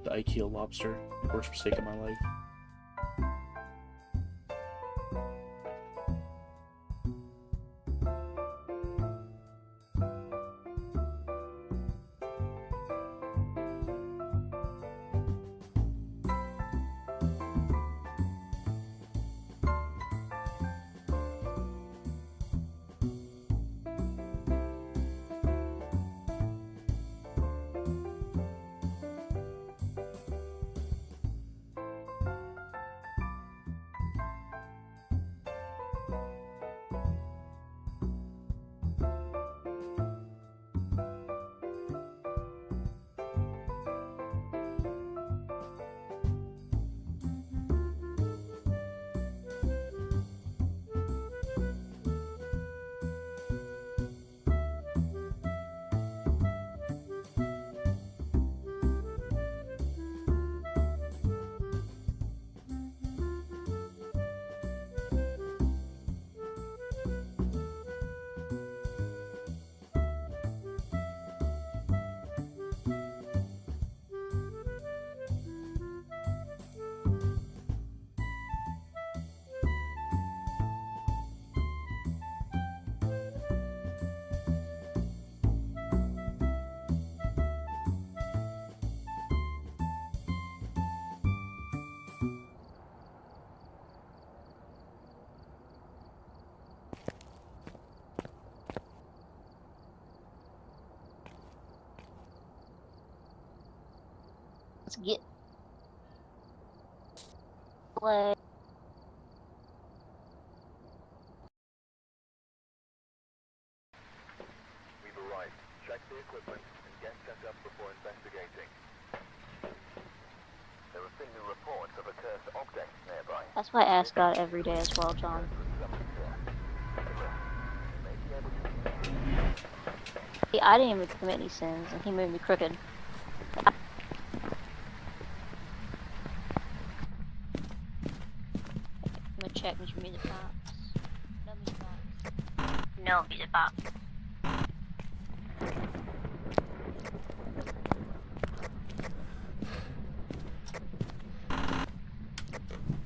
the IKEA lobster. Worst mistake of my life. Let's get play. We've arrived. Check the equipment and get set up before investigating. There have been new reports of a cursed object nearby. That's why I ask God every day as well, John. See, I didn't even commit any sins, and he made me crooked. I'm gonna check Mr. Music Box. No music box. No music box.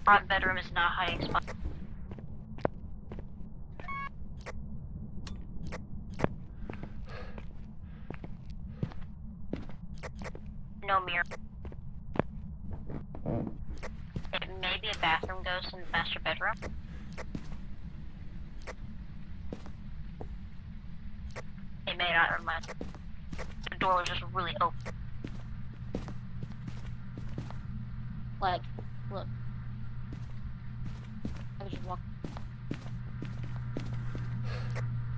Front bedroom is not a hiding spot. No mirror. It may be a bathroom ghost in the master bedroom. It may not, never mind. The door was just really open. Like, look. I was just walking.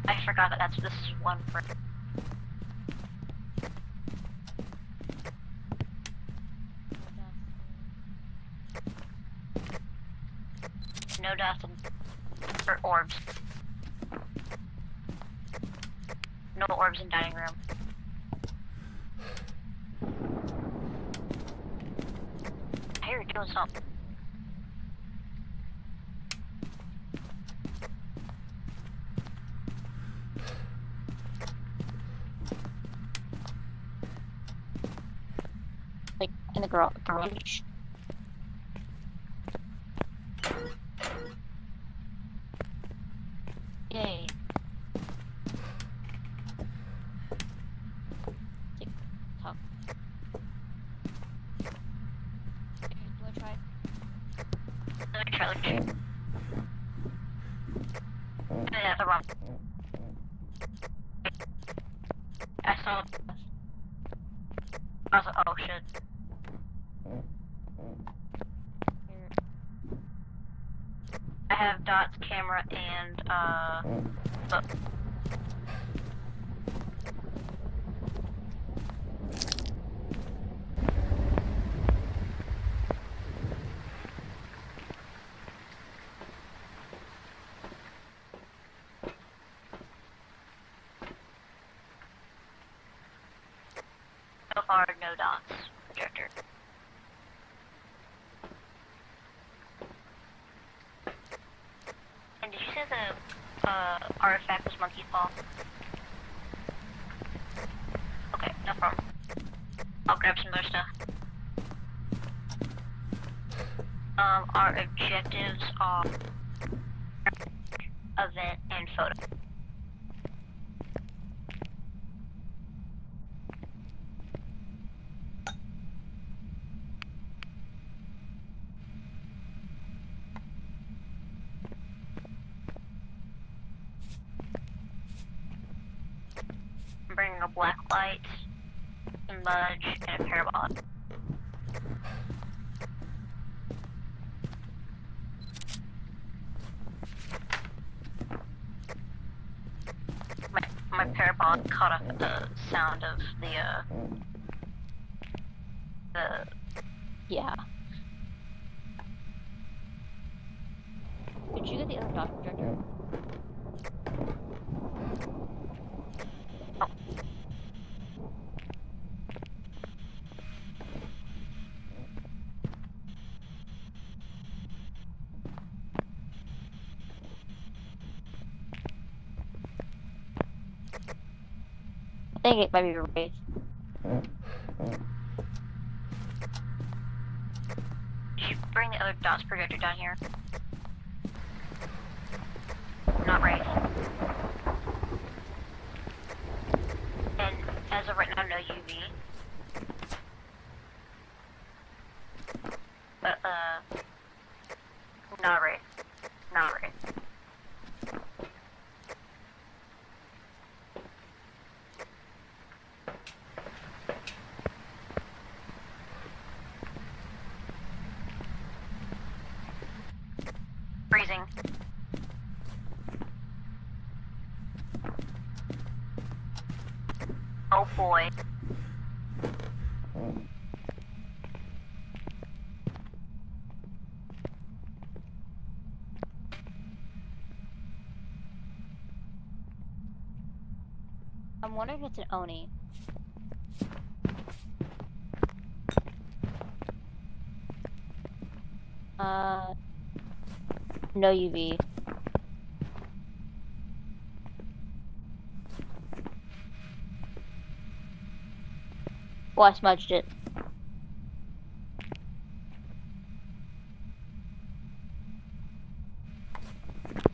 I forgot that this is one for. No dust or orbs. No orbs in dining room. I hear you doing something. Like in the garage. Yay. Tick tock. Okay, do I try? Let me try. Yeah, the wrong. I saw. I was like, oh shit. I have Dot's camera and, book. So far, no Dots, projector. And did you say the artifact was monkey paw? Okay, no problem. I'll grab some more stuff. Our objectives are event and photo. I'm bringing a black light, a smudge, and a parabolic. My parabolic caught up the sound of yeah. Did you get the other dot projector? Oh. I think it might be a wraith. Did you bring the other dots projector down here? Not wraith. And as of right now, no UV. But not wraith. Not wraith. Freezing. Oh boy. I'm wondering if it's an Oni. No UV. Oh, I smudged it.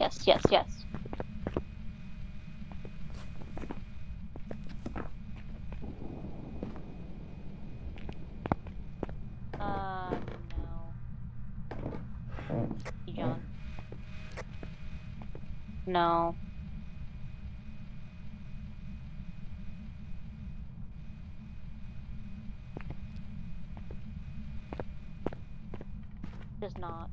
Yes, yes, yes. No. John. No. Does not.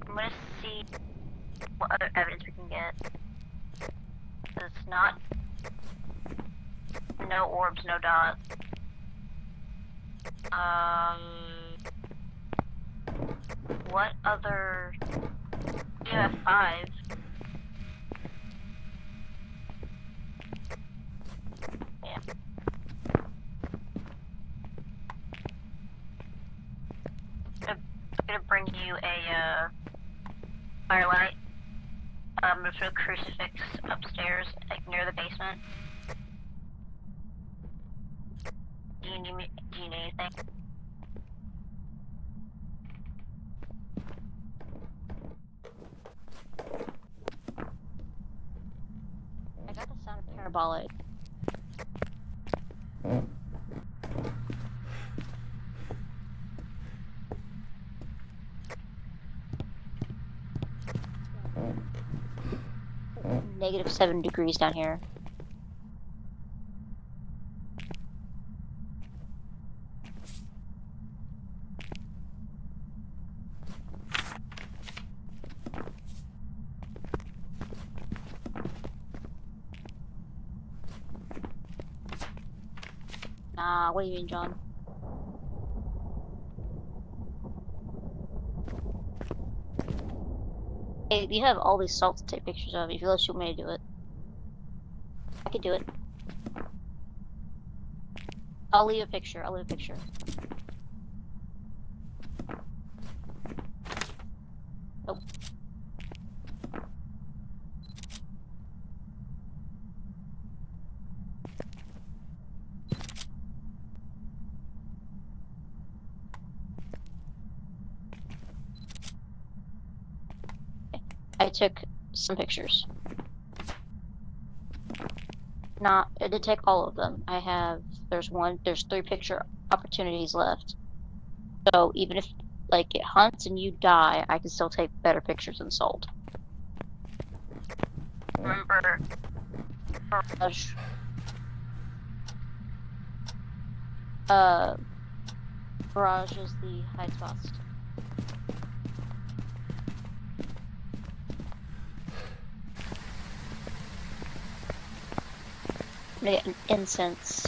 I'm gonna see what other evidence we can get. It's not. No orbs, no dots. What other? You have 5. Yeah. I'm gonna bring you a firelight. I'm gonna throw a crucifix upstairs, like near the basement. Do you need anything? I got the sound of parabolic. -7 degrees down here. Nah, what do you mean, John? Hey, you have all these salts to take pictures of. If you want me to do it, I could do it. I'll leave a picture. I'll leave a picture. Nope. I took some pictures. I did take all of them. There's 3 picture opportunities left. So even if, like, it hunts and you die, I can still take better pictures than Salt. Remember, Barrage. Barrage is the hide spots. I'm gonna get an incense.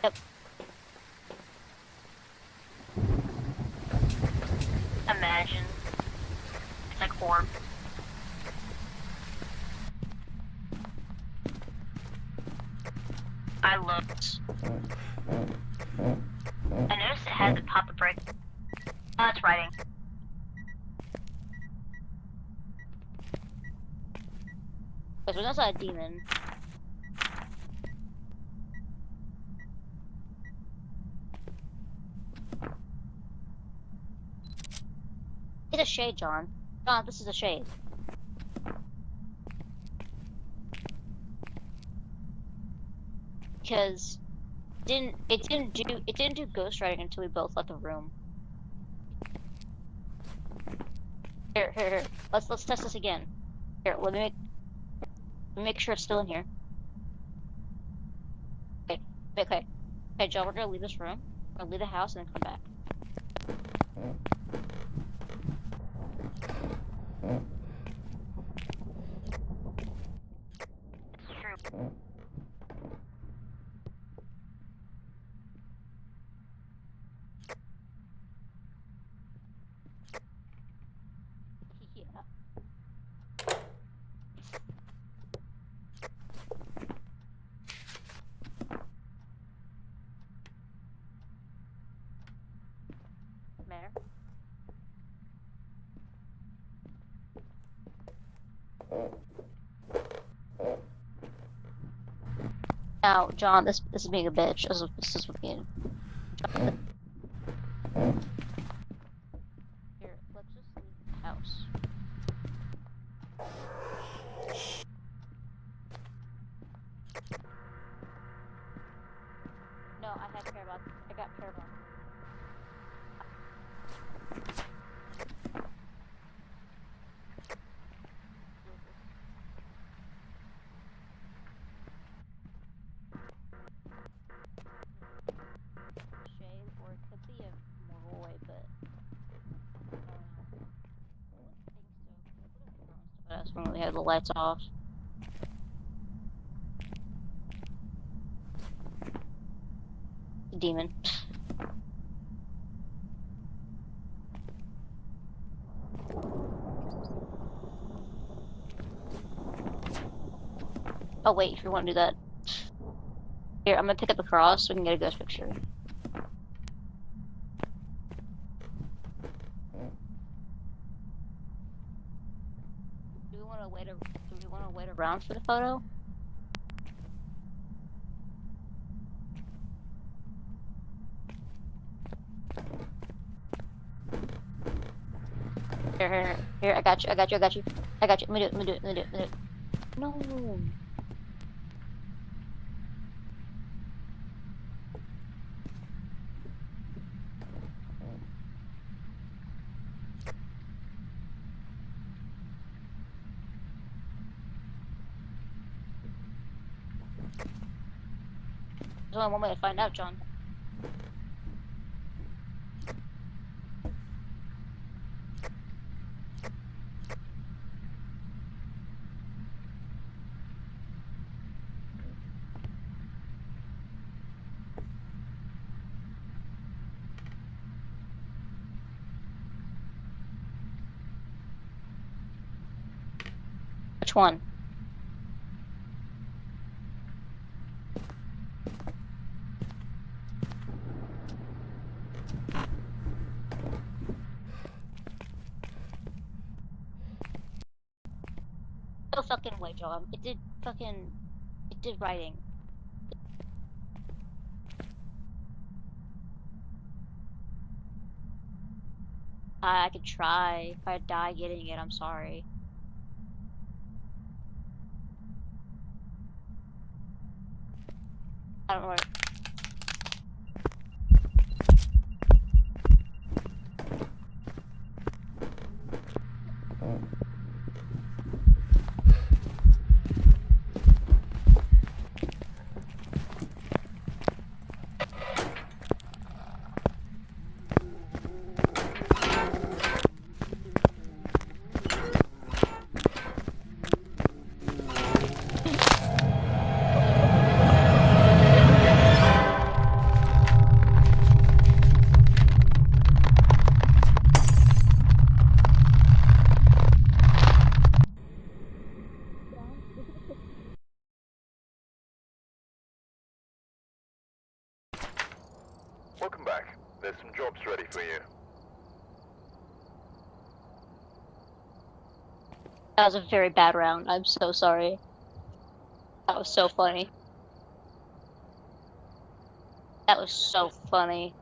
Yep. Imagine. It's like orb. I looked. I noticed it had the pop-up break. Oh, it's writing. Because we're not a demon. It's a shade, John. John, this is a shade. Because it didn't do ghostwriting until we both left the room. Here. Let's test this again. Here, let me make sure it's still in here. Okay, John, we're gonna leave this room. We're gonna leave the house and then come back. It's true. Yeah. Mayor? Now, John, this is being a bitch. This is being. John, here, let's just leave the house. No, I got Paramount. Shade, or it could be a Moroi, but that's when we had the lights off. Demon. Oh wait, if you want to do that. Here, I'm gonna pick up the cross so we can get a ghost picture. Do we want to wait around for the photo? Here, I got you. Let me do it. No. There's only one way to find out, John. Which one? No fucking way, John. It did writing. I could try. If I die getting it, I'm sorry. I don't know where. Welcome back. There's some jobs ready for you. That was a very bad round. I'm so sorry. That was so funny. That was so funny.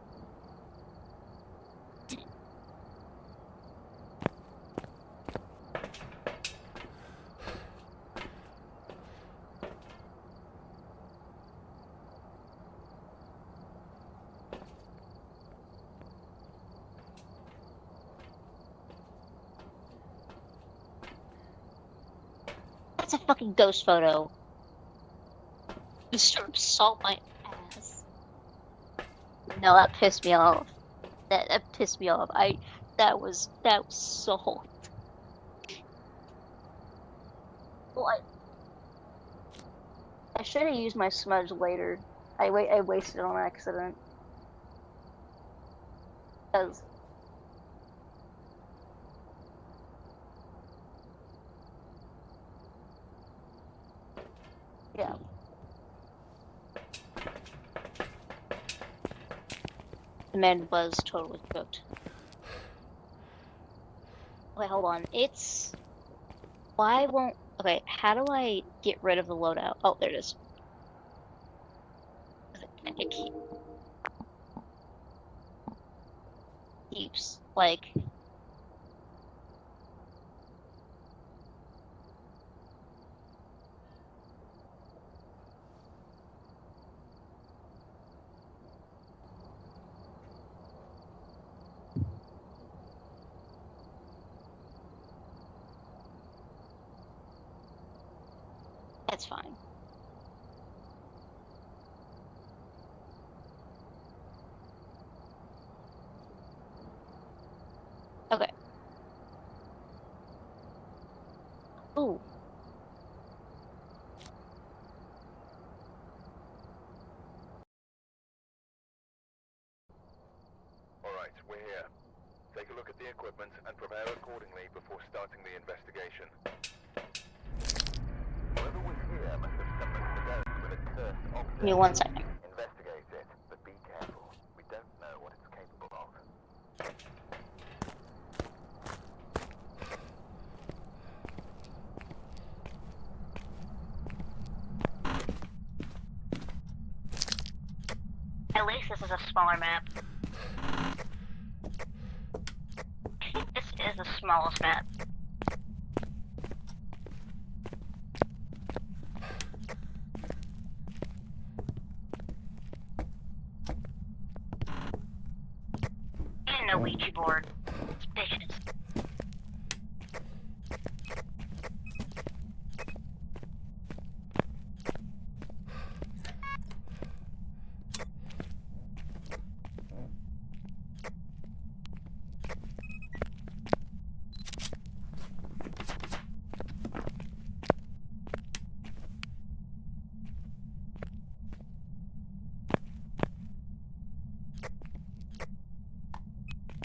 That's a fucking ghost photo. Just salt my ass. No, that pissed me off. That pissed me off. That was so. Well, I should have used my smudge later. I wasted it on accident. 'Cause yeah. The man was totally cooked. Wait, hold on. It's... Why won't... Okay, how do I get rid of the loadout? Oh, there it is. It keeps, like... It's fine. Okay. Ooh. Alright, we're here. Take a look at the equipment and prepare accordingly before starting the investigation. Whoever was here must have summoned the ghost with a cursed object. Give me 1 second. Investigate it, but be careful. We don't know what it's capable of. At least this is a smaller map. I think this is the smallest map. And no Ouija board. It's bitches.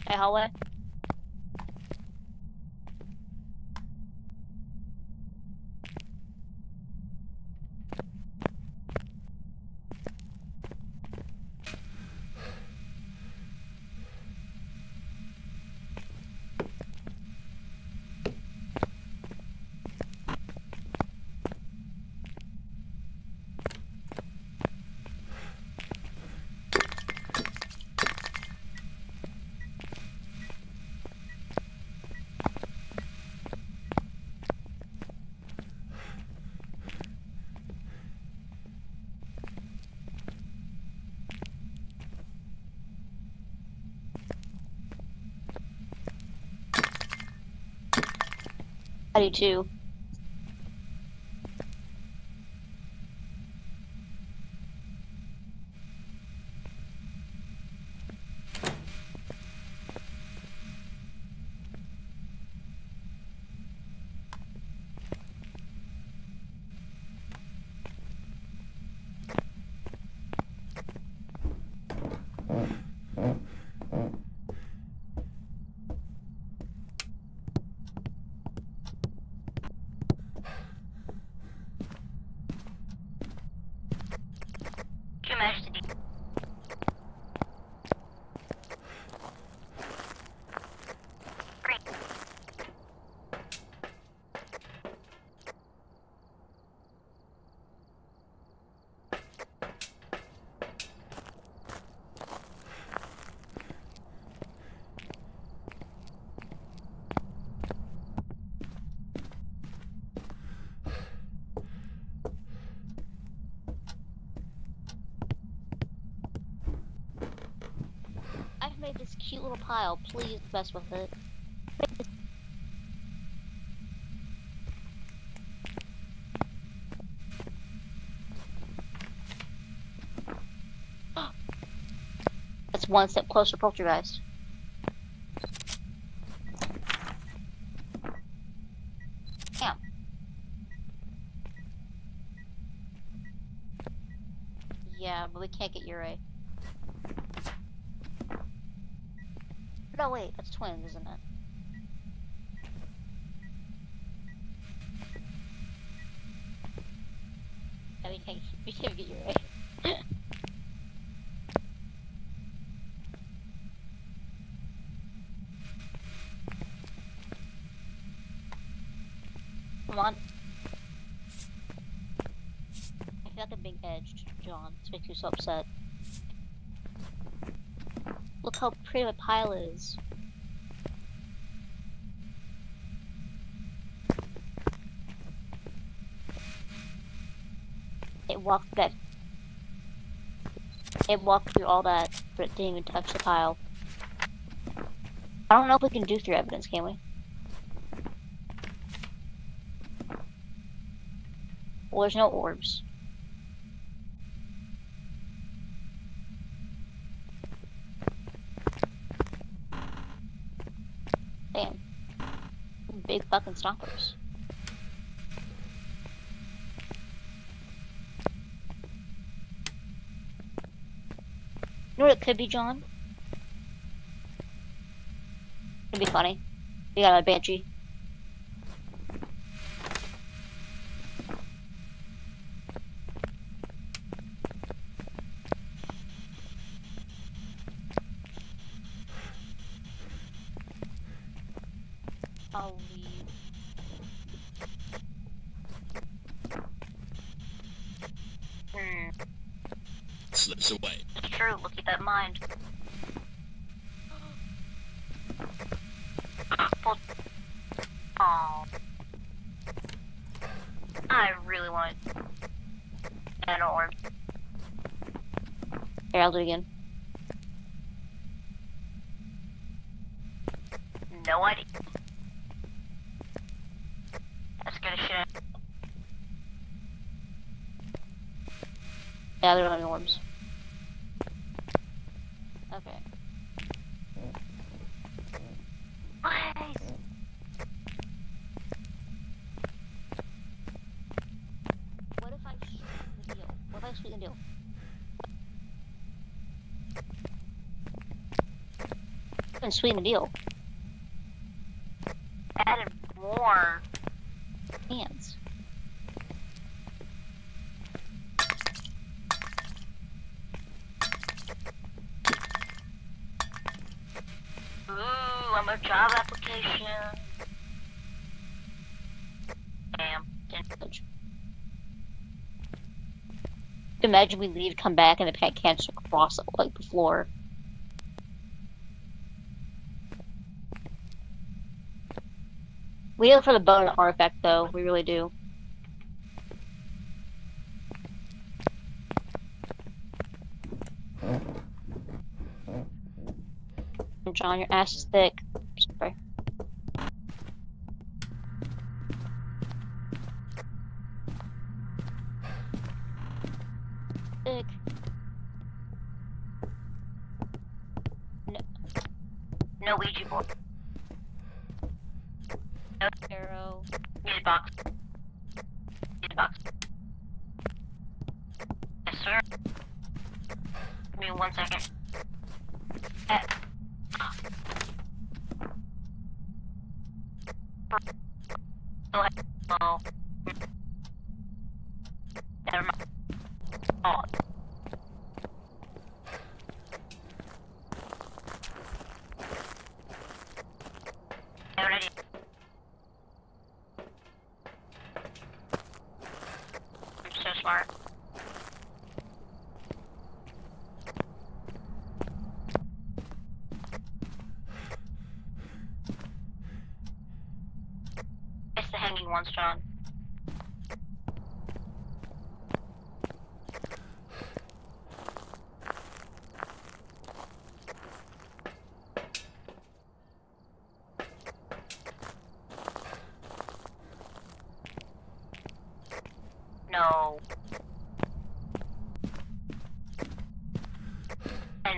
Hey, hallway. I do too. Your Majesty. I've made this cute little pile. Please mess with it. That's one step closer, poltergeist. Damn. Yeah, but we can't get Ure. No, wait, that's twins, isn't it? Yeah, we can't get Ure. Come on. I feel like I'm being edged, John. This makes you so upset. Look how pretty my pile is. It walked that. It walked through all that, but it didn't even touch the pile. I don't know if we can do through evidence, can we? Well, there's no orbs. Damn. Big fucking stompers. You know what it could be, John? It'd be funny. We got a banshee. I'll leave. Slips away. It's true, we'll keep that in mind. Oh. I really want an orb. Here, I'll do it again. No idea. That's good as shit. Yeah, there are no orbs. Okay. Please. What if I sweeten the deal? What if I sweeten the deal? And sweeten the deal. Added more hands. Ooh, I'm a job application. Damn. Imagine we leave, come back, and the pet can't just cross like the floor. We look for the bone artifact, though. We really do. John, your ass is thick. Sorry. No Ouija board. No arrow. Music box. Music box. Yes, sir. Give me 1 second. Go ahead. Oh. Never mind. Oh. Never mind. I'm so smart. It's the hanging ones, John. No. And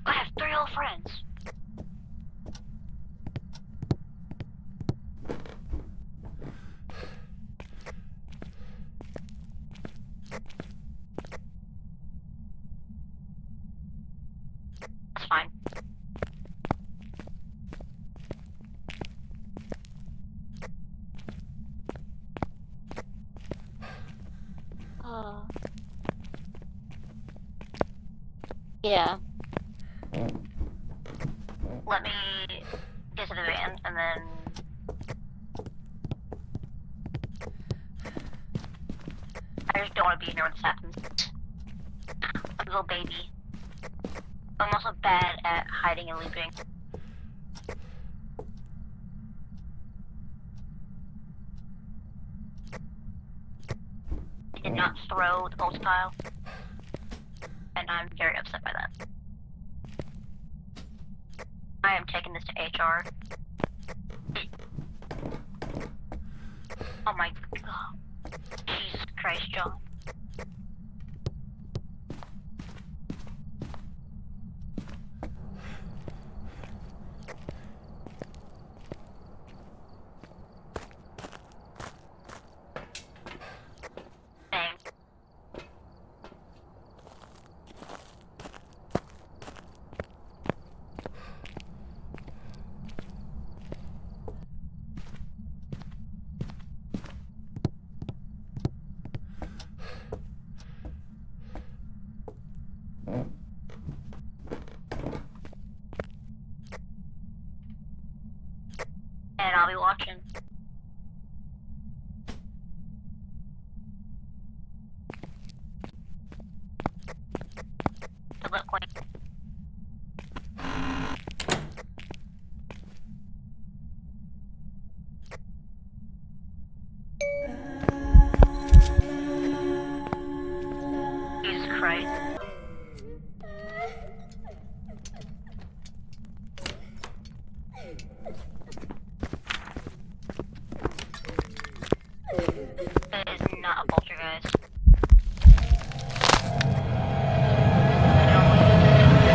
I have 3 old friends. That's fine. Yeah. Let me get to the van and then. I just don't want to be here when this happens. I'm a little baby. I'm also bad at hiding and leaping. I did not throw the mulch pile, and I'm very upset by that. I am taking this to HR. Oh my god. Jesus Christ, John. Dang. And I'll be watching. Good luck, Queen. Jesus Christ. That is not a poltergeist.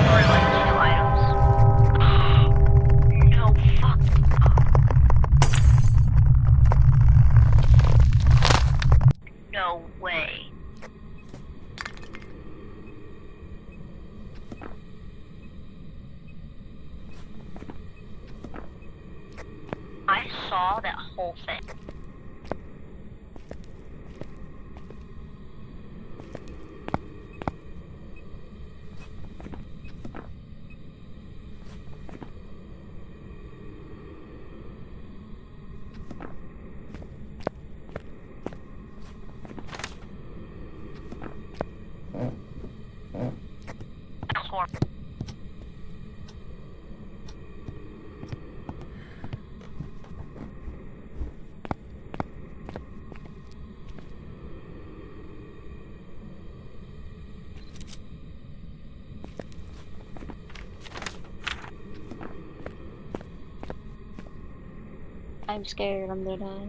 Or like 2 items. No, fuck. No way. I saw that whole thing. That was horrible. I'm scared I'm gonna die.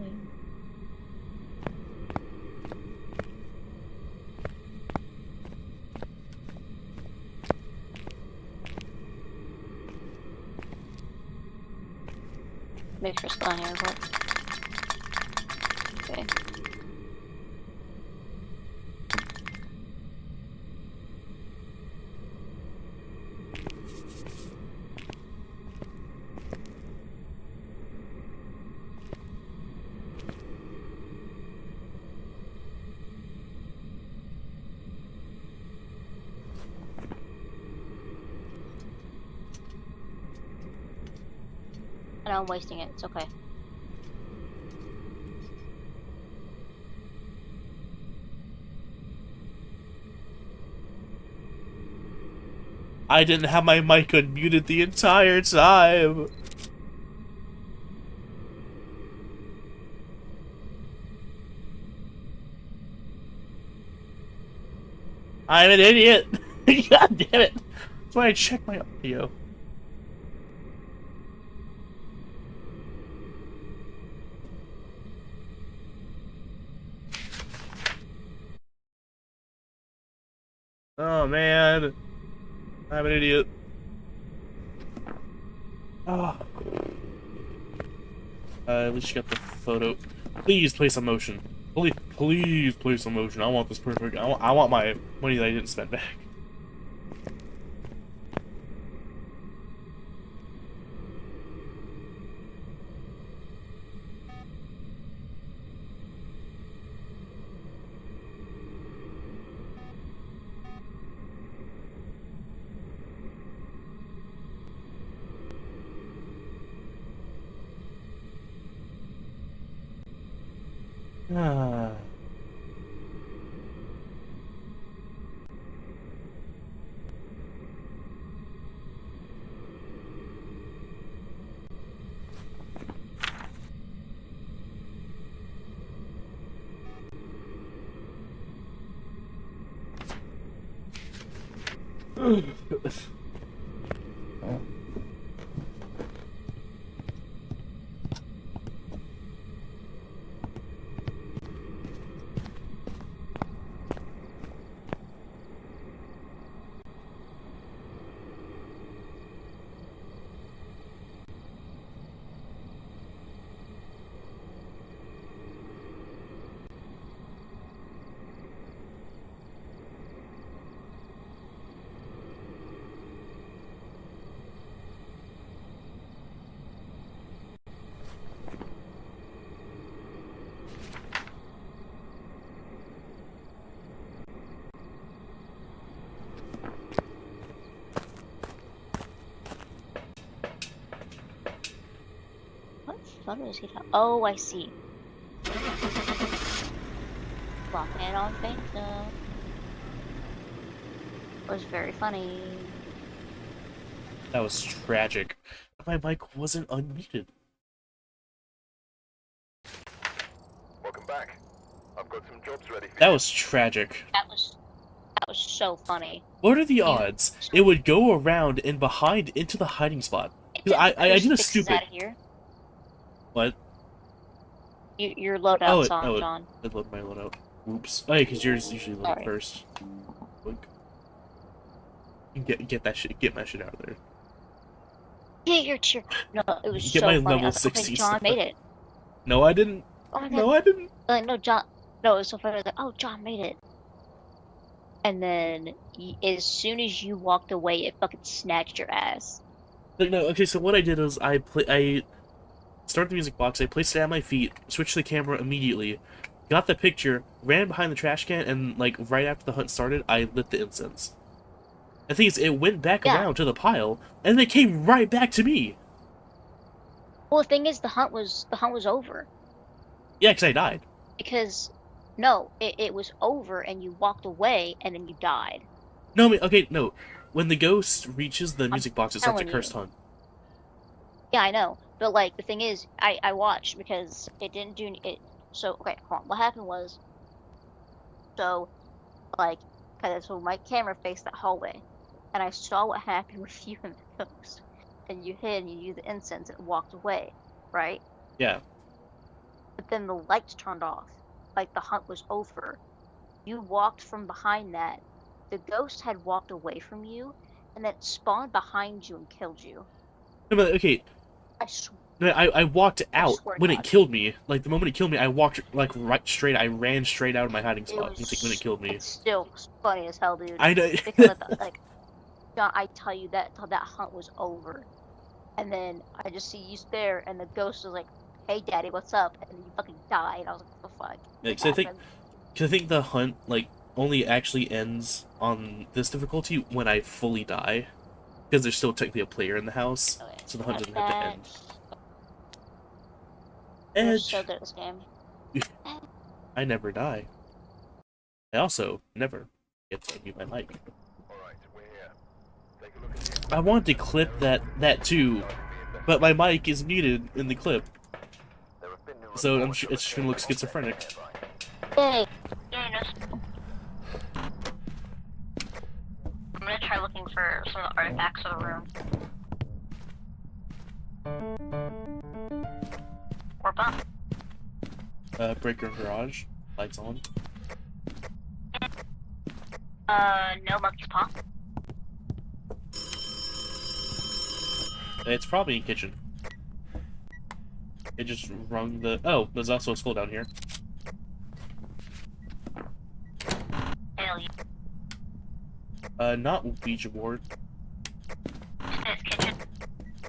make sure it's down here, but... Okay. I know I'm wasting it, it's okay. I didn't have my mic unmuted the entire time. I'm an idiot. God damn it. That's why I checked my audio. Oh man. I'm an idiot. Oh. At least you got the photo. Please play some motion. Please play some motion. I want this perfect. I want my money that I didn't spend back. Ah. What is he talking? Oh, I see. Walking in on Phantom. It was very funny. That was tragic. My mic wasn't unmuted. Welcome back. I've got some jobs ready for That you. was tragic. That was so funny. What are the odds it would go around and behind into the hiding spot? Because I did a stupid. Out of here. What? Your loadout's on, oh, John. I load my loadout. Oops. Oh, yeah, because yours usually load Sorry. first. Blink. Get that shit. Get my shit out of there. Get your cheer. No, it was Get so my funny. level I was like, 60 okay, John stuff. made it. No, I didn't. Oh my god. No, I didn't. Like, no, John. No, it was so funny. I was like, oh, John made it. And then, as soon as you walked away, it fucking snatched your ass. Like, no, okay, so what I did is I started the music box, I placed it at my feet, switched the camera immediately, got the picture, ran behind the trash can, and, like, right after the hunt started, I lit the incense. The thing is, it went back around to the pile, and then it came right back to me. Well, the thing is, the hunt was over. Yeah, because I died. Because, no, it was over, and you walked away, and then you died. No, I mean, okay, no. When the ghost reaches the music box, it starts a telling cursed you. hunt. Yeah, I know. But, like, the thing is, I watched because it didn't do it. So, okay, hold on. What happened was, so, like, so my camera faced that hallway, and I saw what happened with you and the ghost. And you hid, and you used the incense, and it walked away, right? Yeah. But then the lights turned off. Like, the hunt was over. You walked from behind that. The ghost had walked away from you, and then it spawned behind you and killed you. No, but, okay, No, I walked out swear to when it God. killed me. Like, the moment it killed me, I walked, like, right straight. I ran straight out of my hiding It spot was when it killed me. It's still funny as hell, dude. I know. Because like, John, I tell you that hunt was over, and then I just see you there, and the ghost was like, "Hey, Daddy, what's up?" And then you fucking died. I was like, "What the fuck?" Yeah, What 'cause happened? I think the hunt, like, only actually ends on this difficulty when I fully die. Because there's still technically a player in the house, Okay, so the hunt got doesn't have to that. end. You're Edge! so good at this game. I never die. I also never get to mute my mic. Alright, we're here. Take a look at the I wanted to clip that too, but my mic is muted in the clip, There have been new so reports of it's just gonna look schizophrenic. Yay! Yay, no. I'm gonna try looking for some of the artifacts of the room. Warp up. Breaker and garage, lights on. No monkey's paw. It's probably in kitchen. It just rung the. Oh, there's also a skull down here. Hell yeah. Not Ouija board. It's kitchen.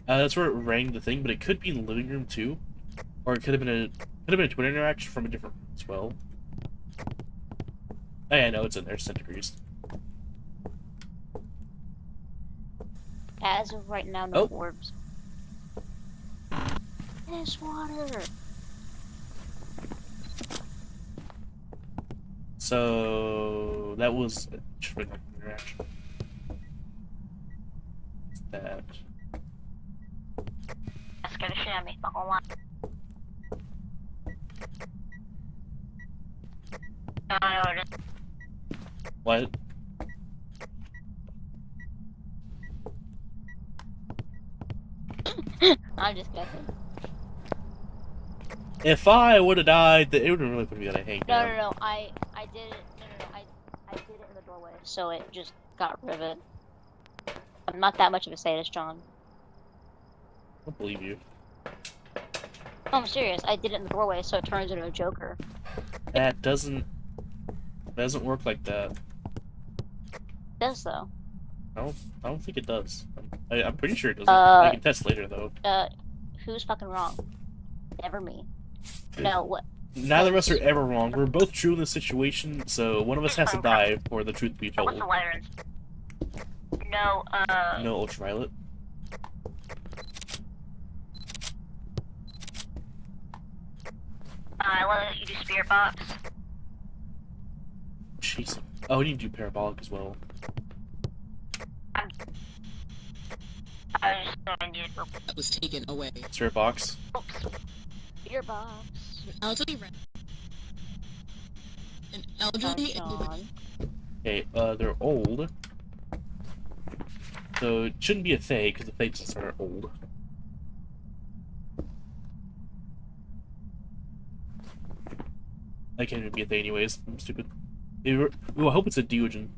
That's where it rang the thing, but it could be in the living room too, or it could have been a twin interaction from a different room as well. Oh yeah, no, it's in there. Centigrades. As of right now, no Oh. orbs. There's water. So that was a twin interaction. That. That scared the shit out of me, not gonna lie. No, no, just What? I'm just guessing. If I would have died, it would have really put me on a hang No, down. no, no. I did it. No, I did it in the doorway, so it just got rid of it. I'm not that much of a sadist, John. I don't believe you. No, I'm serious. I did it in the doorway, so it turns into a Joker. That doesn't work like that. It does though. I don't think it does. I'm pretty sure it doesn't. Uh, I can test later though. Who's fucking wrong? Never me. No, what? Neither of us are ever wrong. We're both true in this situation, so one of us has to die for the truth to be told. What's the lighter in? No, No ultraviolet. I let you do spirit box. Jeez. Oh, we need to do parabolic as well. I was just going to do That was taken away. Spirit box. spirit box. Elderly ran. An elderly John. Okay, they're old. So it shouldn't be a Fae, because the Faes are old. I can't even be a Fae anyways. I'm stupid. Ooh, I hope it's a Deogen.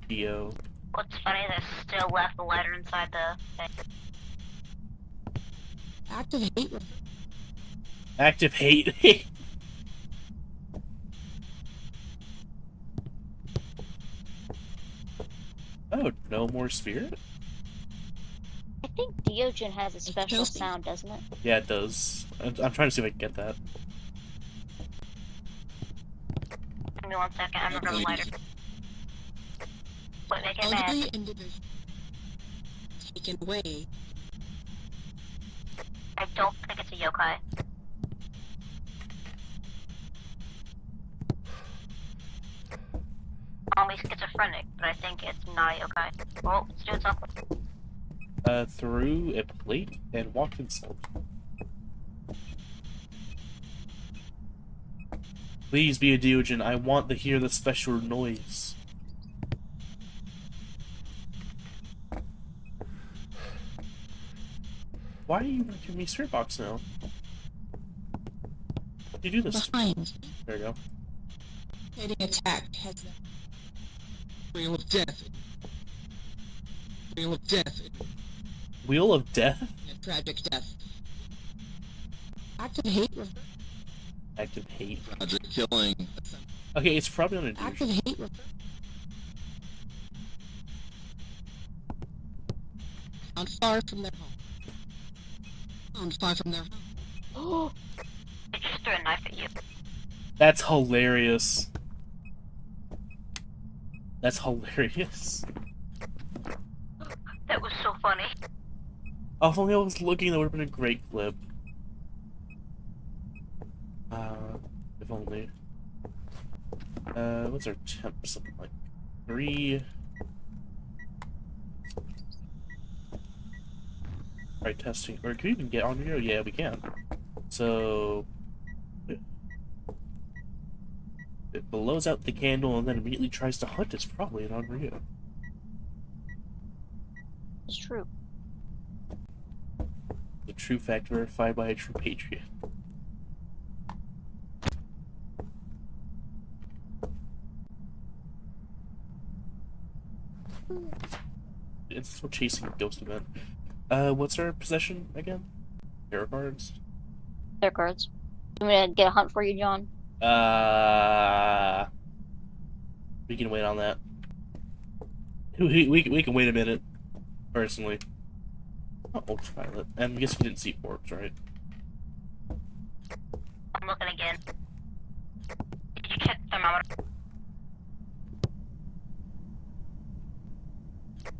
Dio. What's funny, there's still left the lighter inside the thing. active hate. Active hate. Oh, no more spirit? I think Deogen has a special Chelsea. sound, doesn't it? Yeah, it does. I'm trying to see if I can get that. Give me 1 second, I'm gonna grab the lighter. What, make it mad? Elderly individual taken away. I don't think it's a yokai. Call me schizophrenic, but I think it's not a yokai. Well, it's doing something. Through a plate and walked inside. Please be a Deogen. I want to hear the special noise. Why are you giving me spirit box now? How do you do this? Behind. There we go. Hitting attack. Heads up. Wheel of death. Wheel of death. Wheel of Death? tragic death. Active hate. Active hate. Tragic killing. Okay, it's probably on a Active douche. hate. Found far from their home. Found far from their home. Oh, I just threw a knife at you. That's hilarious. That's hilarious. That was so funny. Oh, if only I was looking, that would have been a great clip. If only. What's our temp? Something like 3. Alright, testing. Or can we even get on video? Yeah, we can. So it blows out the candle and then immediately tries to hunt. It's probably an Unreal. It's true. The true fact verified by a true patriot. It's still chasing a ghost event. What's our possession again? Tarot cards? Their cards. I'm gonna get a hunt for you, John. We can wait on that. We can wait a minute, personally. Oh, ultraviolet. And I guess you didn't see orbs, right? I'm looking again. Did you check the thermometer?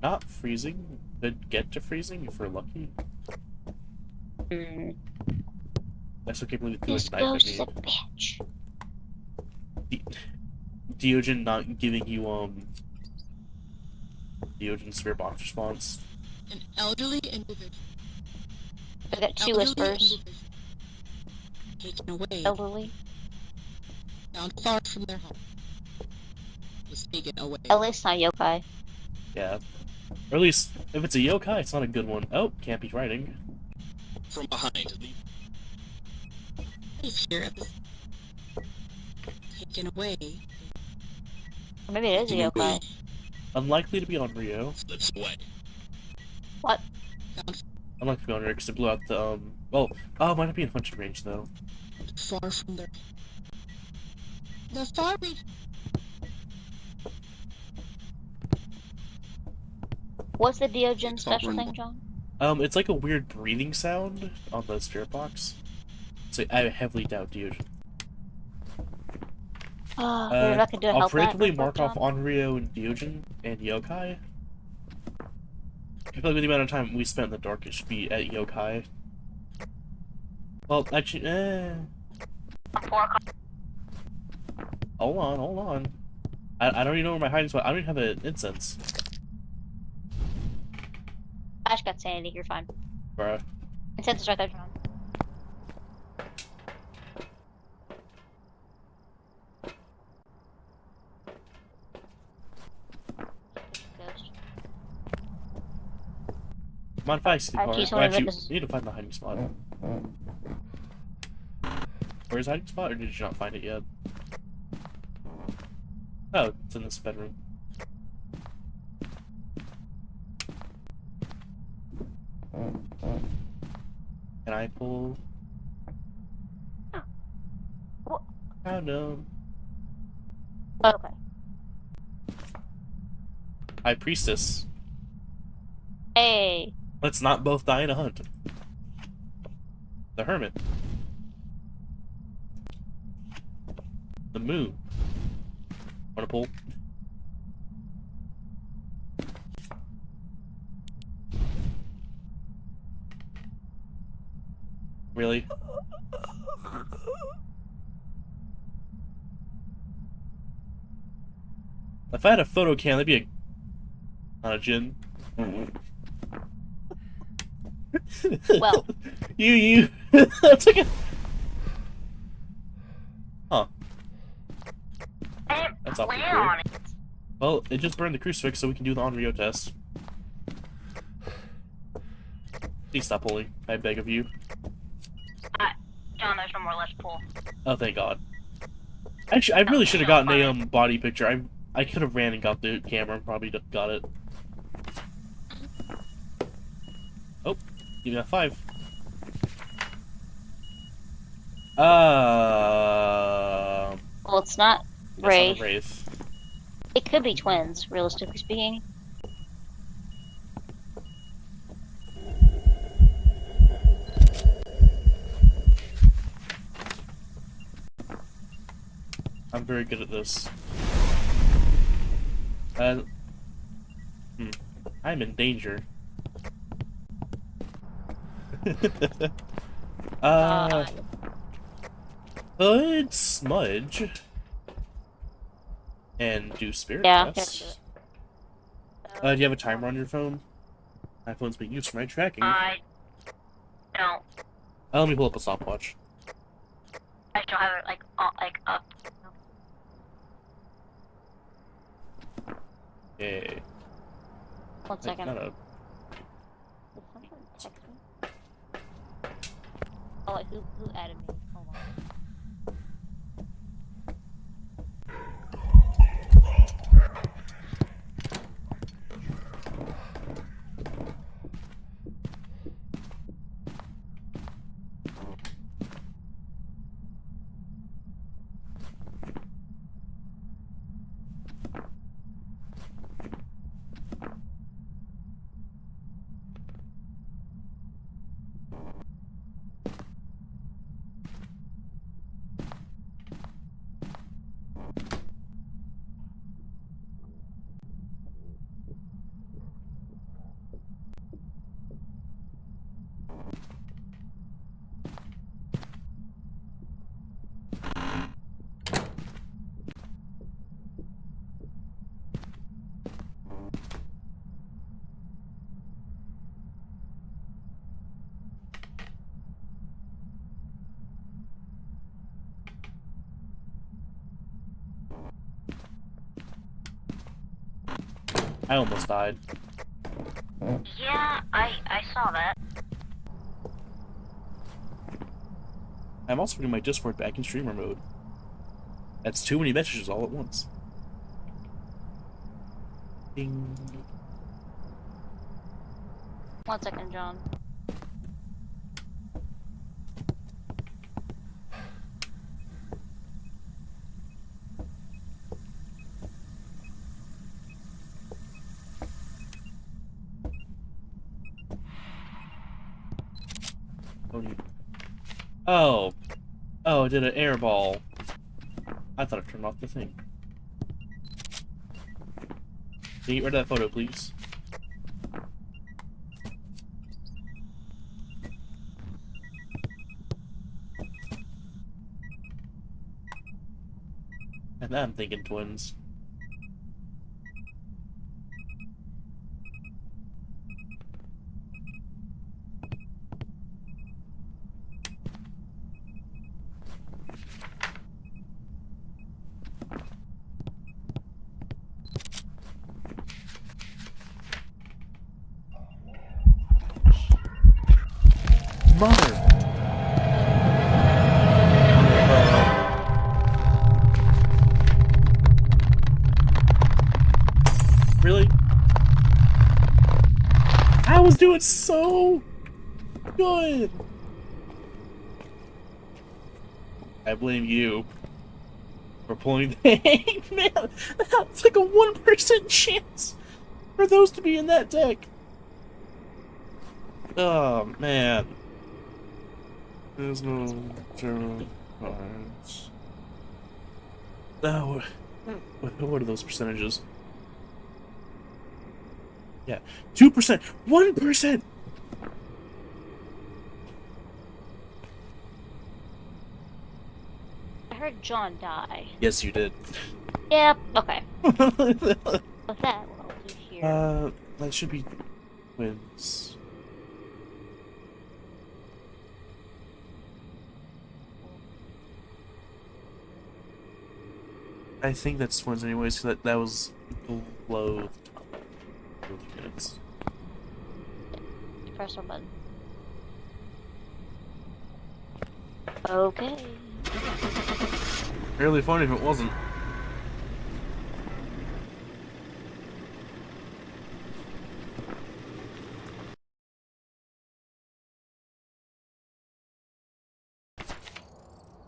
Not freezing. Could get to freezing if we're lucky. Hmm. I still can't believe it threw This a knife ghost at is a bitch. me. Diogen not giving you, Diogen spirit box response. An elderly individual. I got 2 Elderly whispers. individual taken away. Elderly. Found far from their home. Was taken away. At least not yokai. Yeah. Or at least, if it's a yokai, it's not a good one. Oh, can't be writing. From behind. He's here at the... Taken away. Or maybe it is a yokai. Unlikely to be on Rio. Slips away. What? Found Unlikely to be on Rio because it blew out the, well, oh, it might not be in hunting range, though. far from their... The far reach... What's the Diogen It's special called thing, John? It's like a weird breathing sound on the spirit box. So I heavily doubt Diogen. We're not gonna do a I'll health rat predictably report, mark off John? Onryo and Diogen and Yokai. I feel like with the amount of time we spent in the dark, it should be at Yokai. Well, actually, hold on. I don't even know where my hiding spot. I don't even have an incense, Ash got sanity, you're fine. bruh. Incense is right there, John. Ghost. Come on, if I see the car. Actually, Oh, someone actually, witness- we need to find the hiding spot. Where's the hiding spot, or did you not find it yet? Oh, it's in this bedroom. Can I pull? What? Oh no. Okay. High Priestess. Hey. Let's not both die in a hunt. The Hermit. The Moon. Wanna pull? Really? If I had a photo cam, that'd be a... Not a gin. Well. You that's like a... Huh. That's awfully weird. Well, it just burned the crucifix, so we can do the Onryo test. Please stop pulling, I beg of you. John, there's no more left pull. Oh, thank God. Actually, I really should have gotten a body picture. I could have ran and got the camera and probably got it. Oh, You got 5. Well, it's not That's not a Wraith. Wraith. It could be twins, realistically speaking. I'm very good at this. I'm in danger. Could smudge and do spirit Yeah. tests. Do you have a timer on your phone? My phone's being used for my tracking. I don't. Let me pull up a stopwatch. I don't have it like up. Okay. 1 second. Not up. Did someone text me? Oh, wait, who added me? Hold on. I almost died. Yeah, I saw that. I'm also putting my Discord back in streamer mode. That's too many messages all at once. Ding. 1 second, John. Oh. Oh, it did an air ball. I thought it turned off the thing. Can you get rid of that photo, please? And now I'm thinking twins. Mother! Really? I was doing so good! I blame you for pulling the man. That's like a 1% chance for those to be in that deck. Oh man. There's no zero cards. Oh, what are those percentages? Yeah, 2%, 1%. I heard John die. Yes, you did. Yep. Okay. With that, what I'll do here. That should be wins. I think that's twins anyways, because that was below the top of the units. Press one button. Okay. Really funny if it wasn't.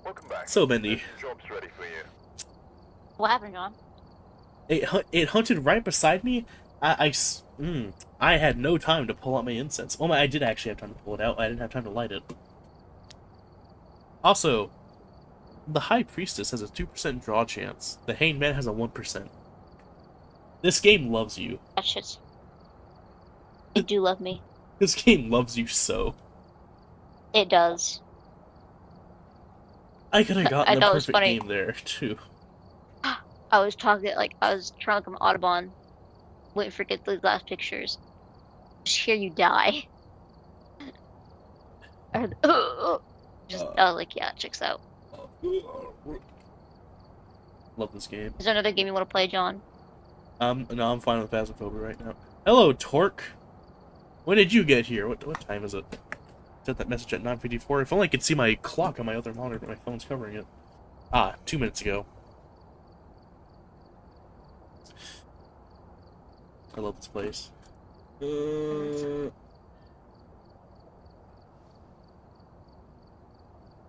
Welcome back. So many. There's jobs ready for you. What happened, John? It hunted right beside me. I had no time to pull out my incense. Well, I did actually have time to pull it out. I didn't have time to light it. Also, the High Priestess has a 2% draw chance. The Hanged Man has a 1%. This game loves you. That shit's... They do love me. This game loves you so. It does. I could have gotten the thought it was perfect funny. game there, too. I was trying to come Audubon, waiting for get those last pictures. Just hear you die. I heard, I was like, yeah, it checks out. Love this game. Is there another game you want to play, John? No, I'm fine with Phasmophobia right now. Hello, Torque. When did you get here? What time is it? Sent that message at 9:54. If only I could see my clock on my other monitor, but my phone's covering it. 2 minutes ago. I love this place.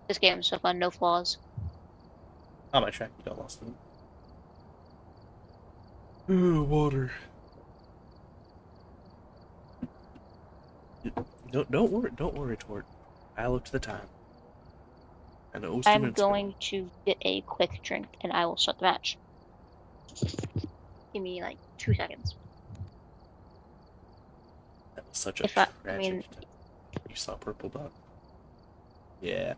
This game is so fun, no flaws. My track got lost in it. Ooh, water. Don't worry, Tort. I looked at the time. And it was 2 I'm minutes ago. going to get a quick drink, and I will start the match. Give me like 2 seconds. That was such a If I tragic mean, time. You saw purple dot. Yeah.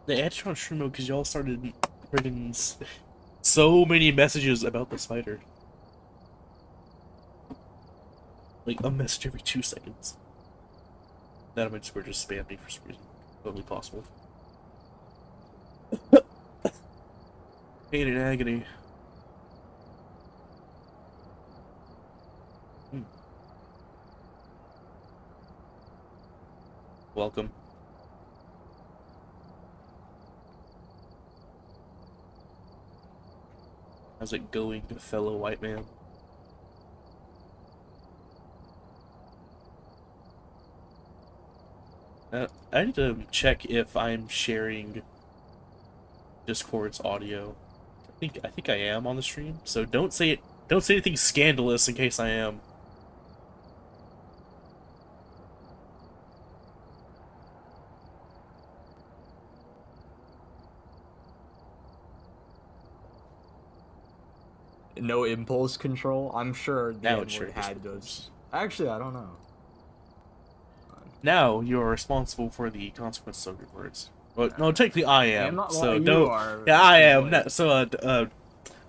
They added you on stream mode because y'all started writing so many messages about the spider. Like a message every 2 seconds. That on my Discord just spammed me for some reason. Totally possible. Pain and agony. Welcome. How's it going, fellow white man? I need to check if I'm sharing Discord's audio. I think I am on the stream, so don't say anything scandalous in case I am. No impulse control? I'm sure the Now N it sure word is had impulse. those. Actually, I don't know. Now you are responsible for the consequences of your words. Well, no, technically I am. not- So well, you don't. are, Yeah, I am. like- So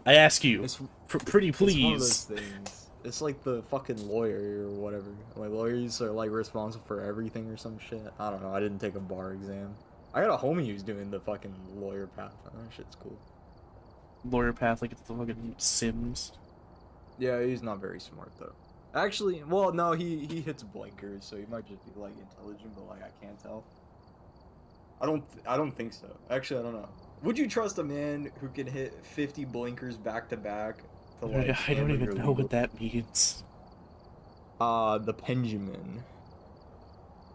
I ask you, It's, pretty it's one of please. those things. It's like the fucking lawyer or whatever. Like, lawyers are, like, responsible for everything or some shit. I don't know. I didn't take a bar exam. I got a homie who's doing the fucking lawyer path. That shit's cool. Lawyer path like it's the fucking Sims. Yeah, he's not very smart, though. Actually, well, no, he hits blinkers, so he might just be, like, intelligent, but, like, I can't tell. I don't think so. Actually, I don't know. Would you trust a man who can hit 50 blinkers back to back to, like, I don't hammer even your know legal- what that means. The Benjamin.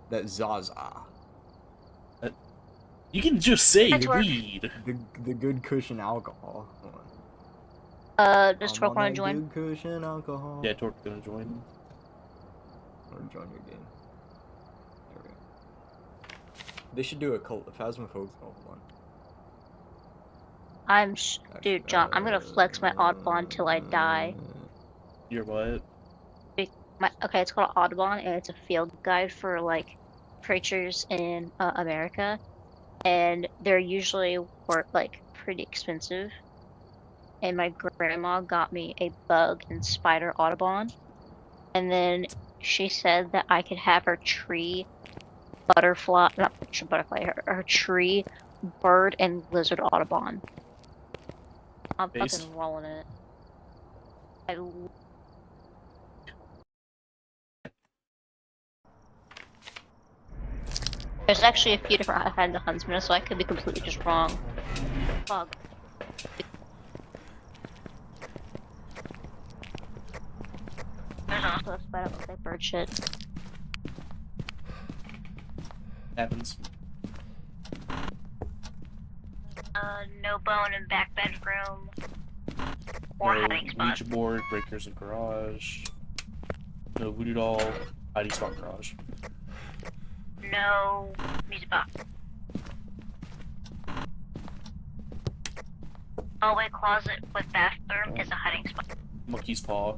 That Zaza. You can just say That's work. weed. The good cushion alcohol. Hold on. Does I'm Torque on want that to join? Good cushion alcohol. Yeah, Torque's gonna join. Or join your game. There we go. They should do a Phasmophobia one. Dude, John, I'm gonna flex my Audubon till I die. Your what? Okay, it's called Audubon, and it's a field guide for, like, creatures in America. And they're usually pretty expensive. And my grandma got me a bug and spider Audubon. And then she said that I could have her tree butterfly, not butterfly, her tree bird and lizard Audubon. I'm Based. fucking rolling in it. There's actually a few different kinds of huntsmen, so I could be completely just wrong. Fuck. There's also a spider that looks like bird shit. Happens. No bone in back bedroom. Or No hiding spot. Ouija board, breakers in garage. No voodoo doll, hiding spot garage. No music box. Hallway closet with bathroom is a hiding spot. Monkey's paw.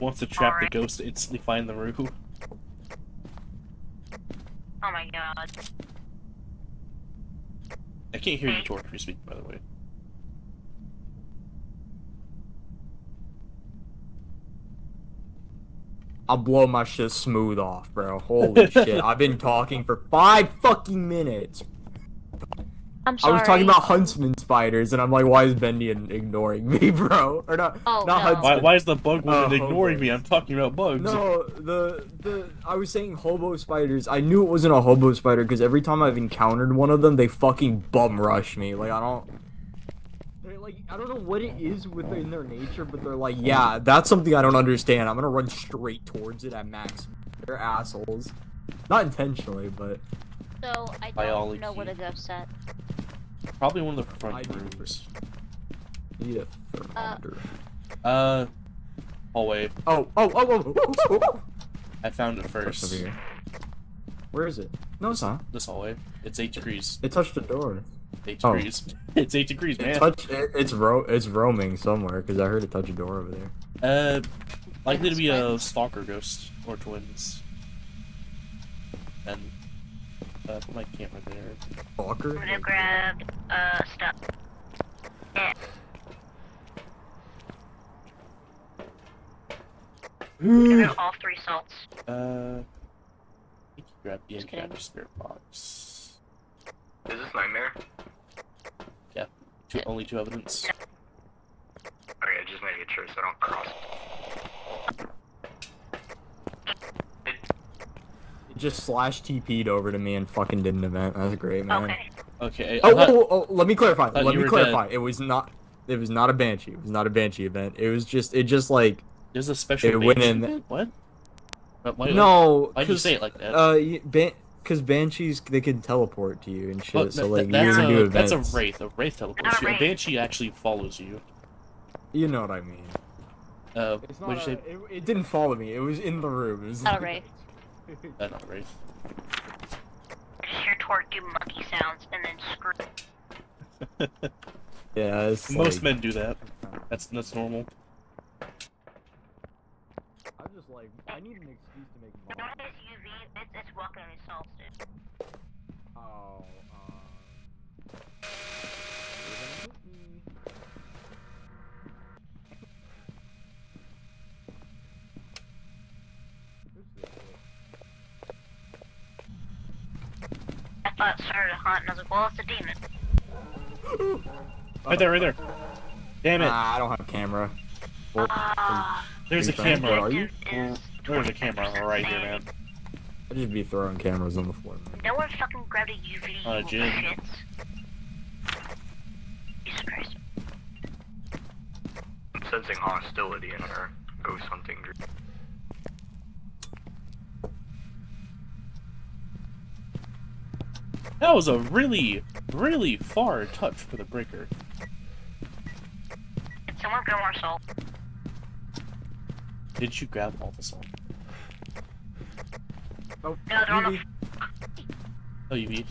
Wants to trap Alright. the ghost to instantly find the room. Oh my god. I can't hear you, Torque, if you speak, by the way. I'll blow my shit smooth off, bro. Holy shit. I've been talking for 5 fucking minutes. I'm I sorry. was talking about huntsman spiders, and I'm like, why is Bendy ignoring me, bro? Or not, Oh, not no. huntsman. Why is the bug woman ignoring hobos. me? I'm talking about bugs. No, I was saying hobo spiders. I knew it wasn't a hobo spider because every time I've encountered one of them, they fucking bum rush me. Like, I don't know what it is within their nature, but they're like, yeah, that's something I don't understand. I'm gonna run straight towards it at max. They're assholes. Not intentionally, but So, I Biology. don't know what a ghost said. Probably one of the front I do. rooms. I need a thermometer. Hallway. Oh. I found it Over first. here. Where is it? No, it's not. This hallway. It's 8 degrees. It touched the door. 8 Oh. degrees. It's 8 degrees, man. It's roaming somewhere because I heard it touch a door over there. Likely to be a stalker ghost or twins. And put my camera there. Stalker? I'm gonna grab, stuff. Yeah. Grab all 3 salts. I think you grab Just grab kidding. your spirit box. Is this Nightmare? Only 2 evidence. Okay, just making sure so I don't cross. It just slash TP'd over to me and fucking did an event. That's great, man. Okay. Okay. Oh, let me clarify. thought Let you me were clarify. It was not a banshee. It was not a banshee event. It just like There's a special. It went banshee in- event? What? Why, no. Why'd you say it like that? Because banshees they can teleport to you and shit. But so like you that's can do that's events. a wraith. A wraith teleports you. A wraith. banshee actually follows you. You know what I mean. It's What'd you say? It didn't follow me. It was in the room. It was Not a wraith. Not a wraith. Just hear Torque do monkey sounds and then scream. Yeah, it's Most like, men do that. That's normal. I'm just like, I need an excuse to make You know money. what is UV? It's walking on his salt stick. Oh, I thought it started a hunt and I was like, well, it's a demon. Right there. Damn it! I don't have a camera. Well, There's a are you trying to- camera. Are you? Is There's a camera right here, man. I'd just be throwing cameras on the floor, man. No one fucking grabbed a UV. Jim. Shits. Jesus Christ. I'm sensing hostility in our ghost hunting group. That was a really, really far touch for the breaker. Did someone grab more salt? Did you grab all the salt? Oh, No, they're on the. Oh, you mean?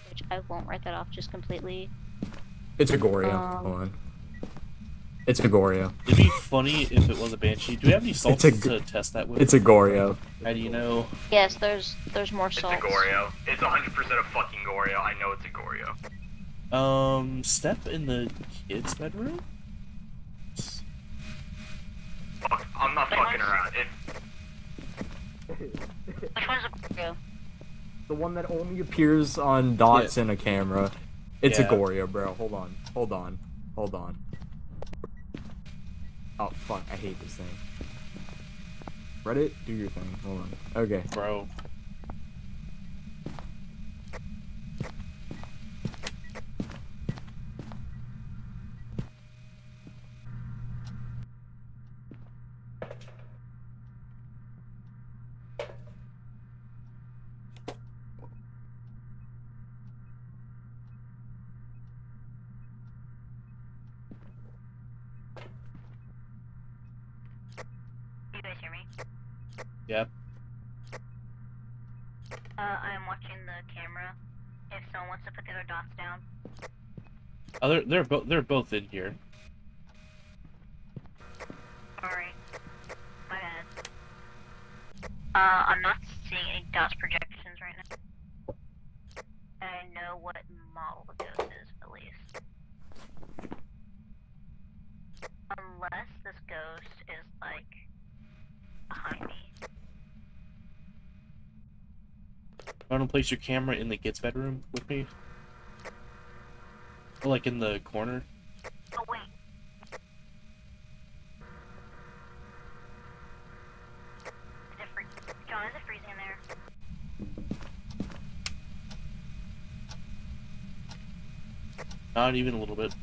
Which I won't write that off just completely. It's a Goryo. Hold on. It's a Goryo. It'd be funny if it was a banshee. Do we have any salts It's a- to test that with? It's a Goryo. How do you know? Yes, there's more It's a salt. Goryo. It's 100% a fucking Goryo. I know it's a Goryo. Step in the kids' bedroom? Fuck, I'm not fucking around. Which one's a Goryo? The one that only appears on dots in a camera. It's Yeah. a Goryo, bro. Hold on. Oh, fuck. I hate this thing. Reddit, do your thing. Hold on. Okay. Bro. Yeah. I'm watching the camera. If someone wants to put the other dots down. Oh, they're both in here. Sorry. My bad. I'm not seeing any dots projections right now. I know what model the ghost is, at least. Unless this ghost is, like, behind me. Want to place your camera in the kids' bedroom with me? Or like in the corner? Oh, wait. John, is it freezing in there? Not even a little bit.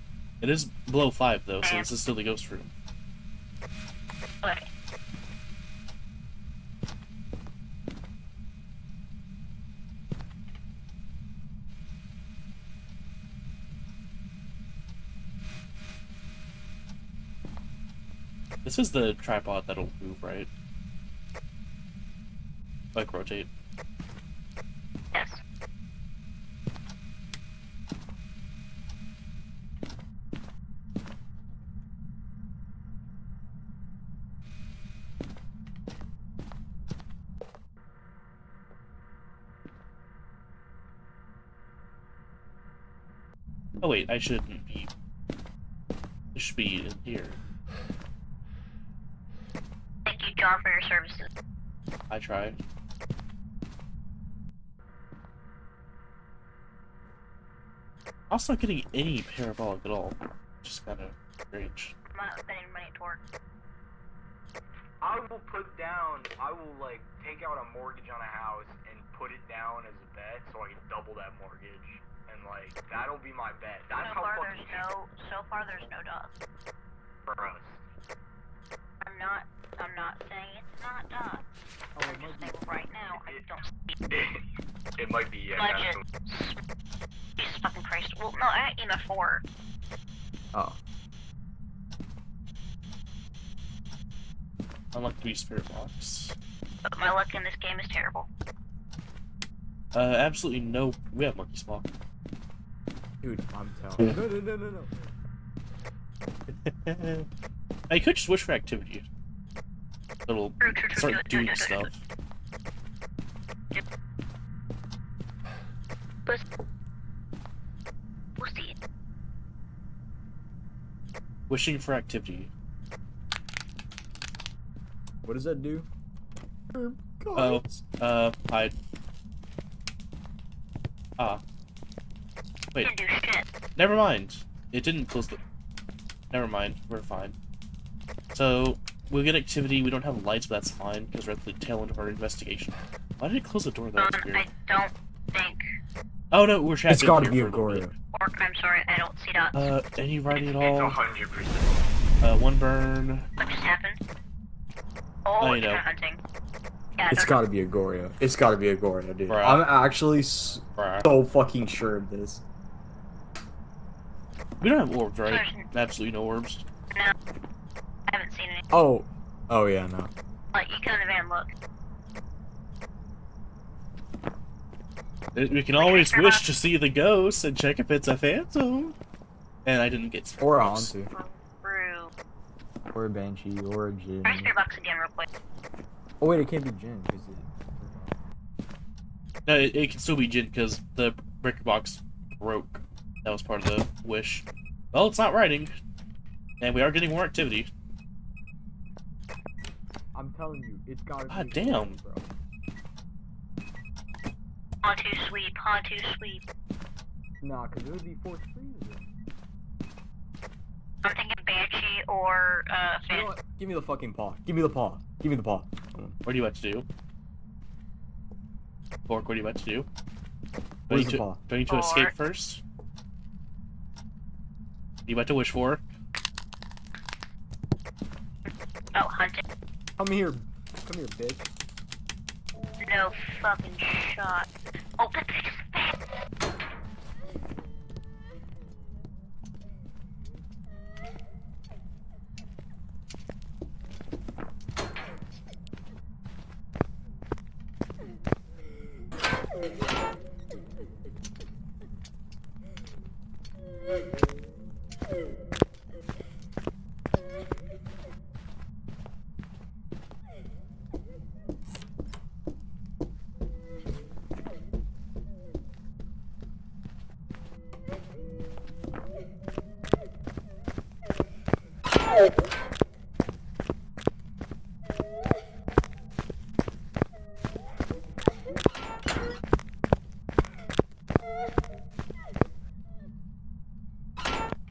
It is below 5 though, so this is still the ghost room. Okay. This is the tripod that'll move, right? Like rotate. Yes. Oh wait, I shouldn't be. It should be in here. Thank you, John, for your services. I tried. I'm also not getting any parabolic at all. Just kind of strange. I'm not spending money at work. I will like take out a mortgage on a house and put it down as a bet so I can double that mortgage. And like, that'll be my bet. That's how fucking So far there's no dots. for us. I'm not saying it's not dots. I'm just saying right now I don't see It might be, yeah. budget. Jesus fucking Christ. Well, no, I got EMF4. Oh. Unlock 3 spirit box. But my luck in this game is terrible. Absolutely no. We have monkey spawn. Dude, I'm telling you. No. I could just wish for activity. It'll start doing stuff. Pussy. Wishing for activity. What does that do? Oh, hide. Ah. Wait, Didn't do shit. never mind. It didn't close the... Never mind, we're fine. So, we'll get activity, we don't have lights, but that's fine, because we're at the tail end of our investigation. Why did it close the door? That was weird. I don't think... Oh no, we're trapped It's gotta in be here a for little Goria. Or, I'm sorry, I don't see dots. bit. Any writing at It's all? 100%. One burn. What just happened? Oh, Oh, you it's know. hunting. Yeah, It's gotta be a Goria. It's gotta be a Goria, dude. Bruh. I'm actually so Bruh. fucking sure of this. We don't have orbs, right? Absolutely no orbs. No. I haven't seen any. Oh. Oh yeah, no. Like, you come in the van, look. We can always wish to see the ghost and check if it's a phantom. And I didn't get Or a box. Huntin. Through. Or a Banshee, or a Jinn. Try spirit box again real quick. Oh wait, it can't be Jinn, because it... No, it can still be Jin because the breaker box broke. That was part of the wish. Well, it's not writing. And we are getting more activity. I'm telling you, it's gotta God be a damn. Goria, bro. Onto sweep. Nah, because it would be force freeze. I'm thinking Banshee or, You know Fan. what? Give me the fucking paw. Give me the paw. Give me the paw. Come on. What do you want to do? Bork, what do you want to do? Where's the paw? Do I need to escape first? You want to wish for? Oh, hunting. Come here. Come here, bitch. No fucking shot. Oh, that bitch is fat.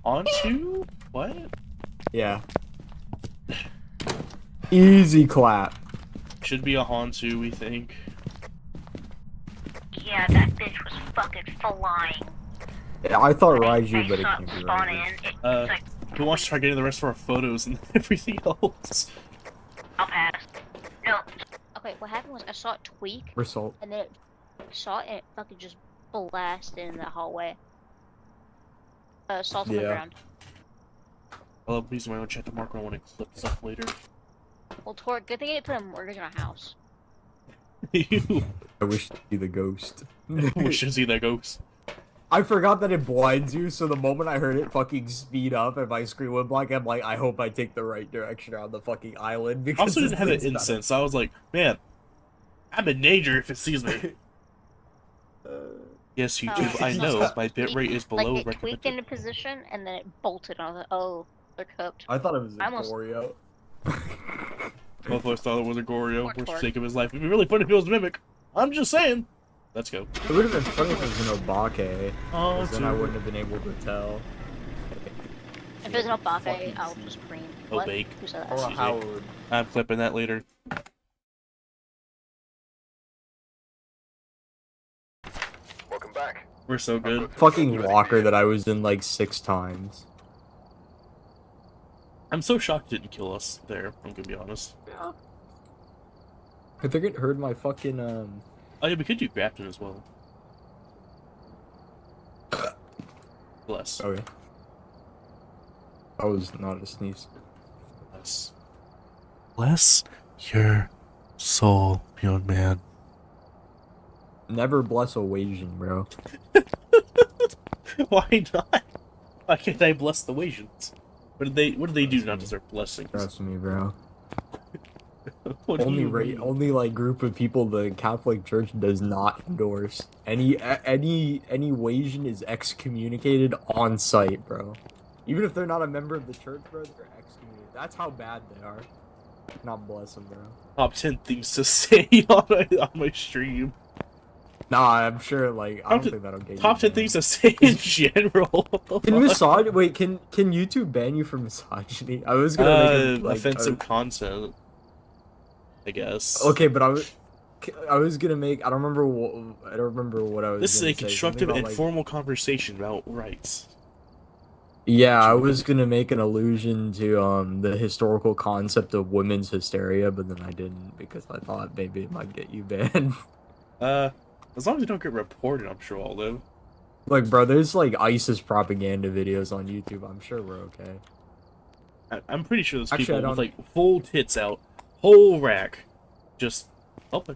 Onto? What? Yeah. Easy clap. Should be a Hantu, we think. Yeah, that bitch was fucking flying. Yeah, I thought Raiju, I but it saw can't be spawn Raiju. in. It's like, Who wants to try getting the rest of our photos and everything else? I'll pass. No. Okay, what happened was I saw it tweak, Result. and then it saw it and it fucking just blasted in the hallway. Salt on the Yeah. ground. I love using my own chat to mark when I want to clip stuff later. Well, Torque, good thing you put a mortgage on a house. You I wish to see the ghost. wish to see that ghost. I forgot that it blinds you, so the moment I heard it fucking speed up and my screen went black, I'm like, I hope I take the right direction around the fucking island. I Because also didn't this have an thing's not- incense, so I was like, man, I'm in danger if it sees me. Yes, YouTube, I know, my bitrate is below Like, it tweaked recommended. into position, and then it bolted. I was like, oh, they're cooked. I thought it was a I almost- Goryo. Both of us thought it was a Goryo Poor for the Torque. sake of his life. It'd be really funny if it was Mimic. I'm just saying. Let's go. It would have been funny if it was an Obake, Oh, because then I wouldn't have been able to tell. If there's no Fucking buffet, I'll scene. just cream. Oh, What? bake. Who said that? Or a Excuse me. Howard. I'm clipping that later. Welcome back. We're so good. Fucking Walker that I was in like 6 times. I'm so shocked it didn't kill us there, I'm gonna be honest. Yeah. I think it heard my fucking, Oh yeah, we could do Grafton as well. Bless. Oh yeah. That was not a sneeze. Bless. Bless your soul, young man. Never bless a Wasian, bro. Why not? Why can't I bless the Wasians? What did they do to not deserve blessings? Trust me, bro. What do you mean? Only like group of people the Catholic Church does not endorse. Any Wasian is excommunicated on site, bro. Even if they're not a member of the church, bro, they're excommunicated. That's how bad they are. Not bless them, bro. Top 10 things to say on my stream. Nah, I'm sure. Like, I Top don't ten- think that'll get you Top 10 banned. things to say in general. Can Can YouTube ban you for misogyny? I was gonna make a, like, offensive content, I guess. Okay, but I was gonna make. I don't remember what I was. This is gonna a say. constructive Something and about, like- formal conversation about rights. Yeah, I was gonna make an allusion to the historical concept of women's hysteria, but then I didn't because I thought maybe it might get you banned. As long as you don't get reported, I'm sure I'll live. Like, bro, there's like ISIS propaganda videos on YouTube. I'm sure we're okay. I'm pretty sure there's Actually, I people with don't- like full tits out, whole rack, just open.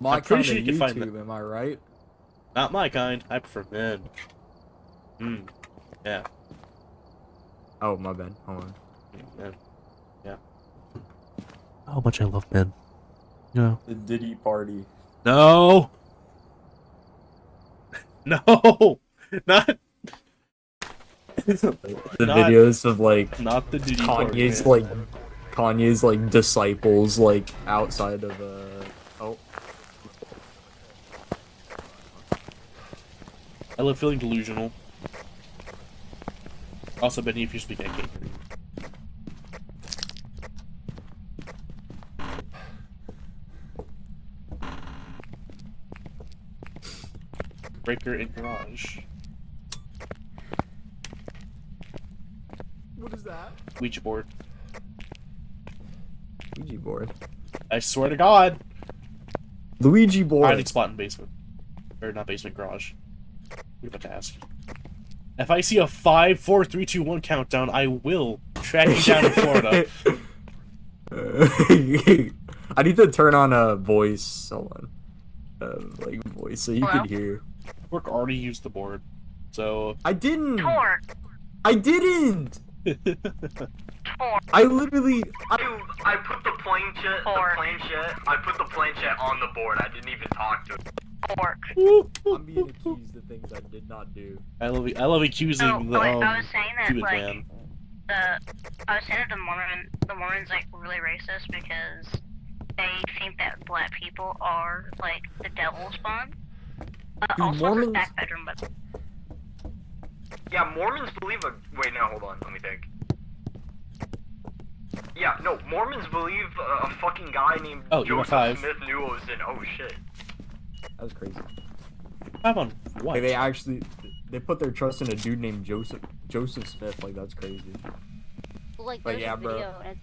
My I'm pretty kind sure of you can find YouTube, am I right? Not my kind. I prefer men. Yeah. Oh, my bad. Hold on. Men. Yeah. How much I love men. Yeah. The Diddy party. No. No. Not. The Not- videos of like Not the Diddy party, Kanye's man. Kanye's like disciples like outside of oh. I love feeling delusional. Also, Benny, if you speak, I can't hear you. Breaker in garage. What is that? Ouija board. Luigi board. I swear to God. Luigi board. Hiding spot in basement. Or not basement, garage. What are you about to ask? If I see a 5, 4, 3, 2, 1 countdown, I will track you down in Florida. I need to turn on a voice. Hold on. like voice so you Hello? could hear. Work already used the board, so. I didn't. Torque. I didn't. Torque. I literally. I put the planchette. I put the planchette on the board. I didn't even talk to it. Torque. I'm being accused of things I did not do. I love accusing Oh, the I was saying that stupid like man. I was saying that the Mormons like really racist because they think that black people are like the devil's spawn. Also Mormons- the back bedroom, but Yeah, Mormons believe a. Wait, no, hold on. Let me think. Yeah, no, Mormons believe a fucking guy named Oh, you're a Joseph 5. Smith knew what was in. Oh shit. That was crazy. 5 on what? Like they put their trust in a dude named Joseph Smith. Like that's crazy. like But there's yeah, a bro. video and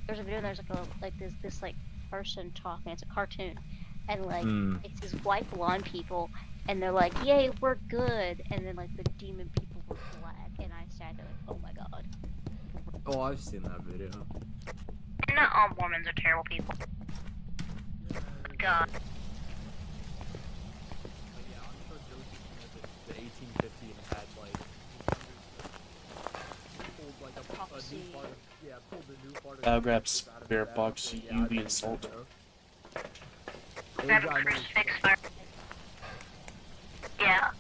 there's a video and there's like this like person talking. It's a cartoon, and like it's these white blonde people, and they're like, "Yay, we're good," and then like the demon people were black, and I sat there like, "Oh my god." Oh, I've seen that video. And not all Mormons are terrible people. God. The 1850 and had like pulled like a new part of, yeah, pulled the new part of I'll grab spare box UV and salt. Grab a crucifix fire. Yeah.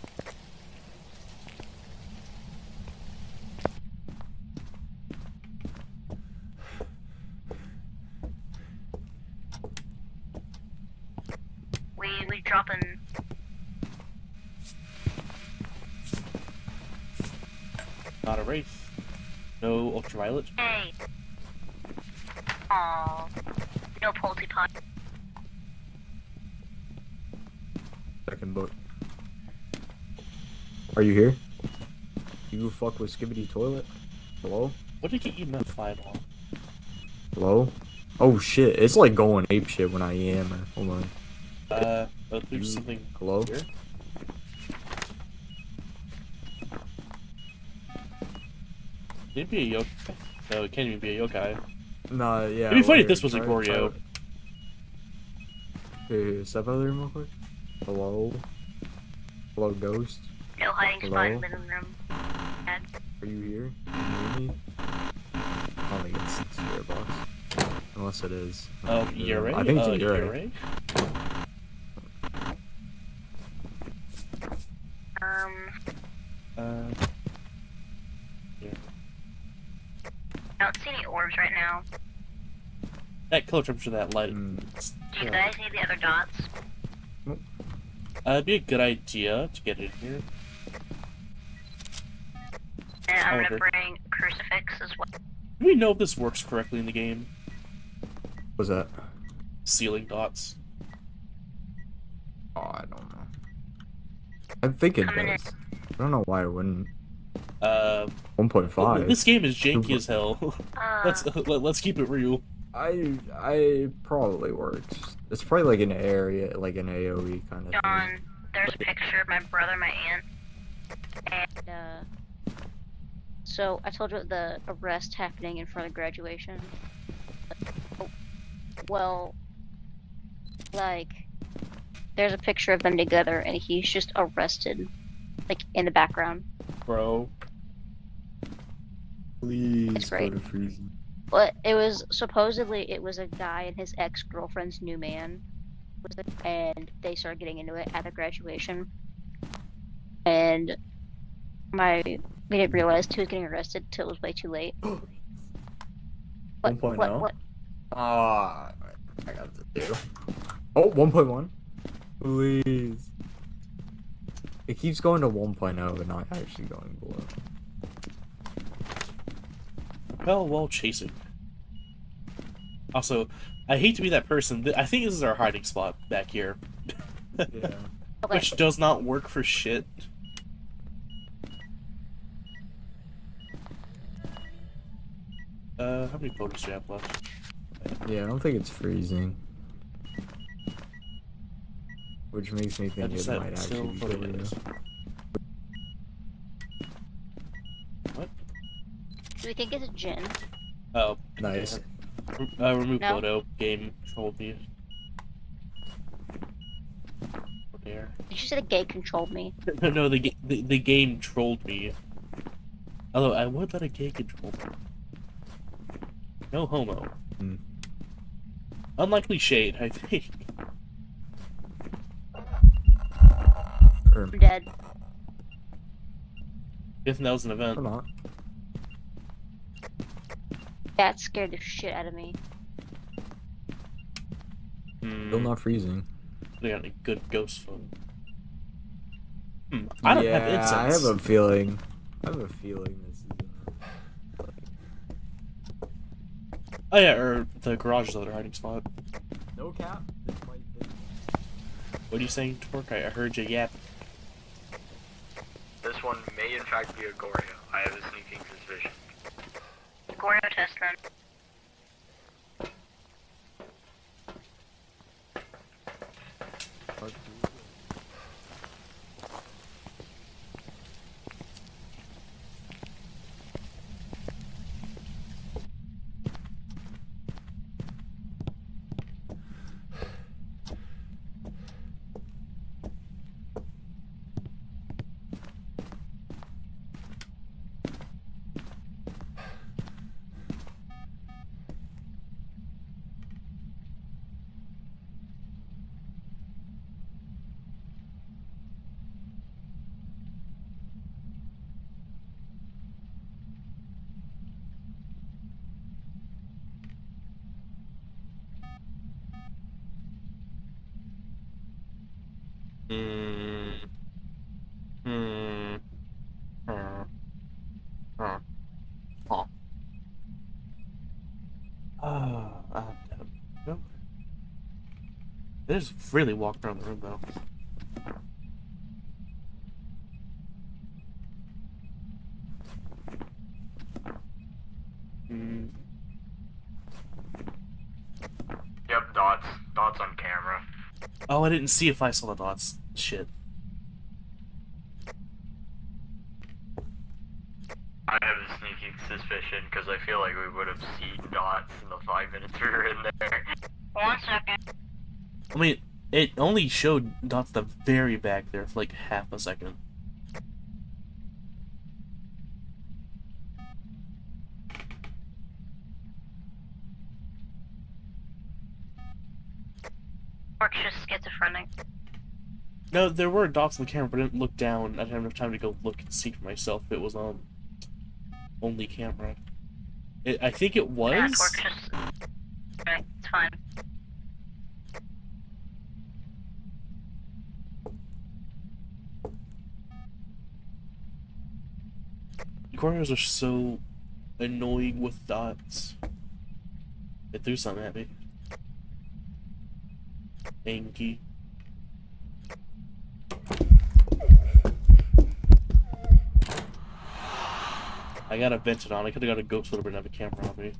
We dropping. Not a wraith. No ultraviolet. Hey. Aww. No polty pot. Second boat. Are you here? You fuck with Skibbity Toilet? Hello? What did get you met 5 on? Hello? Oh shit, it's like going ape shit when I am. Hold on. Oh, there's something Hello? here. Maybe a yokai. No, it can't even be a yokai. Nah, yeah. It'd be funny if wait, this was a try- Goryo. try- Here, step out of the room real quick. Hello? Hello, ghost? No hiding spot Hello? in living room. Dad. Are you here? Can you hear me? I don't think it's spirit box. Unless it is. Yurei? I think it's a Yurei. Yeah. I don't see any orbs right now. That color temperature, that light. Mm. Do you guys need the other dots? It'd be a good idea to get in here. And I'm Okay. gonna bring a crucifix as well. Do we know if this works correctly in the game? What's that? Ceiling dots. Oh, I don't know. I think it Coming in. does. I don't know why it wouldn't. Well, 1.5. this game is janky as hell. Let's keep it real. I probably works. It's probably like an area, like an AOE kind of thing. John, there's a picture of my brother, my aunt, and so I told you the arrest happening in front of graduation. Well, like, there's a picture of them together, and he's just arrested, like in the background. Bro. Please, It's great. go to freezing. But it was supposedly it was a guy and his ex-girlfriend's new man, and they started getting into it at the graduation. And we didn't realize he was getting arrested till it was way too late. 1.0? What? Ah, I got to do. Oh, 1.1. Please. It keeps going to 1.0 but not actually going below. Well, while chasing. Also, I hate to be that person. I think this is our hiding spot back here. Yeah. Okay. Which does not work for shit. How many photos do we have left? Yeah, I don't think it's freezing. Which makes me think That's it might still actually be photo Goryo. is. What? Do we think it's a gin? Oh. Nice. Remove No. photo. Game control V. care. Did you say the gate controlled me? No, the game trolled me. Although I would let a gay control me. No homo. Hmm. Unlikely shade, I think. Or, I'm dead. If that was an event. or not. That scared the shit out of me. Still not freezing. They got a good ghost phone. I don't have incense. I have a feeling. This is. Oh yeah, or the garage is the other hiding spot. No cap. What are you saying, Torque? I heard you yap. This one may in fact be a Gorio. I have a sneaking suspicion. Gordo test run. No. They just really walked around the room though. Yep, dots. Dots on camera. Oh, I didn't see if I saw the dots. Shit. I have a sneaking suspicion because I feel like we would have seen dots in the 5 minutes we were in there. 1 second. I mean, it only showed dots at the very back there for like half a second. Work's just schizophrenic. No, there were dots on the camera, but I didn't look down. I didn't have enough time to go look and see for myself if it was on only camera. I think it was. Yeah, Work's just... Okay, it's fine. Corners are so annoying with dots. It threw something at me. Anky. I got a vented on. I could have got a ghost would have been have a camera on me.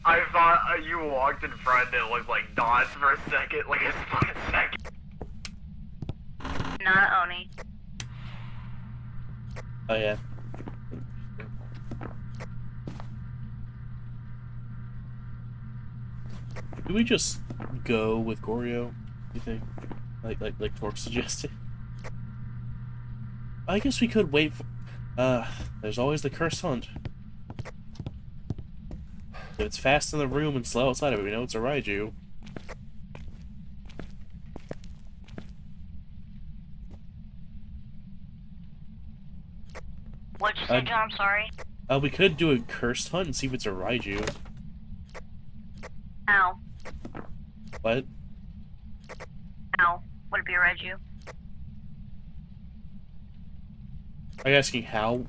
I thought you walked in front and it looked like dots for a second, like a split second. Not Oni. Oh yeah. Do we just go with Goryo? You think? Like Torque suggested. I guess we could wait for. There's always the cursed hunt. If it's fast in the room and slow outside of it, we know it's a Raiju. What'd you say, John? I'm sorry. We could do a cursed hunt and see if it's a Raiju. Ow. What? Ow. Would it be a Reiju? Are you asking how?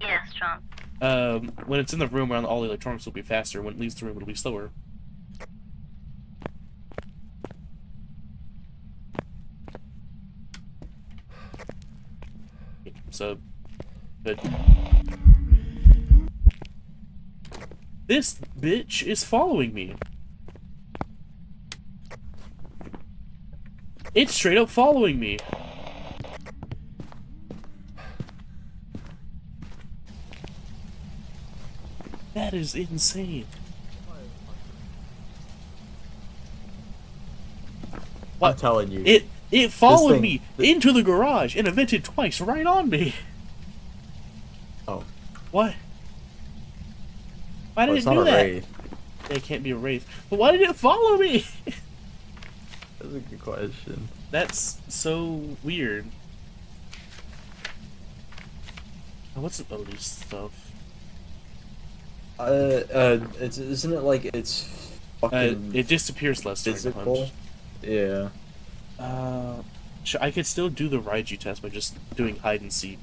Yes, John. When it's in the room around all the electronics will be faster. When it leaves the room, it'll be slower. So, but this bitch is following me. It's straight up following me. That is insane. I'm telling you. It followed thing- me into the garage and evented twice right on me. Oh. What? Why Oh, did it's it not do a that? wraith. It can't be a wraith. But why did it follow me? That's a good question. That's so weird. Oh, what's some Odie stuff? Isn't it like it's fucking It disappears less during the physical? punch. Yeah. I could still do the Raiju test by just doing hide and seek.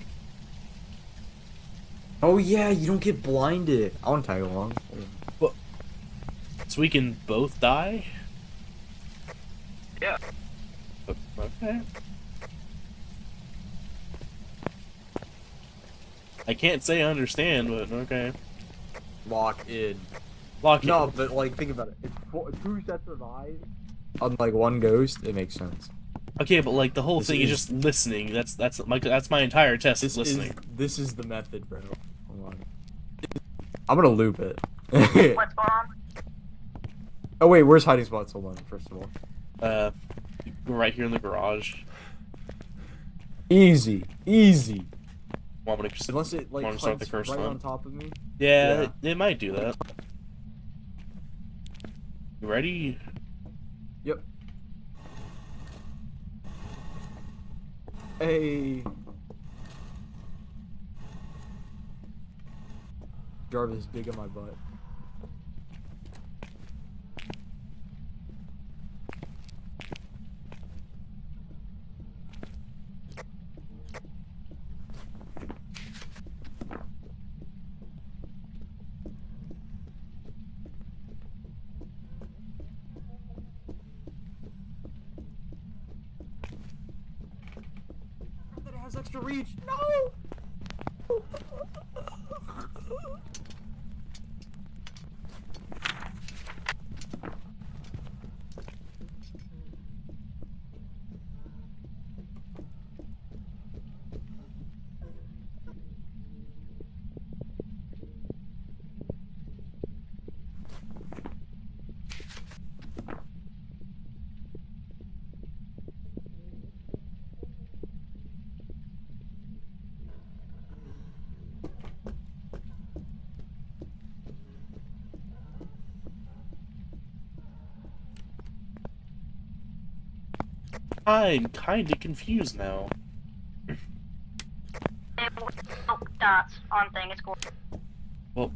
Oh yeah, you don't get blinded. I want to tag along. So we can both die? Yeah. Okay. I can't say I understand, but okay. Lock in. Lock in. No, but like think about it. If two sets of eyes on like one ghost, it makes sense. Okay, but like the whole This thing is is- just listening. That's my entire test is listening. This is the method, bro. Hold on. I'm gonna loop it. What's going on? Oh wait, where's hiding spots? Hold on, first of all. Right here in the garage. Easy, easy. Want me to just Unless it like wanna start the hunts first right one? on top of me. Yeah, Yeah. it might do that. You ready? Yep. Hey. Jarvis, dig in my butt. That it has extra reach. No. I'm kinda confused now. Oh, dots on thing. It's cool. Well,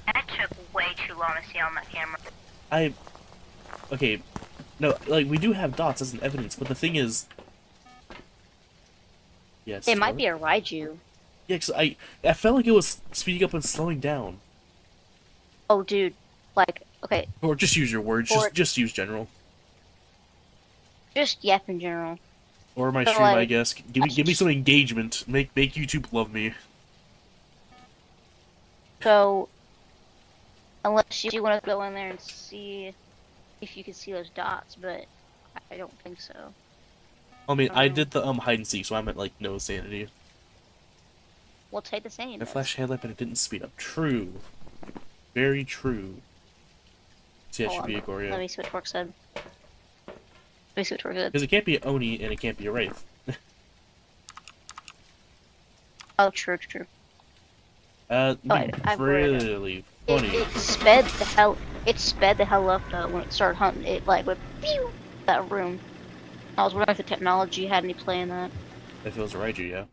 That took way too long to see on that camera. okay, no, like, we do have dots as an evidence, but the thing is... Yes. It might what? be a Raiju. Yeah, 'cause I felt like it was speeding up and slowing down. Oh, dude. Like, okay, Or just use your words, Or- just use general. just yep in general. Or my So, stream, I like, guess. Give me some engagement. Make YouTube love me. So, unless you want to go in there and see if you can see those dots, but I don't think so. I mean, I Um, did the hide and seek, so I'm at like no sanity. We'll take the same. I flashed headlight, but it didn't speed up. True. Very true. See, that should be a Let Goria. me see what Torque said. Let me see what Torque said. Because it can't be an Oni and it can't be a Wraith. Oh, true, true. I've really funny. It sped the hell. It sped the hell up when it started hunting. It like went pew that room. I was wondering if the technology had any play in that. That feels Raiju, yeah.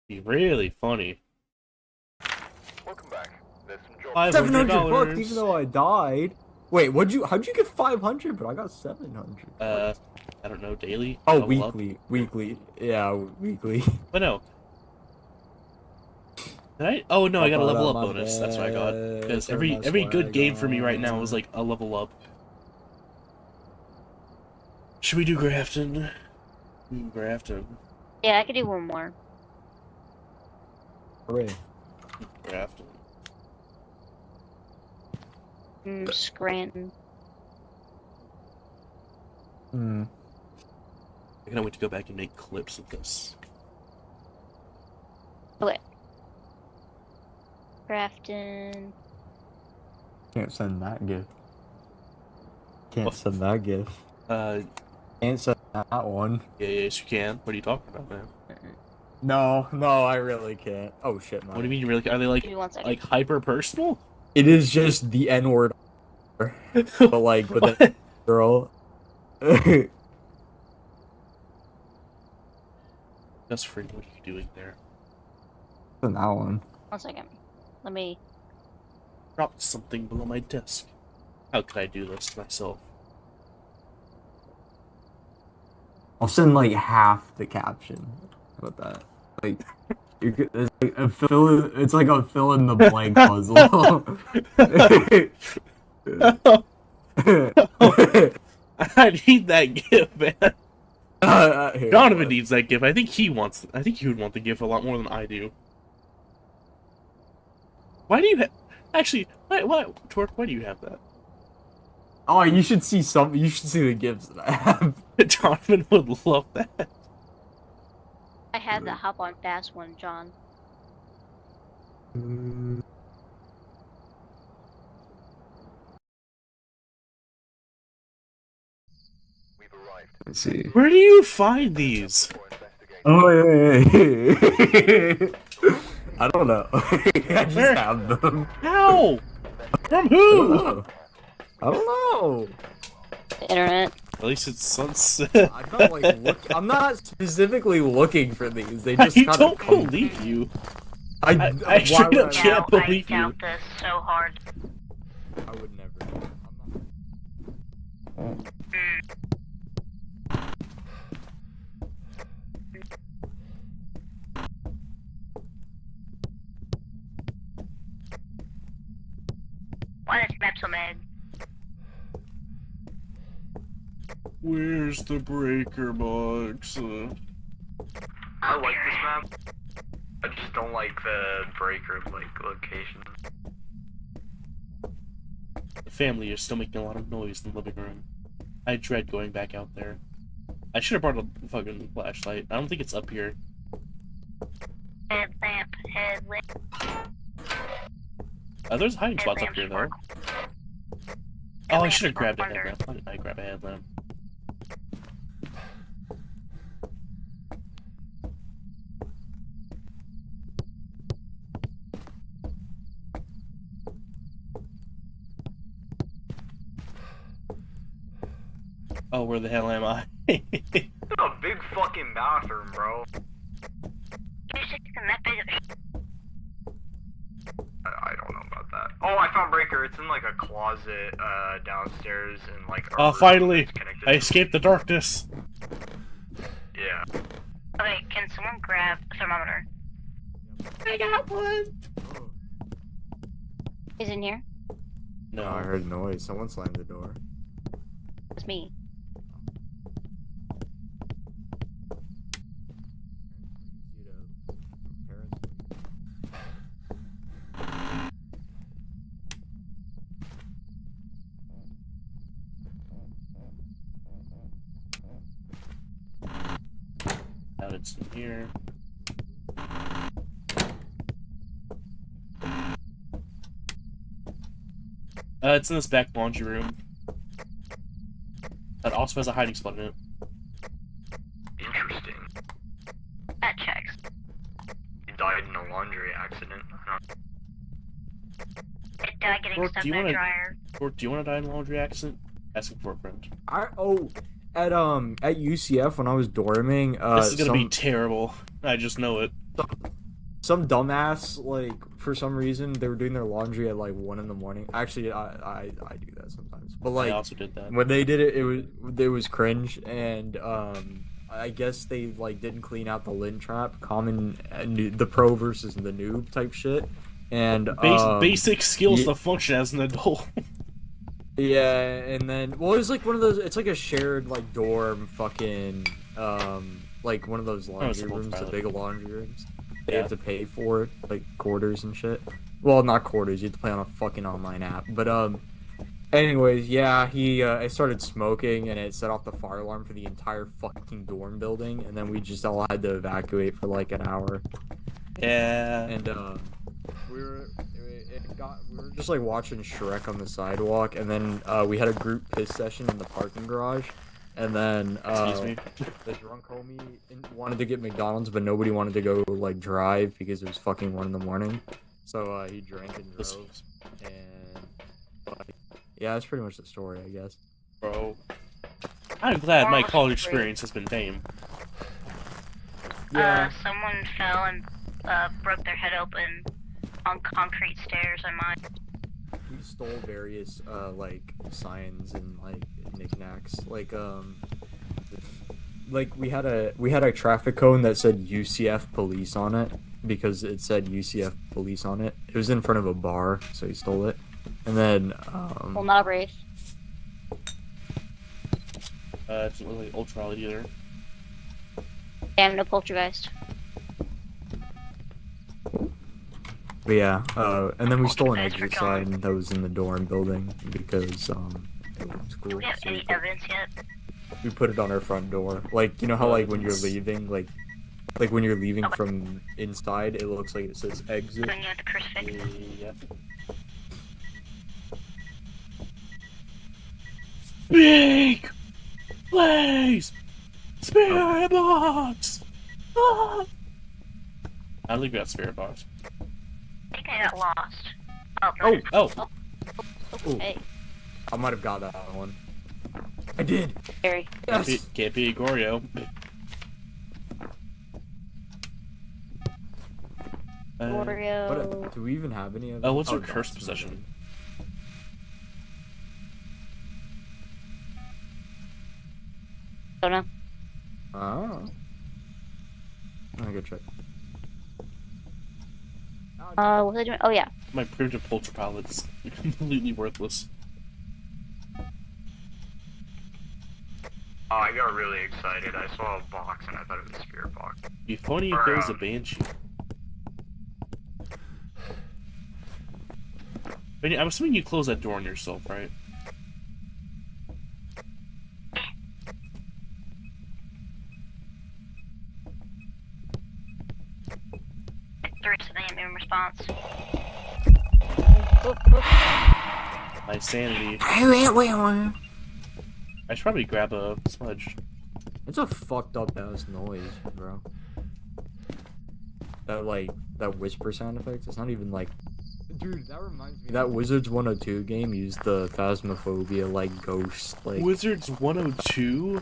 Be really funny. Welcome back. There's some $700 even though I died. Wait, how'd you get 500? But I got 700. I don't know, daily? Oh, Level up? weekly. Yeah, weekly. But no. Did I? Oh no, I got a level up my bonus. That's what I got. Because bad. every good game for me right now is like a level up. Should we do Grafton? Grafton. Yeah, I could do one more. Hooray. Grafton. Scranton. Hmm. I cannot wait to go back and make clips of this. Okay. Grafton. Can't send that gif. Can't What? send that gif. Can't send that one. Yeah, yes you can. What are you talking about, man? No, I really can't. Oh shit, man. What do you mean you really? Are they like Give me 1 second. hyper personal? It is just the N-word, but like with a girl. That's free. What are you doing there? Send that one. 1 second. Let me. Dropped something below my desk. How could I do this to myself? I'll send like half the caption. How about that? Like, it's like a fill in the blank puzzle. I need that GIF, man. Here, Donovan needs that GIF. I think he would want the GIF a lot more than I do. Why do you have? Actually, why, Torque? Why do you have that? Oh, you should see You should see the gifs that I have. Donovan would love that. I had the hop on fast one, John. We've arrived. Let's see. Where do you find these? For investigation. Oh, yeah. I don't know. I just have them. How? From I who? don't know. I don't know. The internet. At least it's sunset. I'm not like I'm not specifically looking for these. They I just kind don't of come. believe you. I I straight up would can't believe I you. doubt this so hard. I would never. I'm not. Why this map so mad? Where's the breaker box? I like this map. I just don't like the breaker location. The family is still making a lot of noise in the living room. I dread going back out there. I should have brought a fucking flashlight. I don't think it's up here. Headlamp, headlamp. There's hiding spots up here though. Oh, I should have grabbed a headlamp. Why didn't I grab a headlamp? Oh, where the hell am I? It's a big fucking bathroom, bro. I don't know about that. Oh, I found breaker. It's in like a closet downstairs in like. a Oh, room finally! that's connected. I escaped the darkness. Yeah. Okay, can someone grab a thermometer? I got one. Is in here? No, I heard noise. Someone slammed the door. It's me. Now it's in here. It's in this back laundry room. That also has a hiding spot in it. Interesting. That checks. He died in a laundry accident. I don't It died getting Or stuck do you in a wanna- dryer. Or do you want to die in a laundry accident? Asking for a friend. At UCF when I was dorming, This is gonna be terrible. I just know it. some dumbass, like, for some reason, they were doing their laundry at, like, 1 in the morning. Actually, I do that sometimes. But, I like, also did that. when they did it, it was cringe, and, I guess they, like, didn't clean out the lint trap, the pro versus the noob type shit, and, Basic skills to function as an adult. yeah, and then, well, it was, like, one of those, it's, like, a shared, like, dorm fucking, like, one of those laundry rooms, the big laundry rooms. They have to pay for it, like quarters and shit. Well, not quarters. You have to play on a fucking online app. But anyways, yeah, I started smoking and it set off the fire alarm for the entire fucking dorm building, and then we just all had to evacuate for like an hour. Yeah. And we were just like watching Shrek on the sidewalk, and then we had a group piss session in the parking garage. And then the drunk homie wanted to get McDonald's, but nobody wanted to go like drive because it was fucking 1 in the morning. So he drank and drove. And yeah, that's pretty much the story, I guess. Bro, I'm glad my college experience has been tame. Yeah. Someone fell and broke their head open on concrete stairs. I might. We stole various like signs and like knickknacks, like we had a traffic cone that said UCF police on it because it said UCF police on it. It was in front of a bar, so he stole it. And then Well, not a Wraith. It's not really ultralight either. Damn, no poltergeist. But yeah, and then we stole an exit sign that was in the dorm building because it was cool. Do we have So any evidence yet? we put it on our front door. Like, you know how like when you're leaving, like when you're leaving from inside, it looks like it says exit. When you have the crucifix? Yeah. Big Blaze Spirit Box! Ah! I think we got Spirit Box. I think I got lost. Oh, Oh, Oh! Ooh. Hey, I might have got that one. I did. Gary. Yes. Can't be Gorio. Oreo. What? Do we even have any of? Oh, what's our that's cursed not possession? Don't know. Oh. I'm gonna go check. What was I doing? Oh, yeah. My primitive Polter Pilot's completely worthless. Oh, I got really excited. I saw a box and I thought it was a spirit box. Be funny if there was a Banshee. But I'm assuming you close that door on yourself, right? Three to the immune response. My sanity. I should probably grab a smudge. It's a fucked up ass noise, bro. That whisper sound effect. It's not even like. Dude, that reminds me. That Wizards 102 game used the Phasmophobia like ghost like. Wizards 102?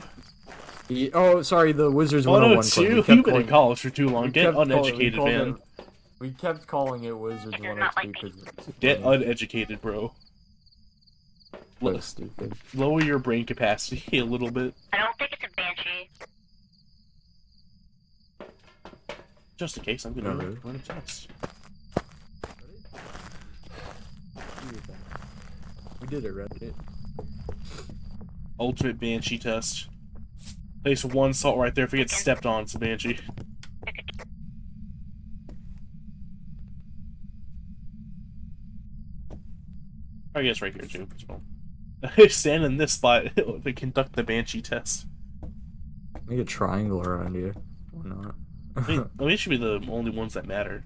Oh, sorry, the Wizards 101 club. 102? You've been in college for too long. Get uneducated, man. We kept calling it Wizards It does not 102 like because Get uneducated, bro. so stupid. Lower your brain capacity a little bit. I don't think it's a banshee. Just in case, I'm gonna Oh, really? run a test. We did it, right? Ultimate Banshee test. Place one salt right there. If it gets stepped on, it's a Banshee. I guess right here too. So. Stand in this spot to conduct the Banshee test. Make a triangle around here. Why not? I mean, it should be the only ones that matter.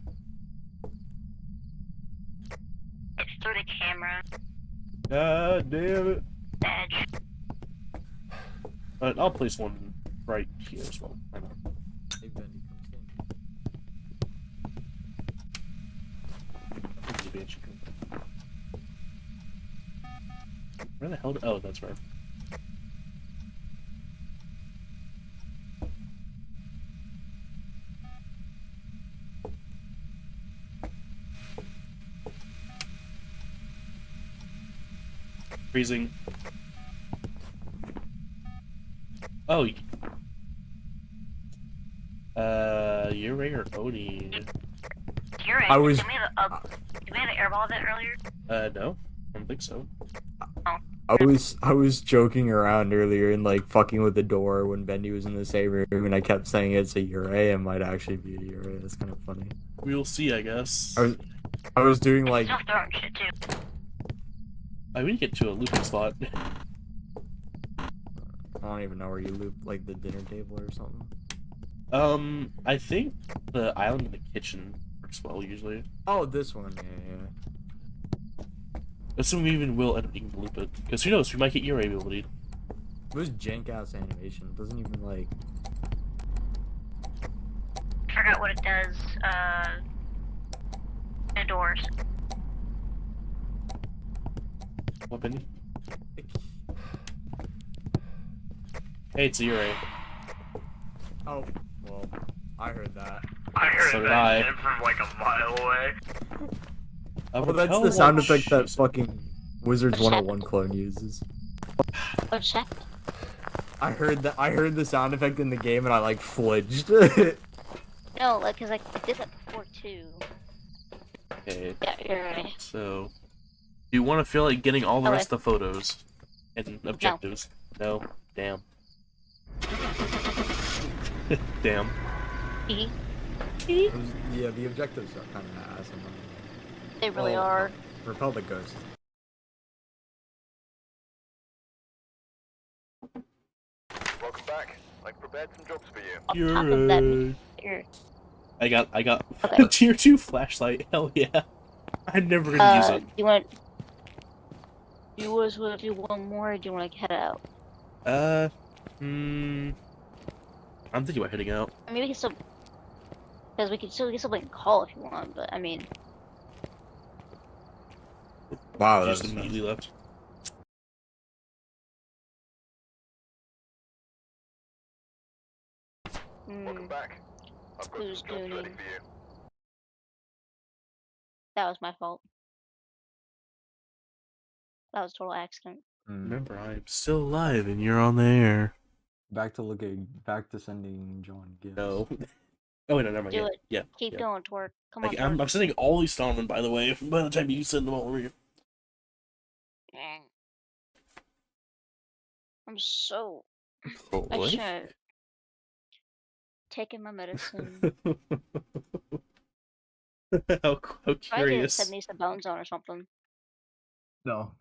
It's through the camera. God damn it. Badge. But I'll place one right here as well. Why not? Hey, Benny, come Where's the Banshee come from? Where the hell? Oh, that's right. Freezing. Oh. Yurei or Oni? You're right. I was- Did we have an airball event earlier? No. I don't think so. I was joking around earlier and like fucking with the door when Bendy was in the same room, and I kept saying it's a Yurei. It might actually be a Yurei. That's kind of funny. We'll see, I guess. I was doing like Still throwing shit too. I need to get to a looping spot. I don't even know where you loop, like the dinner table or something. I think the island in the kitchen works well usually. Oh, this one. Yeah. Assuming we even will end up being able to loop it. Because who knows, we might get Yurei ability. It was jank ass animation. It doesn't even like. Forgot what it does. Indoors. What, Benny? Hey, it's a Yurei. Oh, well, I heard that. I heard So did that I. shit from like a mile away. Oh, that's the sound effect that fucking Wizards 101 clone uses. What's that? I heard the sound effect in the game and I like flinched. No, like, cause I did that before too. Okay, Yeah, you're right. so... Do you want to feel like getting all the Okay. rest of the photos? And objectives? No? Damn. Damn. Tiki. Yeah, the objectives are kind of ass. They really Oh. are. Repel the ghost. Welcome back. I've prepared some jobs for you. On top of that, Yurei. here. I got Okay. a tier 2 flashlight. Hell yeah. I'm never gonna use it. Do you want? Do you guys want to do one more, or do you want to head out? I'm thinking about heading out. I mean, we can still, because we can still play call if you want. But I mean, Wow, Just immediately left. Welcome back. I've got Who's some jobs doing ready it? for you. that was my fault. That was a total accident. Remember, I'm still alive and you're on the air. Back to sending John gifts. No. Oh, wait, no, never mind. Do Yeah, it. yeah. Keep yeah. going, Torque. Come Like, on, I'm sending all these to Norman, by the way, by the time you send them all over here. Torque. I'm so. Oh, I what? should. Taking my medicine. how I didn't curious. send these to Bone Zone or something. No.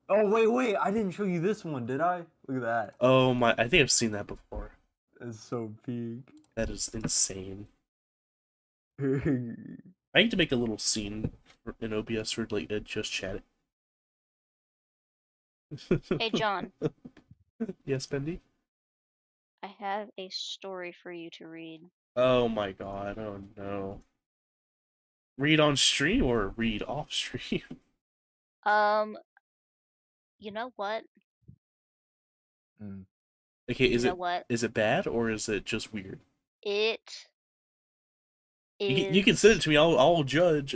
Oh wait! I didn't show you this one, did I? Look at that. Oh my, I think I've seen that before. It's so big. That is insane. Oh, I need to make a little scene in OBS for like just chat. Hey, John. Yes, Bendy? I have a story for you to read. Oh my god, oh no. Read on stream or read off stream? You know what? Okay, is You know it what? is it bad or is it just weird? It is. You can send it to me. I'll judge.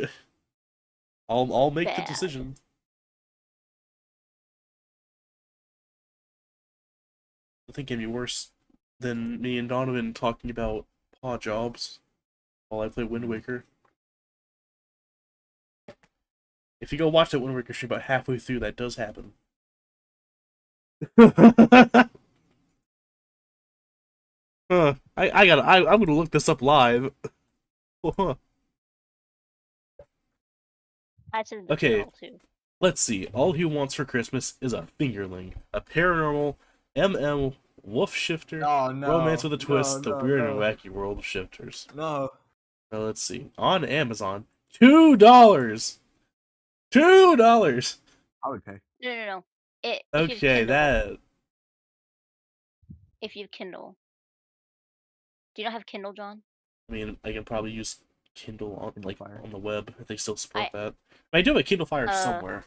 I'll make the bad. decision. I think it'd be worse than me and Donovan talking about paw jobs while I play Wind Waker. If you go watch that Wind Waker stream, about halfway through, that does happen. I'm gonna look this up live. I said the Okay. journal, too. Let's see. All he wants for Christmas is a fingerling, a paranormal MM wolf shifter, no. romance with a twist, the no, weird no. and wacky world of shifters. No. Now let's see. On Amazon, $2. $2. I would pay. No. If you have Okay, Kindle, that. If you have Kindle. Do you not have Kindle, John? I mean, I can probably use Kindle on Kindle like Fire. on the web if they still support that. I do have a Kindle Fire Uh, somewhere.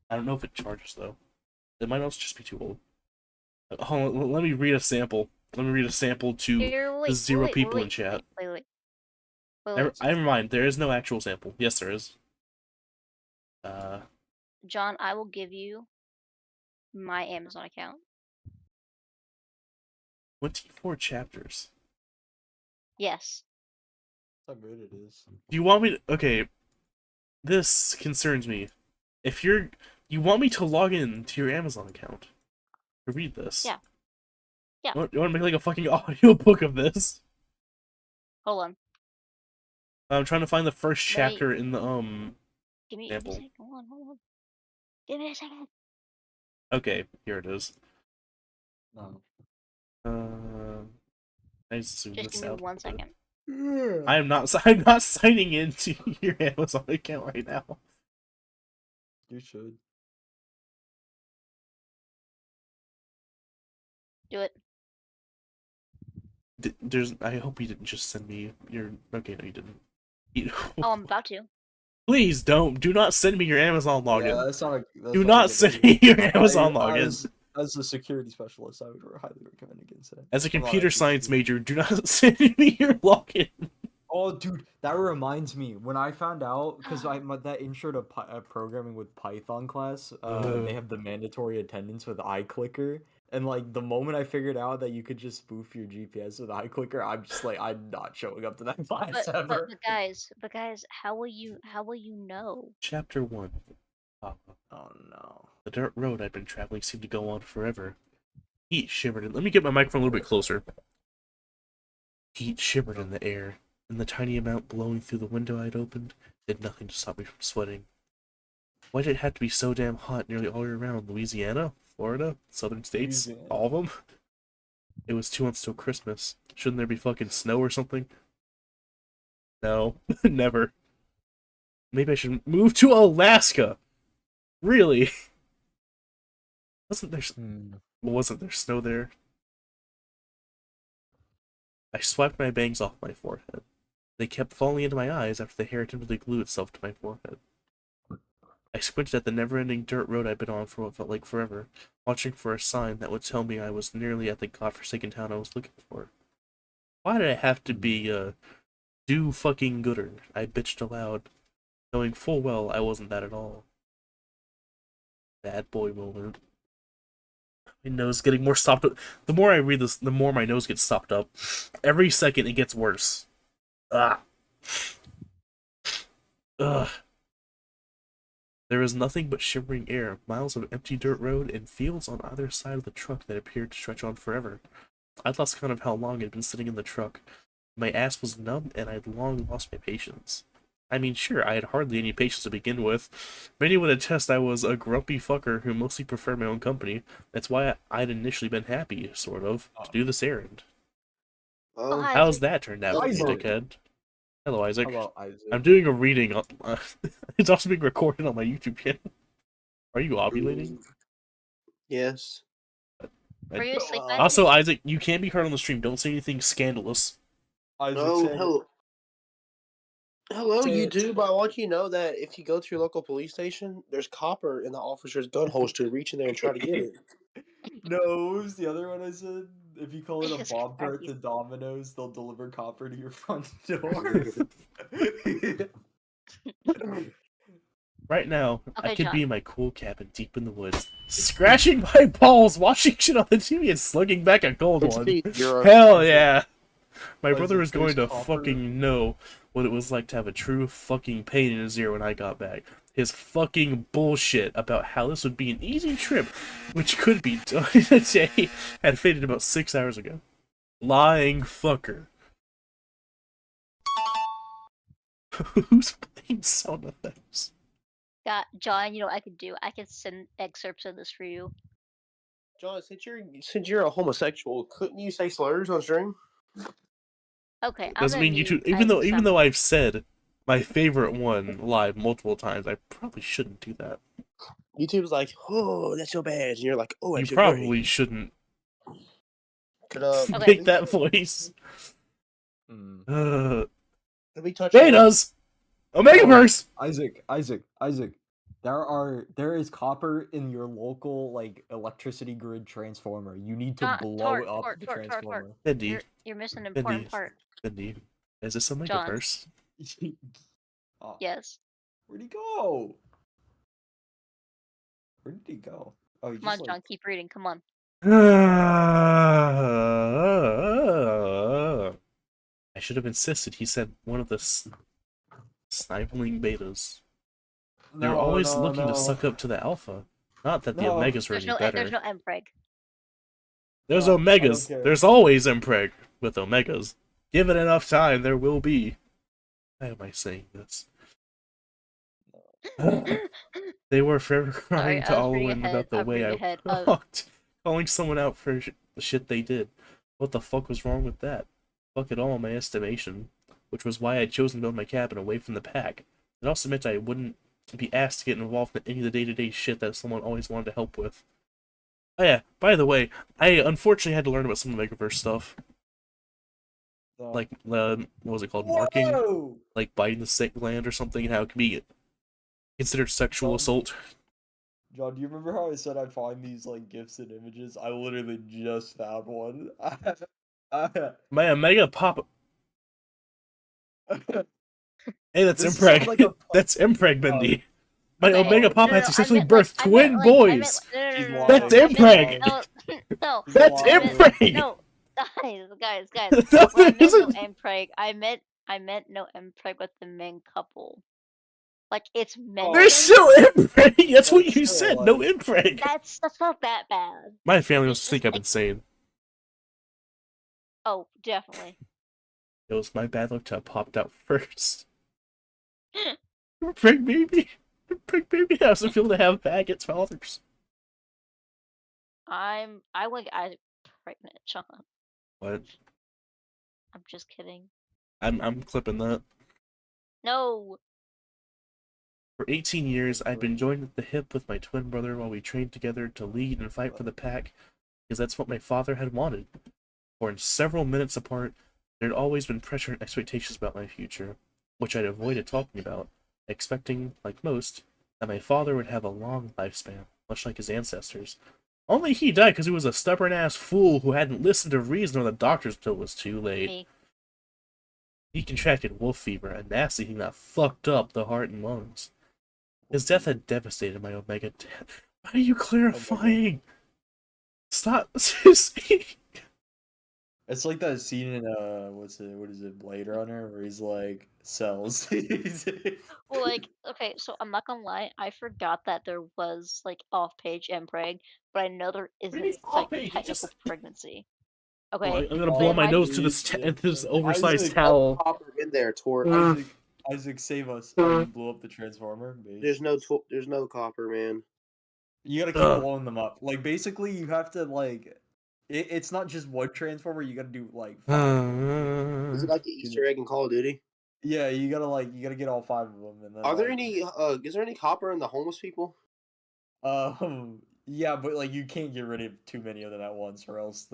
I don't know if it charges though. It might also just be too old. Hold on, let me read a sample. Let me read a sample to Here, wait, the 0 wait, people wait, in chat. Wait. Never mind, there is no actual sample. Yes, there is. John, I will give you my Amazon account. 24 chapters. Yes. That's how good it is. Do you want me to... Okay, this concerns me. If you want me to log in to your Amazon account to read this? Yeah. Yeah. You want to make like a fucking audiobook of this? Hold on. I'm trying to find the first Wait. chapter in the Give me a example. second. Hold on. Give me a second. Okay, here it is. No. I just zoom Just this give me out. 1 second. I'm not signing into your Amazon account right now. You should. Do it. There's. I hope you didn't just send me your. Okay, no, you didn't. Oh, I'm about to. Please don't. Do not send me your Amazon login. Yeah, that's not a. That's Do not not a good send idea. me your Amazon login. As a security specialist, I would highly recommend against that. As a I'm not computer actually science security. major, do not send me your login. Oh, dude, that reminds me. When I found out, because that intro to programming with Python class, they have the mandatory attendance with iClicker, and like the moment I figured out that you could just spoof your GPS with iClicker, I'm just like, I'm not showing up to that class ever. But guys, how will you know? Chapter 1. Oh no. The dirt road I'd been traveling seemed to go on forever. Heat shimmered in... Let me get my microphone a little bit closer. Heat shimmered in the air, and the tiny amount blowing through the window I'd opened did nothing to stop me from sweating. Why did it have to be so damn hot nearly all year round? Louisiana? Florida? Southern states? Louisiana. All of them? It was 2 months till Christmas. Shouldn't there be fucking snow or something? No. Never. Maybe I should move to Alaska! Really? Wasn't there snow there? I swiped my bangs off my forehead. They kept falling into my eyes after the hair attempted to glue itself to my forehead. I squinted at the never-ending dirt road I'd been on for what felt like forever, watching for a sign that would tell me I was nearly at the godforsaken town I was looking for. Why did I have to be, do fucking gooder? I bitched aloud, knowing full well I wasn't that at all. Bad boy moment. My nose getting more stopped up. The more I read this, the more my nose gets stopped up. Every second it gets worse. Ah. Ugh. There was nothing but shimmering air, miles of empty dirt road, and fields on either side of the truck that appeared to stretch on forever. I'd lost count of how long I'd been sitting in the truck. My ass was numb, and I'd long lost my patience. I mean, sure, I had hardly any patience to begin with. Many would attest I was a grumpy fucker who mostly preferred my own company. That's why I'd initially been happy, sort of, to do this errand. Oh, hi, How's Isaac. that turned out, Isaac. dickhead? Hello, Isaac. Hello, Isaac. I'm doing a reading. It's also being recorded on my YouTube channel. Are you ovulating? Yes. Were you asleep, Isaac? Also, Isaac, you can't be heard on the stream. Don't say anything scandalous. Isaac, Oh, say- hello, Say it. YouTube. I want you to know that if you go to your local police station, there's copper in the officer's gun holster. Reach in there and try to get it. No, what was the other one I said? If you call it a Yes, bomb threat Matthew. to Domino's, they'll deliver copper to your front door. Right now, I Okay, could John. be in my cool cabin deep in the woods, scratching my balls, watching shit on the TV, and slugging back a cold one. Hell yeah! My brother was going to fucking know what it was like to have a true fucking pain in his ear when I got back. His fucking bullshit about how this would be an easy trip, which could be done in a day, had faded about 6 hours ago. Lying fucker. Who's playing sound effects? John, you know what I could do? I could send excerpts of this for you. John, since you're a homosexual, couldn't you say slurs on stream? Okay, I'm Doesn't gonna mean mute YouTube. Even Isaac's though I've said my favorite one live multiple times, I probably shouldn't do that. YouTube's like, oh, that's so bad, and you're like, oh, You that's so probably great. shouldn't Could Okay. make that voice. Hmm. Could we touch? Betas! Omegaverse! Isaac. There is copper in your local electricity grid transformer. You need to blow up the transformer. Bendy, You're missing an important part. Bendy, is this John. Omegaverse? Oh, Yes. where'd he go? Where did he go? Oh, he Come on, just John, keep reading. Come on. I should have insisted. He said one of the sniping betas. They were always looking to suck up to the alpha. Not that the No. omegas were There's any no better. there's no Mpreg. There's No, I don't omegas. care. There's always Mpreg with omegas. Give it enough time, there will be. Why am I saying this? They were forever crying to I was reading Alwyn ahead. about the I'm way reading I ahead. walked, calling someone out for the shit they did. What the fuck was wrong with that? Fuck it all in my estimation. Which was why I'd chosen to build my cabin away from the pack. It also meant I wouldn't be asked to get involved in any of the day-to-day shit that someone always wanted to help with. Oh yeah, by the way, I unfortunately had to learn about some of the Megaverse stuff. Like, what was it called? Marking? Whoa! Like biting the sick gland or something, and how it can be considered sexual assault. John, do you remember how I said I'd find these like gifs and images? I literally just found one. My Omega Pop. Hey, that's This Impreg. sounds like a- That's Impreg, Bendy. My Okay, Omega Pop no, had no, successfully I meant, like, birthed I twin meant, boys. She's no, That's I meant, Impreg. no, That's I meant- Impreg. No, guys. No, When I meant no isn't- Mpreg, I meant no Mpreg with the main couple. Like it's mentioned. There's still Impreg. That's what you Still, said. No Impreg. That's not that bad. My family must think I'm insane. Oh, definitely. It was my bad luck to have popped out first. Impreg baby. Impreg baby has to feel to have faggots fathers. I'm pregnant, John. What? I'm just kidding. I'm clipping that. No. For 18 years, I'd been joined at the hip with my twin brother while we trained together to lead and fight for the pack, because that's what my father had wanted. For in several minutes apart, there'd always been pressure and expectations about my future, which I'd avoided talking about, expecting, like most, that my father would have a long lifespan, much like his ancestors. Only he died because he was a stubborn-ass fool who hadn't listened to reason or the doctors until it was too late. Me. He contracted wolf fever, a nasty thing that fucked up the heart and lungs. His death had devastated my Omega dad. Why are you clarifying? Stop. It's like that scene in what is it, Blade Runner, where he's like cells. Well, like, okay, so I'm not gonna lie, I forgot that there was like off-page Mpreg, but I know there isn't mean like off-page? technical It's just- pregnancy. Oh, Okay. I'm gonna but blow in my nose to Please, this yeah. oversized Isaac, towel. Copper in there, Tor. Isaac, save us! Oh, you blew up the transformer. Base. There's no copper, man. You gotta keep Ugh. blowing them up. Like basically, you have to like. It's not just one transformer. You gotta do like. 5. Is it like the Easter egg in Call of Duty? Yeah, you gotta get all 5 of them. And then, Are there like, any? Is there any copper in the homeless people? Yeah, but like you can't get rid of too many of them at once, or else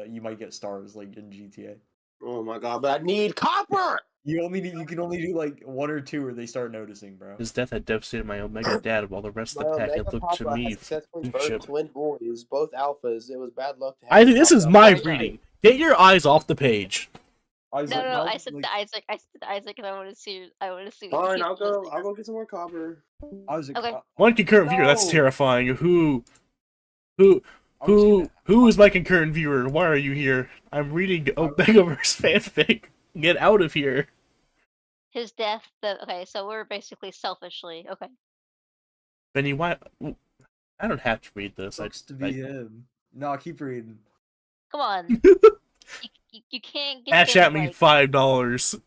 you might get stars like in GTA. Oh my god! But I need copper. You can only do like 1 or 2, or they start noticing, bro. His death had devastated my Omega dad, while the rest of the pack had looked to me for leadership. Twin boys, both alphas. It was bad luck to have. I think this is my Right. reading. Get your eyes off the page. Isaac, No, how- I said like, to Isaac, and I want to see what Fine, you I'll keep go. listening I'll go get some more copper. Isaac, Okay. One concurrent viewer. That's No. terrifying. Who I'm just who is my concurrent viewer? Why are you here? I'm reading Omegaverse fanfic. Get out of here. His death. Okay, so we're basically selfishly. Okay. Benny, why? I don't have to read this. Sucks to be him. No, keep reading. Come on. you can't get Cash them, at me like, $5.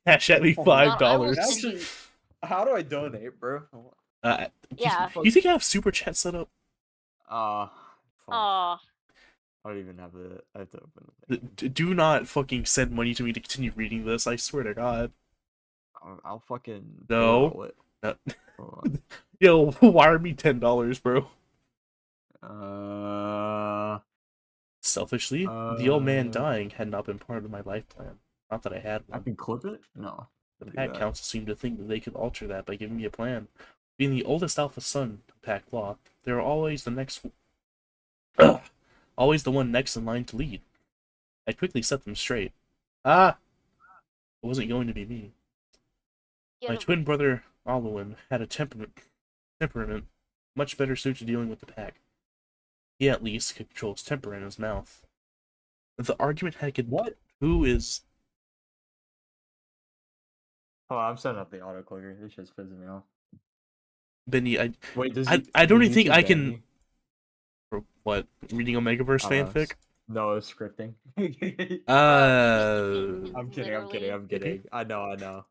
Cash at me Oh, $5. Not- Actually, how do I donate, bro? Yeah. You think I have super chat set up? Fuck. Aw. I don't even have it. I have to open it. Do not fucking send money to me to continue reading this. I swear to God. I'll fucking No. roll it. No. Hold Yo, wire me $10, bro. on. Selfishly, the old man dying had not been part of my life plan. Not that I had I one. can clip it? No. The do Pack that. Council seemed to think that they could alter that by giving me a plan. Being the oldest alpha son of Pack Law, they were always always the one next in line to lead. I quickly set them straight. It wasn't going to be me. You My have- twin brother, Alwyn, had a temperament much better suited to dealing with the pack. He at least could control his temper in his mouth. The argument had What? who is Oh, I'm setting up the autoclicker. This shit's pissing me off. Benny. Wait, does I don't even think YouTube I ban can. me? For what, reading Omegaverse I don't know, fanfic? No, it's scripting. I'm kidding. Literally. I know.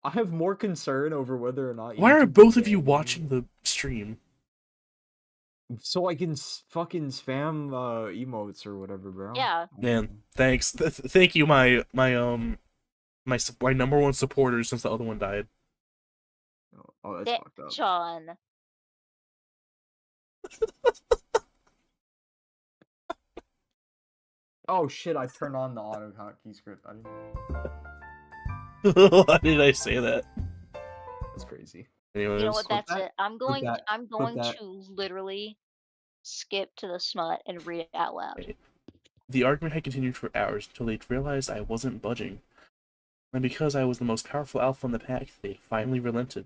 I have more concern over whether or not. Why are YouTube both can of you ban me, watching the stream? so I can fucking spam emotes or whatever, bro. Yeah. Man, thanks. Thank you, my number one supporter since the other one died. Oh, that's fucked up. John. Oh shit! I turned on the autohotkey script. I didn't. Why did I say that? That's crazy. Anyways, You know what? That's it. I'm going that- that- to literally skip to the smut and read it out loud. Okay. The argument had continued for hours until they realized I wasn't budging. And because I was the most powerful alpha in the pack, they finally relented.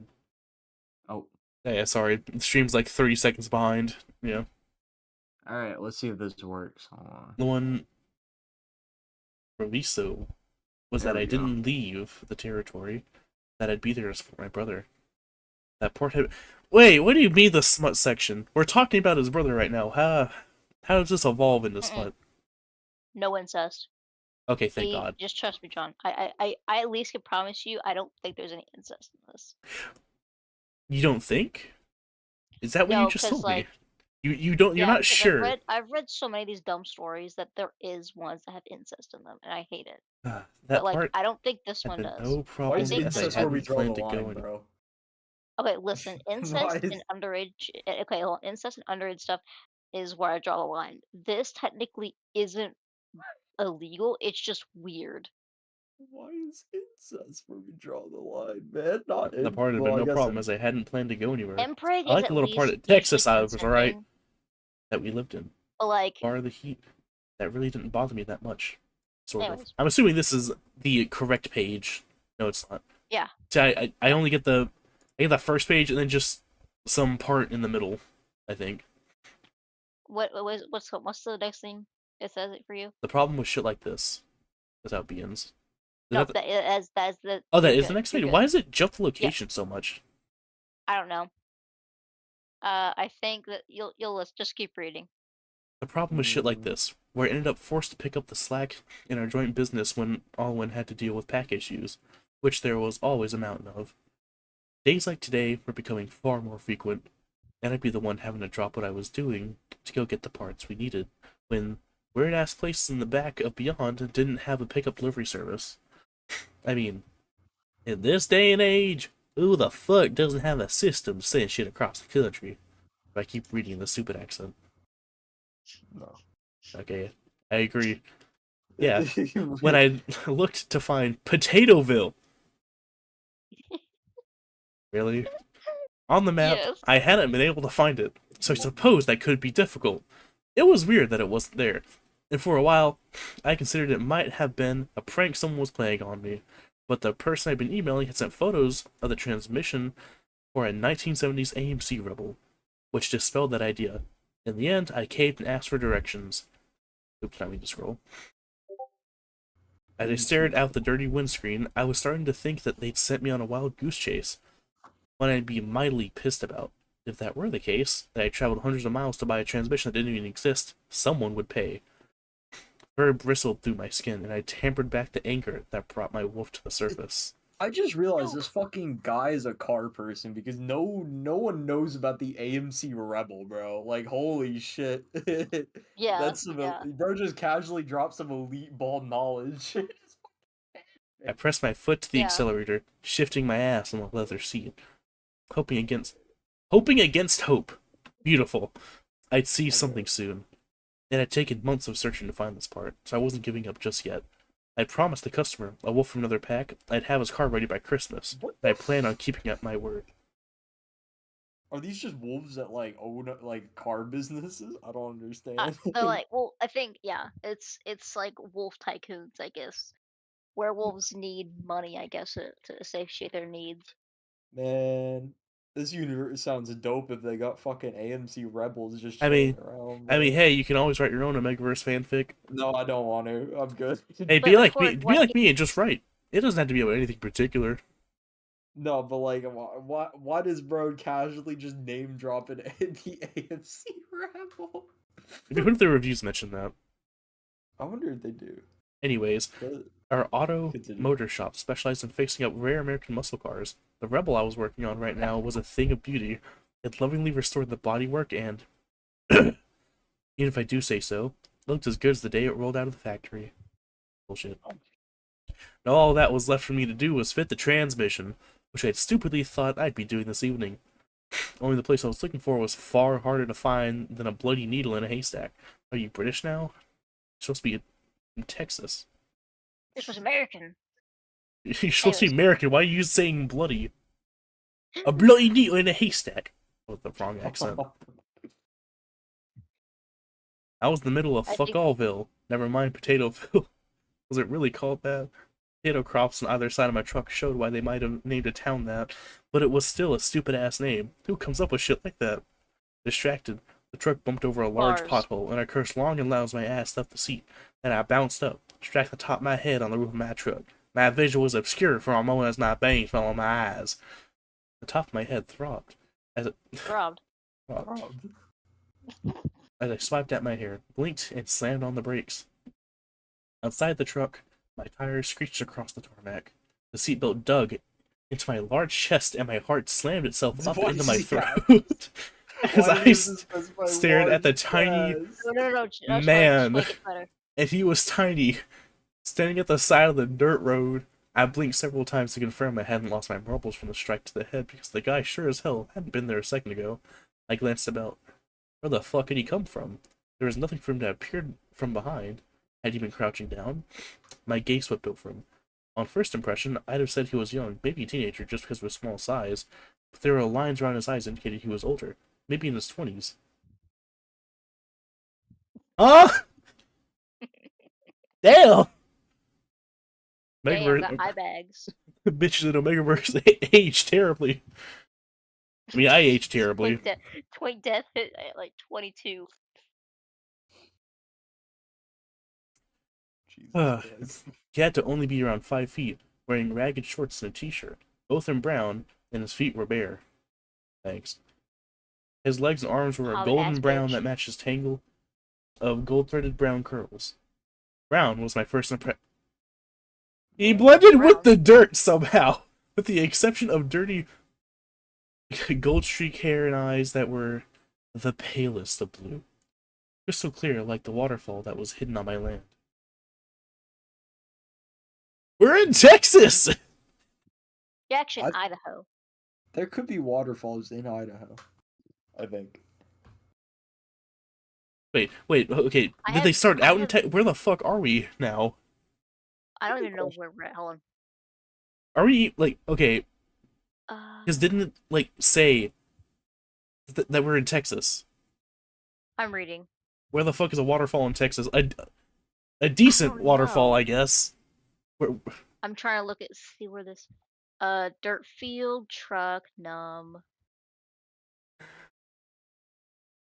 Oh. Yeah, sorry. The stream's like 30 seconds behind. Yeah. Alright, let's see if this works. Hold on. The one release, though, was There that I we go. didn't leave the territory, that I'd be there to support my brother. That port had... Wait, what do you mean the smut section? We're talking about his brother right now. How does this evolve into smut? No incest. Okay, thank God. Just trust me, John. I at least can promise you I don't think there's any incest in this. You don't think? Is that what No, you just 'cause, told me? like- You're not because sure. I've read so many of these dumb stories that there is ones that have incest in them, and I hate it. That But like, part I don't think this had one been does. no Why problem is think as I incest where we hadn't draw planned the to go line, anywhere. bro? Okay, listen, incest is- and underage. Okay, hold on. Incest and underage stuff is where I draw the line. This technically isn't illegal. It's just weird. Why is incest where we draw the line, man? Not The part had well, been I no guess problem as I hadn't planned to go anywhere. Impreg I is like at the little part least of Texas usually I was alright consenting, that we lived in. but like, Bar the heat. That really didn't bother me that much. Sort of. Anyways. I'm assuming this is the correct page. No, it's not. Yeah. See, I only get the first page and then just some part in the middle, I think. what's the next thing it says it for you? The problem with shit like this is how it begins. Is No, that the- that's the. Oh, that you're is the good, next you're page? good. Why does it jump the location so much? I don't know. I think that you'll just keep reading. The problem with shit like this, where I ended up forced to pick up the slack in our joint business when Alwyn had to deal with pack issues, which there was always a mountain of. Days like today were becoming far more frequent, and I'd be the one having to drop what I was doing to go get the parts we needed, when weird-ass places in the back of Beyond didn't have a pickup delivery service. I mean, in this day and age, who the fuck doesn't have a system to send shit across the country? If I keep reading the stupid accent. No. Okay, I agree. Yeah, when I looked to find Potatoville. Really? On the map, Yes. I hadn't been able to find it, so I suppose that could be difficult. It was weird that it wasn't there, and for a while, I considered it might have been a prank someone was playing on me, but the person I'd been emailing had sent photos of the transmission for a 1970s AMC Rebel, which dispelled that idea. In the end, I caved and asked for directions. Oops, I mean to scroll. As I stared out the dirty windscreen, I was starting to think that they'd sent me on a wild goose chase. One I'd be mightily pissed about. If that were the case, that I traveled hundreds of miles to buy a transmission that didn't even exist, someone would pay. Fur bristled through my skin, and I tampered back the anger that brought my wolf to the surface. I just realized this fucking guy is a car person because no one knows about the AMC Rebel, bro. Like, holy shit. Yeah. That's some yeah. bro just casually dropped some elite ball knowledge. I pressed my foot to the Yeah. accelerator, shifting my ass on the leather seat. Hoping against hope. Beautiful. I'd see something soon. It had taken months of searching to find this part, so I wasn't giving up just yet. I'd promised the customer, a wolf from another pack, I'd have his car ready by Christmas, What and I the plan on keeping up my word. Are these just wolves that like own like car businesses? I don't understand. They're like, well, I think it's like wolf tycoons, I guess. Werewolves need money, I guess, to satiate their needs. Man, This universe sounds dope if they got fucking AMC rebels just I chilling mean, around. I mean, bro. hey, you can always write your own Omegaverse fanfic. No, I don't want to. I'm good. Hey, But be like me. record Be one like me and just write. It doesn't have to be about anything particular. No, but like, why does bro casually just name drop the AMC rebel? Maybe one of the reviews mentioned that. I wonder if they do. Anyways, But our auto continue. motor shop specialized in fixing up rare American muscle cars. The Rebel I was working on right now was a thing of beauty. It lovingly restored the bodywork and, even if I do say so, it looked as good as the day it rolled out of the factory. Bullshit. Now all that was left for me to do was fit the transmission, which I had stupidly thought I'd be doing this evening. Only the place I was looking for was far harder to find than a bloody needle in a haystack. Are you British now? You're supposed to be in Texas. This was American. You're supposed to be American. Why are you saying bloody? A bloody needle in a haystack. With the wrong accent. I was in the middle of I fuck think- allville. Never mind Potatoville. Was it really called that? Potato crops on either side of my truck showed why they might have named a town that, but it was still a stupid ass name. Who comes up with shit like that? Distracted, the truck bumped over a large Bars. pothole, and I cursed long and loud as my ass left the seat. Then I bounced up, struck the top of my head on the roof of my truck. My vision was obscured for a moment as my veins fell on my eyes. The top of my head throbbed as it Robbed. as I swiped at my hair, blinked, and slammed on the brakes. Outside the truck, my tires screeched across the tarmac. The seatbelt dug into my large chest, and my heart slammed itself up Why into my does he have- throat as Why I does it specify stared at the large tiny chest? No, it's Man. fine. Just make it better. and he was tiny, standing at the side of the dirt road. I blinked several times to confirm I hadn't lost my marbles from the strike to the head, because the guy sure as hell hadn't been there a second ago. I glanced about. Where the fuck had he come from? There was nothing for him to appear from behind. Had he been crouching down? My gaze swept over him. On first impression, I'd have said he was young, maybe a teenager just because of his small size, but there were lines around his eyes indicating he was older, maybe in his 20s. Huh? Damn! Damn, got eye bags. Bitches in Omegaverse age terribly. I mean, I age terribly. Twink death hit at like 22. Jesus Christ. He had to only be around 5 feet, wearing ragged shorts and a t-shirt, both in brown, and his feet were bare. Thanks. His legs and arms were a Hot golden ass brown bitch. that matched his tangle of gold-threaded brown curls. Brown was my first impression. He blended with Brown. the dirt somehow, with the exception of dirty gold streak hair and eyes that were the palest of blue. Crystal clear like the waterfall that was hidden on my land. We're in Texas! Jackson, I- Idaho. There could be waterfalls in Idaho. I think. Wait, okay. I Did they have- start I out in have- Texas? Where the fuck are we now? I don't Good even know question. where we're at. Hold on. Are we, like, okay, Uh, because didn't it, like, say that we're in Texas? I'm reading. Where the fuck is a waterfall in Texas? A decent don't waterfall, know. I guess. Where, I'm trying to look at see where this dirt field, truck, numb.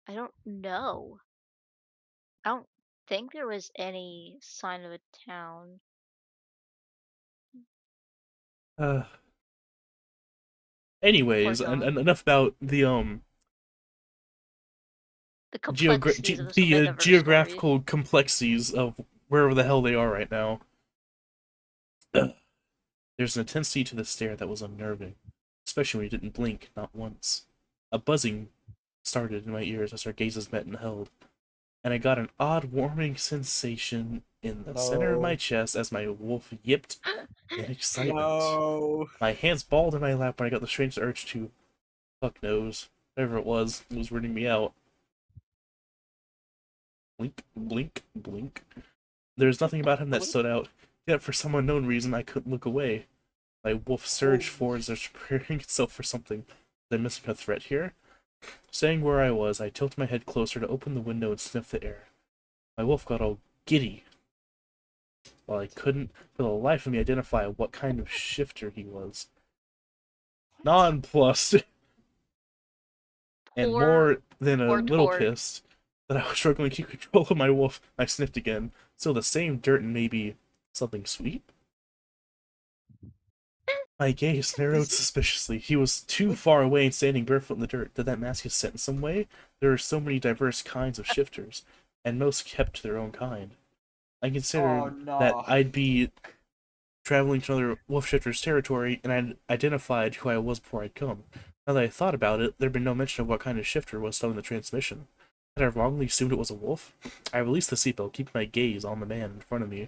I don't know. I don't think there was any sign of a town. anyways, Or and enough about the, The complexities of this Omegaverse story. geographical complexities of wherever the hell they are right now. There's an intensity to the stare that was unnerving, especially when you didn't blink, not once. A buzzing started in my ears as our gazes met and held, and I got an odd warming sensation in the center of my No. chest as my wolf yipped in excitement. No. My hands balled in my lap when I got the strange urge to, fuck knows, whatever it was weirding me out. Blink, blink, blink. There's nothing about him that stood out, yet for some unknown reason I couldn't look away. My wolf surged forwards as preparing itself for something. Was I missing a threat here? Staying where I was, I tilted my head closer to open the window and sniff the air. My wolf got all giddy, while I couldn't for the life of me identify what kind of shifter he was. Nonplussed. And Poor, more than a poor little Tort. pissed that I was struggling to keep control of my wolf, I sniffed again. Still the same dirt and maybe something sweet? My gaze narrowed suspiciously. He was too far away and standing barefoot in the dirt. Did that mask his scent in some way? There are so many diverse kinds of shifters, and most kept to their own kind. I considered that I'd be traveling to another wolf shifter's territory, and I'd identified who I was before I'd come. Now that I thought about it, there'd been no mention of what kind of shifter was stolen the transmission. Had I wrongly assumed it was a wolf? I released the seatbelt, keeping my gaze on the man in front of me,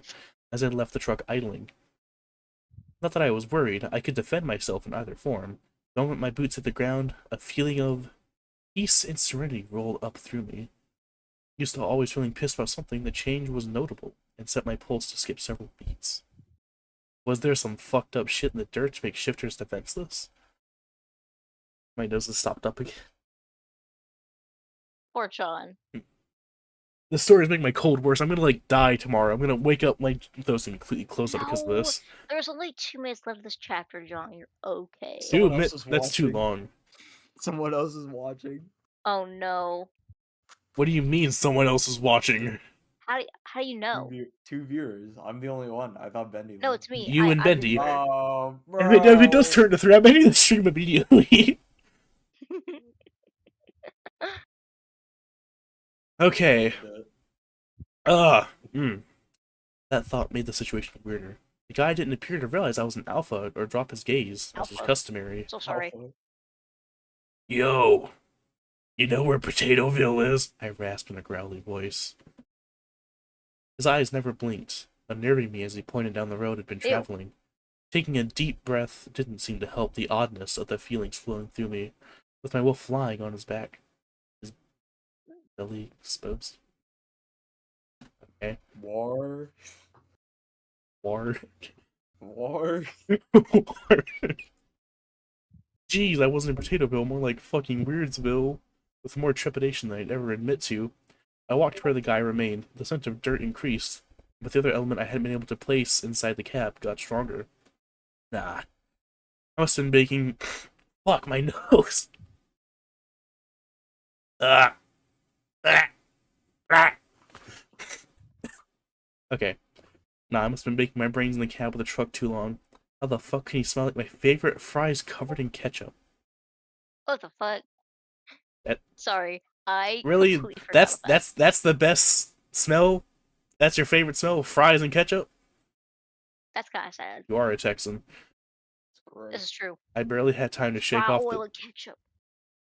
as I left the truck idling. Not that I was worried, I could defend myself in either form. The moment my boots hit the ground, a feeling of peace and serenity rolled up through me. Used to always feeling pissed about something, the change was notable, and set my pulse to skip several beats. Was there some fucked up shit in the dirt to make shifters defenseless? My nose has stopped up again. Poor John. This story is making my cold worse. I'm gonna like die tomorrow. I'm gonna wake up, my those completely closed up because of this. There's only 2 minutes left of this chapter, John. You're okay. Dude, Someone else is that's too watching. long. Someone else is watching. Oh no. What do you mean someone else is watching? How do you know? Two viewers. I'm the only one. I thought Bendy. No, was. it's me. You and I'm Bendy. the viewer. Oh, If it does turn to 3, I'm ending the stream immediately. Okay. That thought made the situation weirder. The guy didn't appear to realize I was an alpha or drop his gaze, as was Alpha. customary. So sorry. Yo, you know where Potatoeville is? I rasped in a growly voice. His eyes never blinked, unnerving me as he pointed down the road I'd been Ew. traveling. Taking a deep breath didn't seem to help the oddness of the feelings flowing through me, with my wolf lying on his back, his belly exposed. Okay. War. War. War. Jeez, I wasn't in Potatoeville, more like fucking Weirdsville. With more trepidation than I'd ever admit to, I walked where the guy remained. The scent of dirt increased, but the other element I hadn't been able to place inside the cab got stronger. Nah. I must have been baking... Fuck, my nose! Ah! Ah! Ah! Okay. Nah, I must have been baking my brains in the cab with the truck too long. How the fuck can you smell like my favorite fries covered in ketchup? What the fuck? That- Sorry. I Really? completely forgot about that. That's the best smell? That's your favorite smell? Fries and ketchup? That's kind of sad. You are a Texan. This is true. I barely had time to shake Fry off oil the... and ketchup.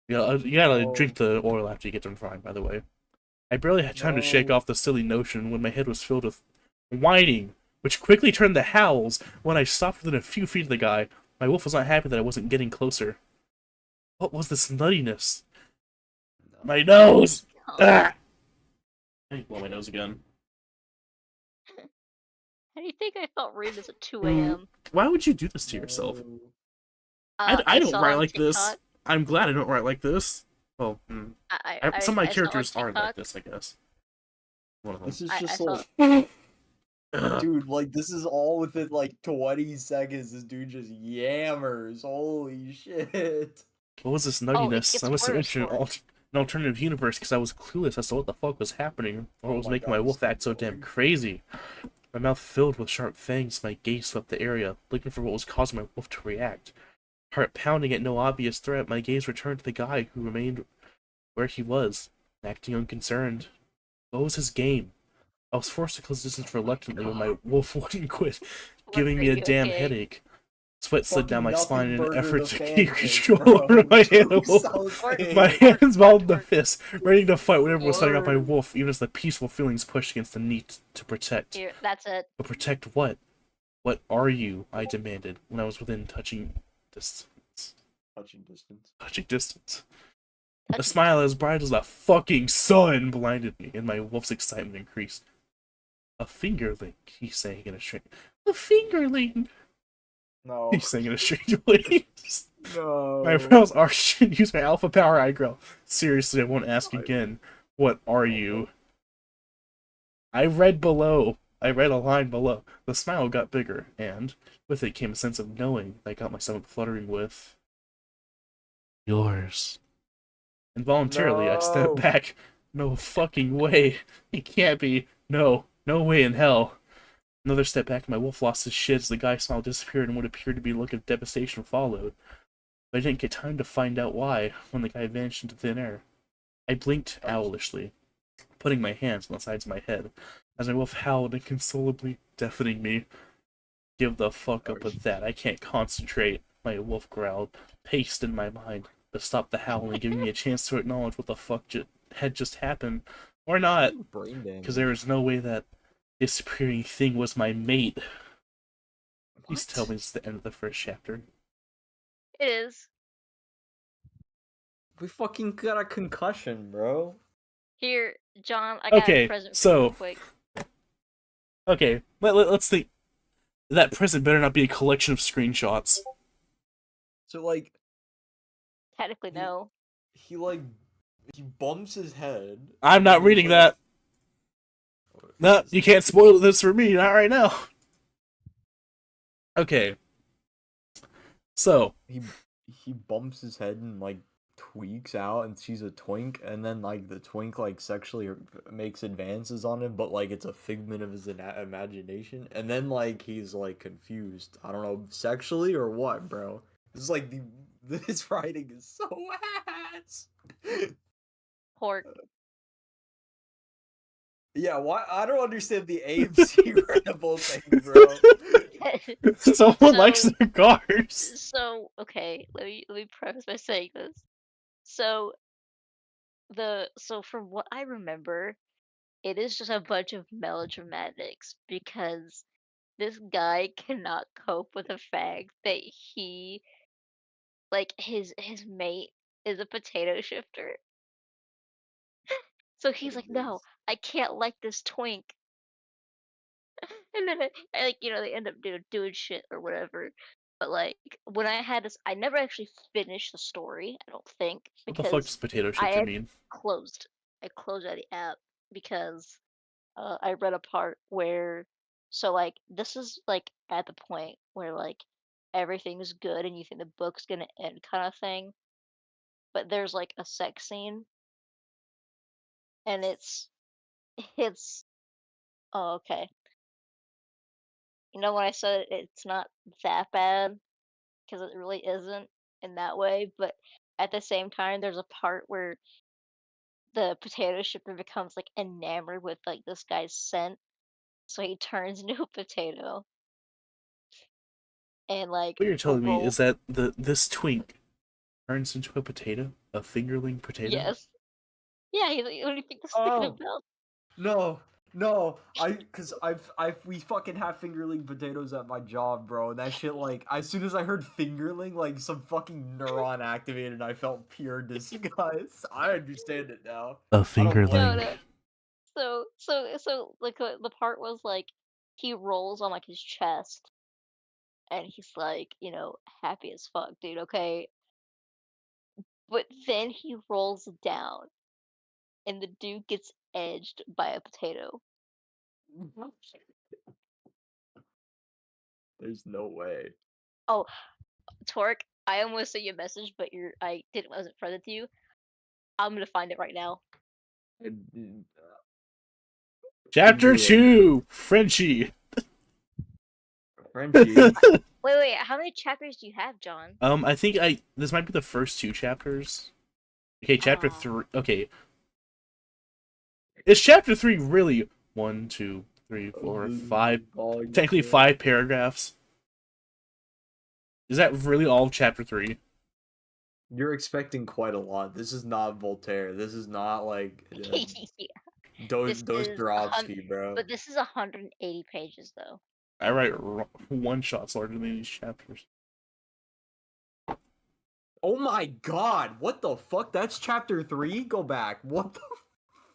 You gotta Oh. drink the oil after you get done frying, by the way. I barely had time to shake No. off the silly notion when my head was filled with whining, which quickly turned to howls when I stopped within a few feet of the guy. My wolf was not happy that I wasn't getting closer. What was this nuttiness? My nose! Ah! I need to blow my nose again. How do you think I felt reading this at 2 a.m.? Why would you do this to yourself? I I don't saw write on like this. TikTok- I'm glad I don't write like this. Well, some of my I saw on characters aren't like TikTok- this, I guess. One of them. This is I just saw- like, Ugh. dude, like this is all within like 20 seconds. This dude just yammers. Holy shit. What was this it nuttiness? gets I must have worse entered for it. an alternative universe because I was clueless as to what the fuck was happening, or what was my making God, my this wolf is act so damn crazy. My mouth filled with sharp fangs, my gaze swept the area, looking for what was causing my wolf to react. Heart pounding at no obvious threat, my gaze returned to the guy who remained where he was, acting unconcerned. What was his game? I was forced to close distance reluctantly when my wolf wouldn't quit, giving me a Are you damn okay? headache. Sweat slid down my Fucking spine in an Nothing effort Burger to the keep pancakes, control bro. over my You animal. sound sick. My hands balled in the fist, ready to fight whatever was setting up my Word. wolf, even as the peaceful feelings pushed against the need to protect. Here, that's it. But protect what? What are you? I demanded when I was within touching distance. Touching distance. Touching distance. A Touch- smile as bright as the fucking sun blinded me, and my wolf's excitement increased. A fingerling, he sang in a strange. A fingerling, No. he sang in a strange voice. No. My brows arched and used my alpha power eyebrow. Seriously, I won't ask again. What are you? I read below. I read a line below. The smile got bigger, and with it came a sense of knowing that got my stomach fluttering with... Yours. Involuntarily, I step No. back. No fucking way. It can't be. No. No way in hell. Another step back, my wolf lost his shit as the guy's smile disappeared and what appeared to be a look of devastation followed. But I didn't get time to find out why when the guy vanished into thin air. I blinked owlishly, putting my hands on the sides of my head, as my wolf howled inconsolably, deafening me. Give the fuck up with that. I can't concentrate, my wolf growled, paced in my mind, but stopped the howling, giving me a chance to acknowledge what the fuck had just happened. Or not, Brain damage. because there was no way that disappearing thing was my mate. Please tell me it's the end of the first chapter. It is. We fucking got a concussion, bro. Here, John, I got Okay, a present for so- you real quick. Okay, let's think. That present better not be a collection of screenshots. So like Technically, no. he bumps his head. I'm not and he's reading like- that. No, you can't spoil this for me, not right now. Okay. So, he bumps his head and like tweaks out and sees a twink, and then like the twink like sexually makes advances on him, but like it's a figment of his imagination, and then like he's like confused. I don't know, sexually or what, bro. This is like this writing is so ass. Pork. Yeah, why? I don't understand the AMC Rebel thing, bro. someone likes So- their cars. So, okay, let me preface by saying this. So from what I remember, it is just a bunch of melodramatics because this guy cannot cope with the fact that he, like, his mate is a potato shifter. So he's like, no, I can't like this twink. And then like, they end up doing shit or whatever. But like when I had this, I never actually finished the story. I don't think What the because fuck does potato I shifter had mean? closed. I closed out the app because I read a part where, so like this is like at the point where like everything's good and you think the book's gonna end kind of thing, but there's like a sex scene and it's oh okay. You know when I said it's not that bad because it really isn't in that way, but at the same time there's a part where the potato shipper becomes like enamored with like this guy's scent, so he turns into a potato. And like What you're telling me roll- is that this twink turns into a potato? A fingerling potato? yes, yeah. What do you think this is Oh. about? No, we fucking have fingerling potatoes at my job, bro. And that shit, like, as soon as I heard fingerling, like, some fucking neuron activated, and I felt pure disgust. I understand it now. A I don't blame fingerling. No. So like the part was like he rolls on like his chest, and he's like, happy as fuck, dude. Okay, but then he rolls down, and the dude gets edged by a potato. There's no way. Oh, Torque, I almost sent you a message, but I wasn't present to you. I'm gonna find it right now. Chapter Fingerling. 2! Frenchie! Frenchie. Wait, how many chapters do you have, John? I think this might be the first 2 chapters. Okay, chapter Ah. 3. Okay. Is chapter 3 really 1, 2, 3, 4, 5? Technically 5 paragraphs. Is that really all of chapter 3? You're expecting quite a lot. This is not Voltaire. This is not like Yeah, This is Dostoevsky, bro. but this is 180 pages though. I write one-shots larger than these chapters. Oh my god! What the fuck? That's chapter 3? Go back. What the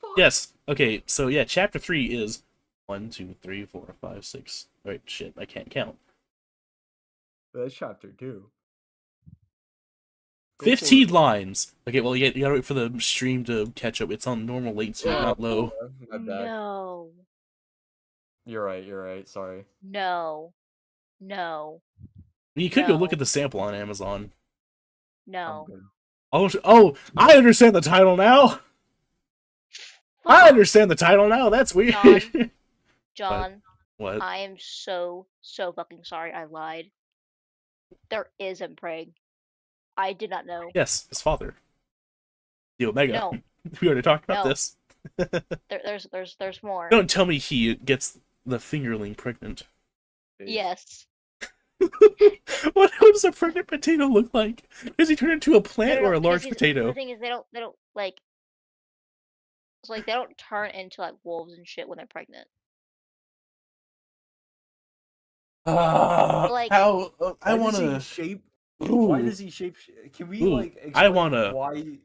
fuck? Yes. Okay, so yeah, chapter 3 is 1, 2, 3, 4, 5, 6. Wait, shit, I can't count. That's chapter 2. Go 15 for it. lines. Okay, well, you gotta wait for the stream to catch up. It's on normal latency, not low. My bad. No. You're right. Sorry. No. You could go look No. at the sample on Amazon. I'm No. good. Oh, I understand the title now. I understand the title now. That's weird. John. John, What? I am so fucking sorry. I lied. There is a Prague. I did not know. Yes, his father, the Omega. No. We already talked about No. this. There's more. Don't tell me he gets the fingerling pregnant. Yes. What does a pregnant potato look like? Does he turn into a plant or a large because potato? The thing is, they don't like. It's like they don't turn into like wolves and shit when they're pregnant. Like- how I Why want does he to. shape? Why does he shape? Can we Ooh, like? I Explain wanna- Why?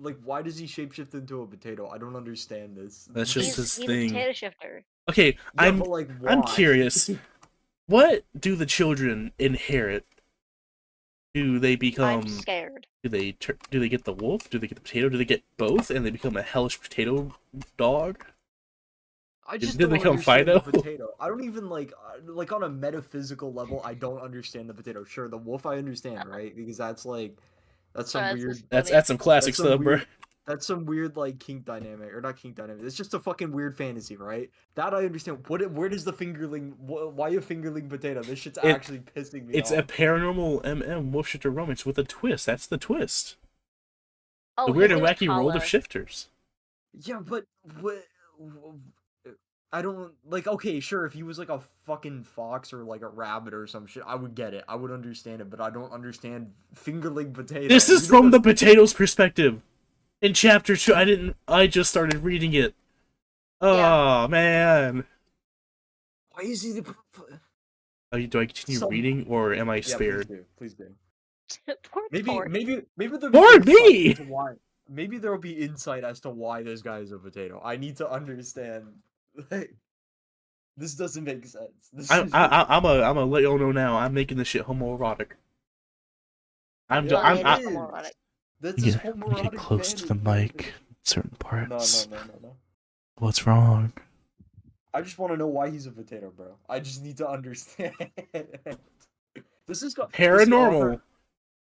Like, why does he shapeshift into a potato? I don't understand this. That's just his He's thing. a potato shifter. Okay, Yeah, but, like, I'm why? curious. What do the children inherit? Do they I'm become? scared. Do they get the wolf? Do they get the potato? Do they get both and they become a hellish potato dog? I just Did don't they become understand Fido? the potato. I don't even like on a metaphysical level. I don't understand the potato. Sure, the wolf I understand, right? Because that's like that's some That's weird. just That's funny. some classic That's some stuff, bro. weird- That's some weird like kink dynamic, or not kink dynamic. It's just a fucking weird fantasy, right? That I understand. Where does the fingerling? Why a fingerling potato? This shit's actually pissing me It's off. a paranormal wolf shifter romance with a twist. That's the twist. Oh, The weird his and name's wacky world of Kala. shifters. Yeah, but what? I don't like. Okay, sure. If he was like a fucking fox or like a rabbit or some shit, I would get it. I would understand it. But I don't understand fingerling potato. This is You know from what- the potato's perspective. In chapter 2, I just started reading it. Oh man. Why is he the? Do I continue reading or am I Yeah, spared? please do. Poor Maybe Thor. maybe there'll Pardon be insight me! into why. Maybe there'll be insight as to why this guy is a potato. I need to understand. Like, this doesn't make sense. This I'm is- a let y'all know now. I'm making this shit homoerotic. I'm Yeah, I'm, it I, is homoerotic. That's his homoerotic fantasy. certain No. What's wrong? I just want to know why he's a potato, bro. I just need to understand. This is Paranormal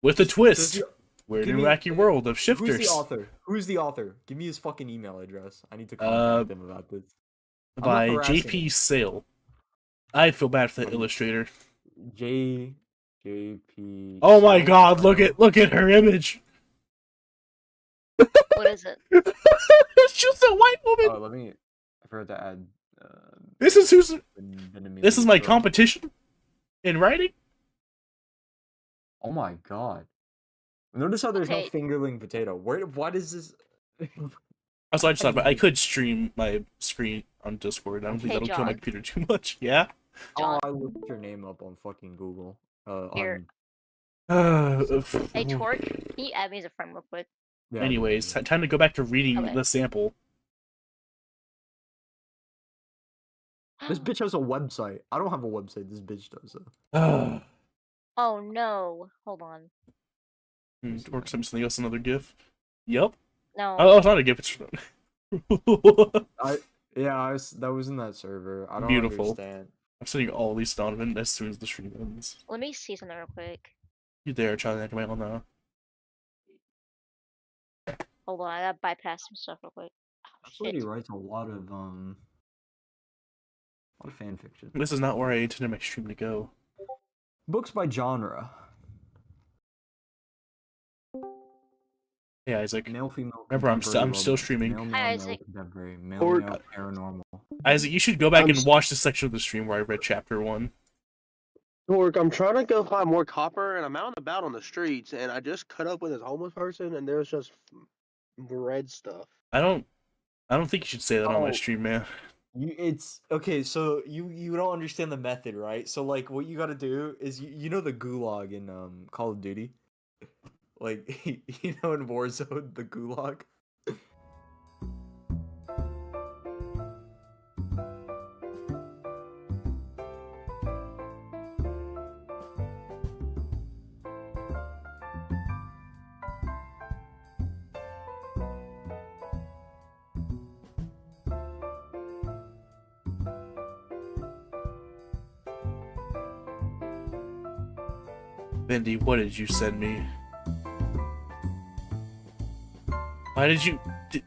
with a twist. the- Weird give and me- wacky world of Who's shifters. the author? Who's the author? Give me his fucking email address. I need to contact him about this. I'm not By harassing JP him. Sale. I feel bad for the illustrator. JP. Oh my Sale? god, look at her image. What is it? It's just a white woman. Oh, let me. I forgot to add. This is who's. Vietnamese This is my girl. competition in writing. Oh my god. Notice how there's no Okay. fingerling potato. Why does this? Also, I just thought about I could stream my screen on Discord. I don't think Hey, that'll kill my John. computer too much. Yeah. John. Oh, I looked your name up on fucking Google. Here. Uh, Hey, Torque, can you add me as a friend real quick? Yeah, Anyways, time to go back to reading Okay. the sample. this bitch has a website. I don't have a website. This bitch does. Though. Oh no. Hold on. Or something else, another GIF. Yep. No. Oh, it's not a GIF. It's That was in that server. I don't Beautiful. understand. I'm sending all these Donovan as soon as the stream ends. Let me see something real quick. You there, Charlie? I don't know. Hold on, I gotta bypass some stuff real quick. Oh, That's what he shit. writes a lot of fan fiction. This is not where I intended my stream to go. Books by genre. Hey, Isaac. Male, female. Remember, I'm still contemporary streaming. romance, Hi, Male, Isaac. contemporary. Or- Male, paranormal. Isaac, you should go back I'm and s- watch the section of the stream where I read chapter 1. Torque, I'm trying to go find more copper, and I'm out and about on the streets, and I just cut up with this homeless person, and there's just red stuff. I don't think you should say that on my Oh. stream, man. It's okay. So you don't understand the method, right? So like, what you got to do is you know the gulag in Call of Duty, like you know in Warzone the gulag. Bendy, what did you send me? Why did you...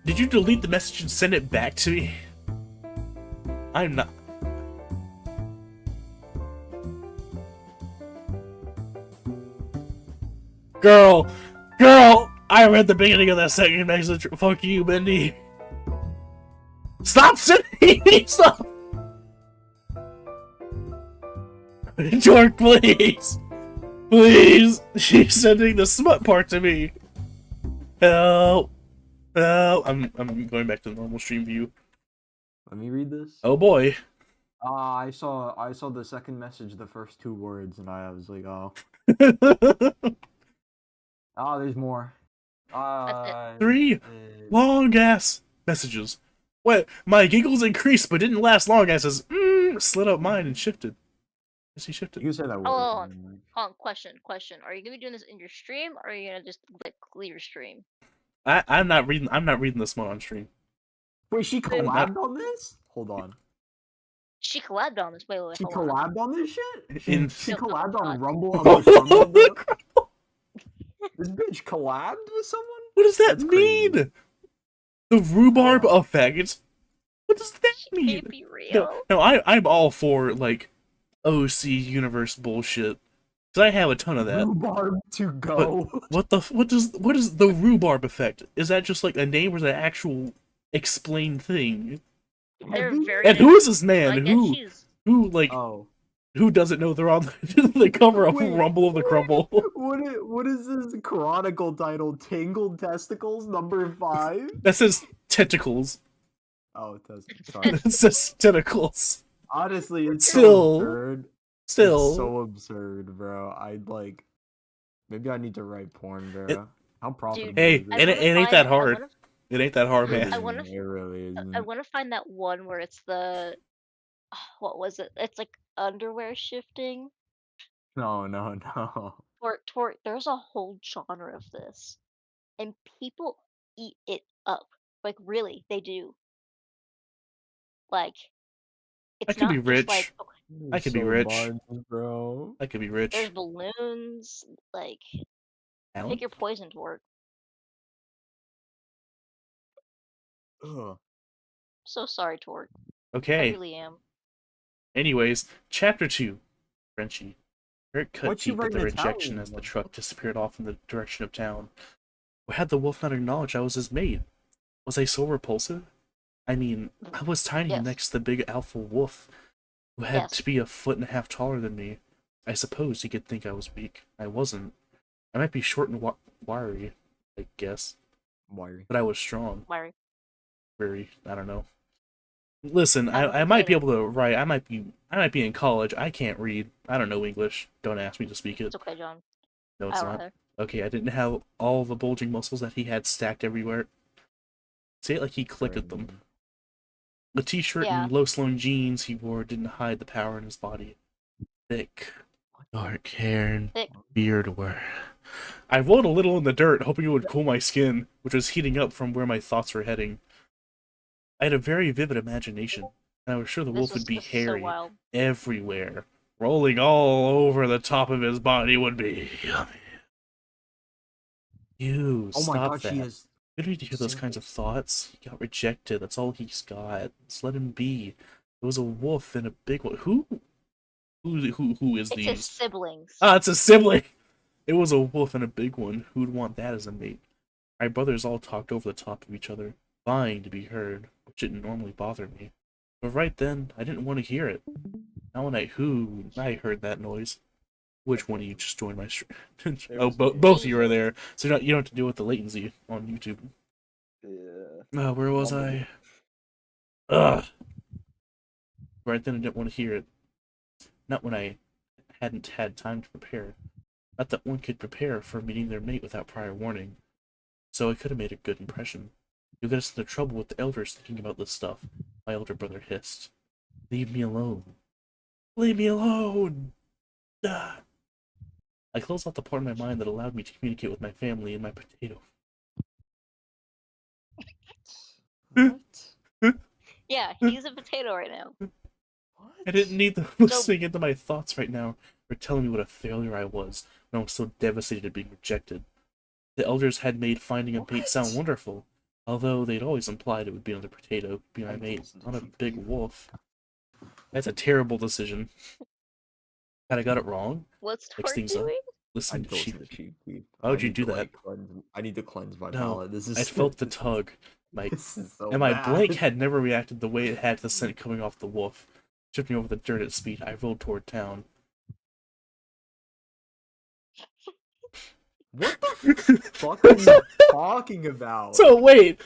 Did you delete the message and send it back to me? I'm not... Girl! Girl! I read the beginning of that second message. Fuck you, Mindy. Stop sending me! Stop! Jork, please! Please! She's sending the smut part to me! Help! Help! I'm going back to the normal stream view. Let me read this. Oh boy. I saw the second message, the first 2 words, and I was like, oh. Oh, there's more. That's 3 long-ass messages. What? My giggles increased, but didn't last long. I says, slid up mine and shifted. Yes, he shifted. You can say that word. Hold on. Question. Are you gonna be doing this in your stream, or are you gonna just like clear your stream? I'm not reading this one on stream. Wait, she collabed on this? Hold on. She collabed on this. Wait. She Hold on. collabed on this shit? In- She No, collabed on God. Rumble on the Rumble, bro? This bitch collabed with someone? What does that That's crazy. mean? The rhubarb effect? What does that She mean? can't be real. No, I'm all for like OC universe bullshit. Cause I have a ton of that. Rhubarb to go. What is the rhubarb effect? Is that just like a name or is that an actual explained thing? They're Heavy? very. And who is this I man? guess Who like Oh. who doesn't know they're on the cover of Wait, Rumble of the Crumble? What is this chronicle title? Tangled Testicles number 5? That says tentacles. Oh, it does. Sorry. It says tentacles. Honestly, it's Still. so absurd. Still. It's so absurd, bro. I'd like. Maybe I need to write porn, bro. How profitable Hey, is it this? ain't that hard. It ain't that hard, I man. wanna- It really isn't. I want to find that one where it's the. What was it? It's like underwear shifting. No. There's a whole genre of this, and people eat it up. Like really, they do. Like, it's could be not just rich. like I could be rich. Buns, bro. I could be rich. there's balloons. Like, Alan? pick your poison to work. Ugh. So sorry, Torque. I Okay. really am. Anyways, chapter 2. Frenchie. Eric cut What'd you deep at write the in rejection Italian, as the motherfucker? truck disappeared off in the direction of town. Had the wolf not acknowledged I was his mate? Was I so repulsive? I mean, I was tiny Yes. next to the big alpha wolf, who had Yes. to be 1.5 feet taller than me. I suppose he could think I was weak. I wasn't. I might be short and wiry, I guess, Wiry. but I was strong. Larry. Very, I don't know. Listen, I don't I might be think- able to write. I might be in college. I can't read. I don't know English. Don't ask me to speak it. It's okay, John. No, I it's don't not. either. Okay, I didn't have all the bulging muscles that he had stacked everywhere. Say it like he clicked at them. The t-shirt Yeah. and low-slung jeans he wore didn't hide the power in his body. Thick, dark hair and Thick. beard were. I rolled a little in the dirt, hoping it would cool my skin, which was heating up from where my thoughts were heading. I had a very vivid imagination, and I was sure the wolf would be This is hairy so wild. everywhere. Rolling all over the top of his body would be yummy. You, Oh my stop god, that. she has. You don't need to hear those kinds of thoughts. He got rejected. That's all he's got. Just let him be. It was a wolf and a big one. Who is It's his these? siblings. Ah, it's a sibling. It was a wolf and a big one. Who'd want that as a mate? My brothers all talked over the top of each other, vying to be heard, which didn't normally bother me. But right then, I didn't want to hear it. Now when I heard that noise. Which one of you just joined my stream? Oh, was me. both of you are there, so you don't have to deal with the latency on YouTube. Yeah. Where was Rumble. I? Ugh. Right then I didn't want to hear it. Not when I hadn't had time to prepare. Not that one could prepare for meeting their mate without prior warning. So I could have made a good impression. You'll get us into trouble with the elders thinking about this stuff, my elder brother hissed. Leave me alone. Leave me alone! Ah. I closed off the part of my mind that allowed me to communicate with my family and my potato. What? Yeah, he's a potato right now. What? I didn't need them listening into my thoughts right now, or telling me what a failure I was when I was so devastated at being rejected. The elders had made finding a mate sound wonderful, Although they'd always implied it would be another potato, be my I mate, listen to not a Chief big Keef. wolf. That's a terrible decision. Had I got it wrong, What's mix Tort things up, doing? listen to Don't sheep. listen to Chief Keef. Why I would you need do to that? like cleanse. I need to cleanse my No, palate. This is I felt the tug. My This is so and my bad. blank had never reacted the way it had to the scent coming off the wolf. Tripping over the dirt at speed, I rolled toward town. What the fuck are you talking about? So wait.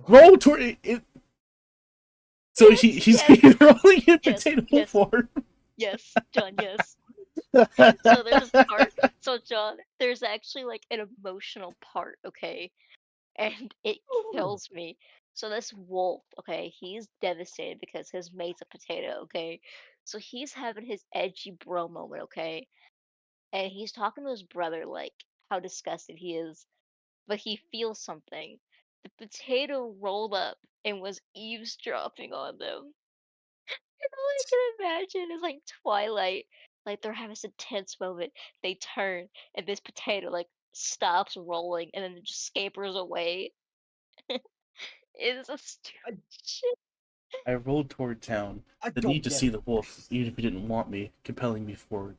Roll toward it. So Yes, he's yes. rolling a Yes, potato yes. form. Yes, John, yes. So there's a part. So John, there's actually like an emotional part, okay? And it kills me. So this wolf, okay, he's devastated because his mate's a potato, okay? So he's having his edgy bro moment, okay? And he's talking to his brother like how disgusted he is, but he feels something. The potato rolled up and was eavesdropping on them. And all I can imagine is like Twilight, like they're having this intense moment. They turn, and this potato like stops rolling, and then it just scampers away. It's a stupid shit. I rolled toward town, I the don't need to get see it. the wolf, even if he didn't want me, compelling me forward.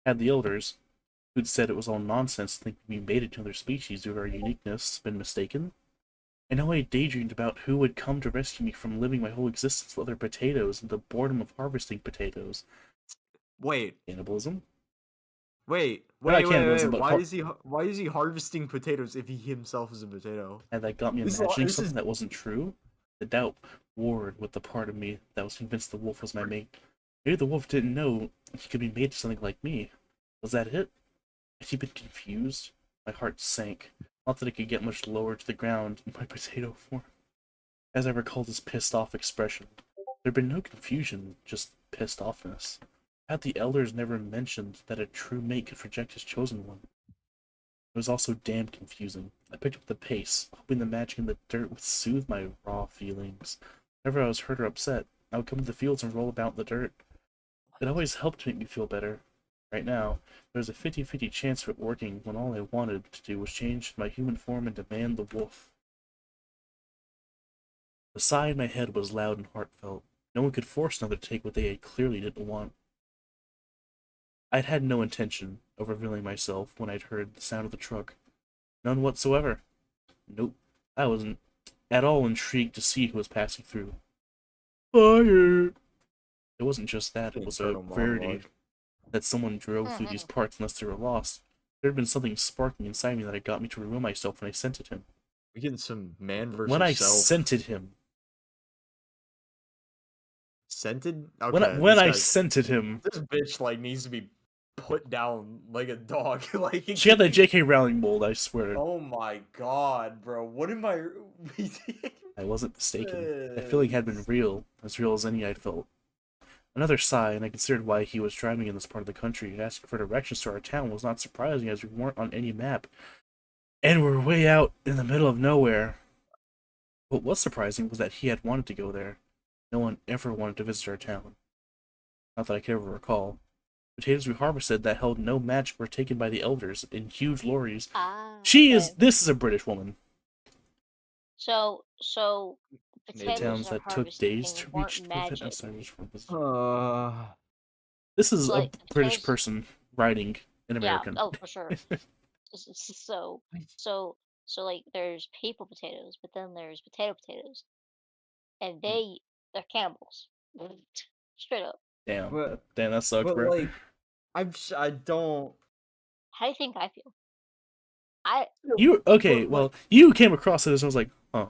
Had the elders, who'd said it was all nonsense thinking we made it to another species due to our uniqueness, been mistaken? And now I daydreamed about who would come to rescue me from living my whole existence with other potatoes and the boredom of harvesting potatoes. Wait, Cannibalism? wait. Not cannibalism, but Why is he harvesting potatoes if he himself is a potato? and that got me This is- imagining this something is- that wasn't true. The doubt warred with the part of me that was convinced the wolf was my mate. Maybe the wolf didn't know he could be made to something like me. Was that it? Had he been confused? My heart sank. Not that it could get much lower to the ground in my potato form. As I recalled his pissed-off expression, there'd been no confusion, just pissed-offness. Had the elders never mentioned that a true mate could reject his chosen one? It was also damn confusing. I picked up the pace, hoping the magic in the dirt would soothe my raw feelings. Whenever I was hurt or upset, I would come to the fields and roll about in the dirt. It always helped to make me feel better. Right now, there was a 50-50 chance of it working when all I wanted to do was change my human form and demand the wolf. The sigh in my head was loud and heartfelt. No one could force another to take what they clearly didn't want. I'd had no intention of revealing myself when I'd heard the sound of the truck. None whatsoever. Nope. I wasn't at all intrigued to see who was passing through. Fire! It wasn't just that, it was a Internal rarity monologue. that someone drove through these parts unless they were lost. There had been something sparking inside me that had got me to reveal myself when I scented him. We getting some man versus When I self. scented him. Scented? When Okay, I this scented him. This bitch like needs to be put down like a dog. Like She had that J.K. Rowling mold, I swear. Oh my god, bro! What am I? I wasn't mistaken. That feeling had been real as any I'd felt. Another sigh, and I considered why he was driving in this part of the country. Asking for directions to our town was not surprising, as we weren't on any map. And we're way out in the middle of nowhere. What was surprising was that he had wanted to go there. No one ever wanted to visit our town. Not that I could ever recall. Potatoes we harvested that held no magic were taken by the elders in huge lorries. This is a British woman. So the potatoes Towns are that took days to weren't reach magic. outsiders from this. Uh, This is Like, a British potatoes- person writing an American. Yeah, oh for sure. So like there's people potatoes, but then there's potato potatoes, and they're cannibals. Straight up. Damn, But- that sucks, but bro. like, I don't. How do you think I feel? You came across it as I was like, huh,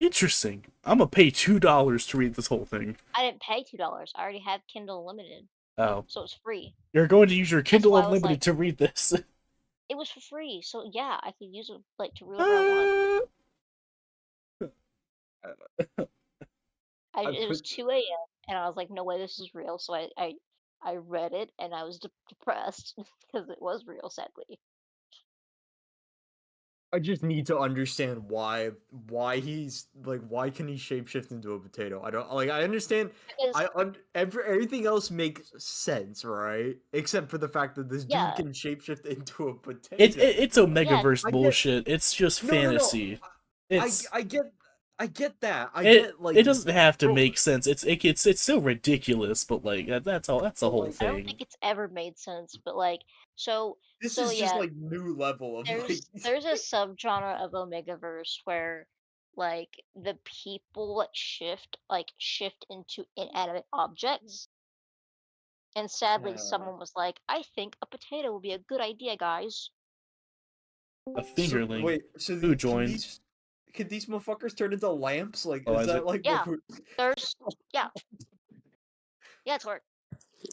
interesting. I'm gonna pay $2 to read this whole thing. I didn't pay $2. I already have Kindle Unlimited, Oh, so it's free. you're going to use your Kindle why I was Unlimited like- to read this. It was for free, so yeah, I could use it like to read whatever I want. It was 2 a.m. and I was like, no way, this is real. So I read it and I was depressed because it was real, sadly. I just need to understand why he's like, why can he shapeshift into a potato? I don't like. I understand. Because Everything else makes sense, right? Except for the fact that this dude Yeah. can shapeshift into a potato. It's Omegaverse I get- bullshit. It's just No, no, no. fantasy. It's I get that. I it, get like it doesn't have to bro, make sense. It's still ridiculous, but like that's all. That's the whole like, I don't thing. think it's ever made sense, but like, so This so is just yeah, like new level of like. there's a subgenre of Omegaverse where like the people shift into inanimate objects. And sadly, someone was like, "I think a potato would be a good idea, guys." A fingerling. Wait, so Who joins? Can these motherfuckers turn into lamps? Like, Oh, is is that it? like Yeah. what we're... There's yeah, it's work.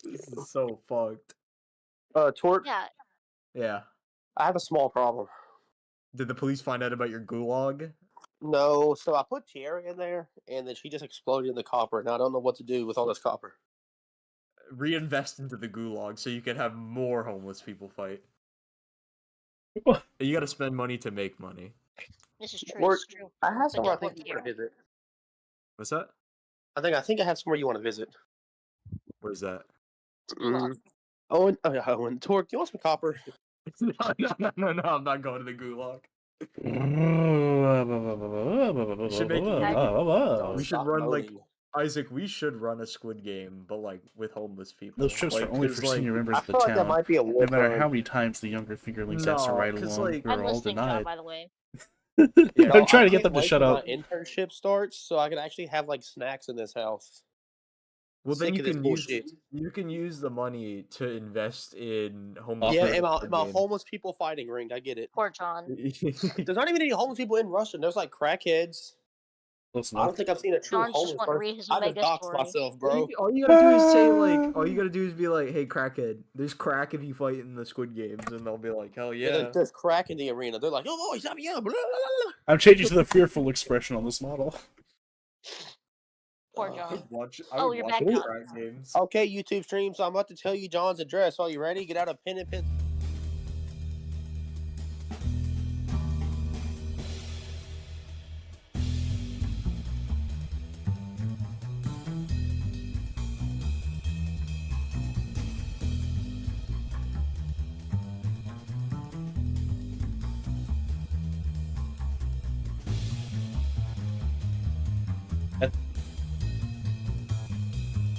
This is so fucked. Torque, Yeah, Yeah. I have a small problem. Did the police find out about your gulag? No, so I put Tiara in there, and then she just exploded in the copper, and I don't know what to do with all this copper. Reinvest into the gulag so you can have more homeless people fight. What? You gotta spend money to make money. this is true. Or- This is true. I have somewhere I don't think work you want to visit. What's that? I think I have somewhere you want to visit. Where's that? Gulag. Owen, Torque, do you want some copper? No, I'm not going to the gulag. We should Stop run like moaning. Isaac. We should run a Squid Game, but like with homeless people. Those trips like, are only 'cause, for senior members I of the feel like that town. might be a war No matter crime. how many times the younger fingerlings asked to No, ride 'cause, along, like- we I'm were all listening, John, denied. by the way. Yeah, I'm trying to I get them can't to wait shut till up. My internship starts, so I can actually have like snacks in this house. Well, then Sick you of this can bullshit. use the money to invest in homeless. Yeah, people am I game. homeless people fighting ring? I get it. Poor John. There's not even any homeless people in Russia. There's like crackheads. Close I don't enough. think I've seen a true John's just homeless want to person. read his I've Omega doxed story. myself, bro. All you gotta do is say like, all you gotta do is be like, "Hey, crackhead, there's crack if you fight in the Squid Games," and they'll be like, "Hell yeah!" There's crack in the arena. They're like, oh, he's up, yeah, blah, blah, blah, I'm changing to the fearful expression on this model. Poor blah. John. I Oh, would you're watch back the now. crack games. Okay, YouTube stream. So I'm about to tell you John's address. Are you ready? Get out a pen and pencil.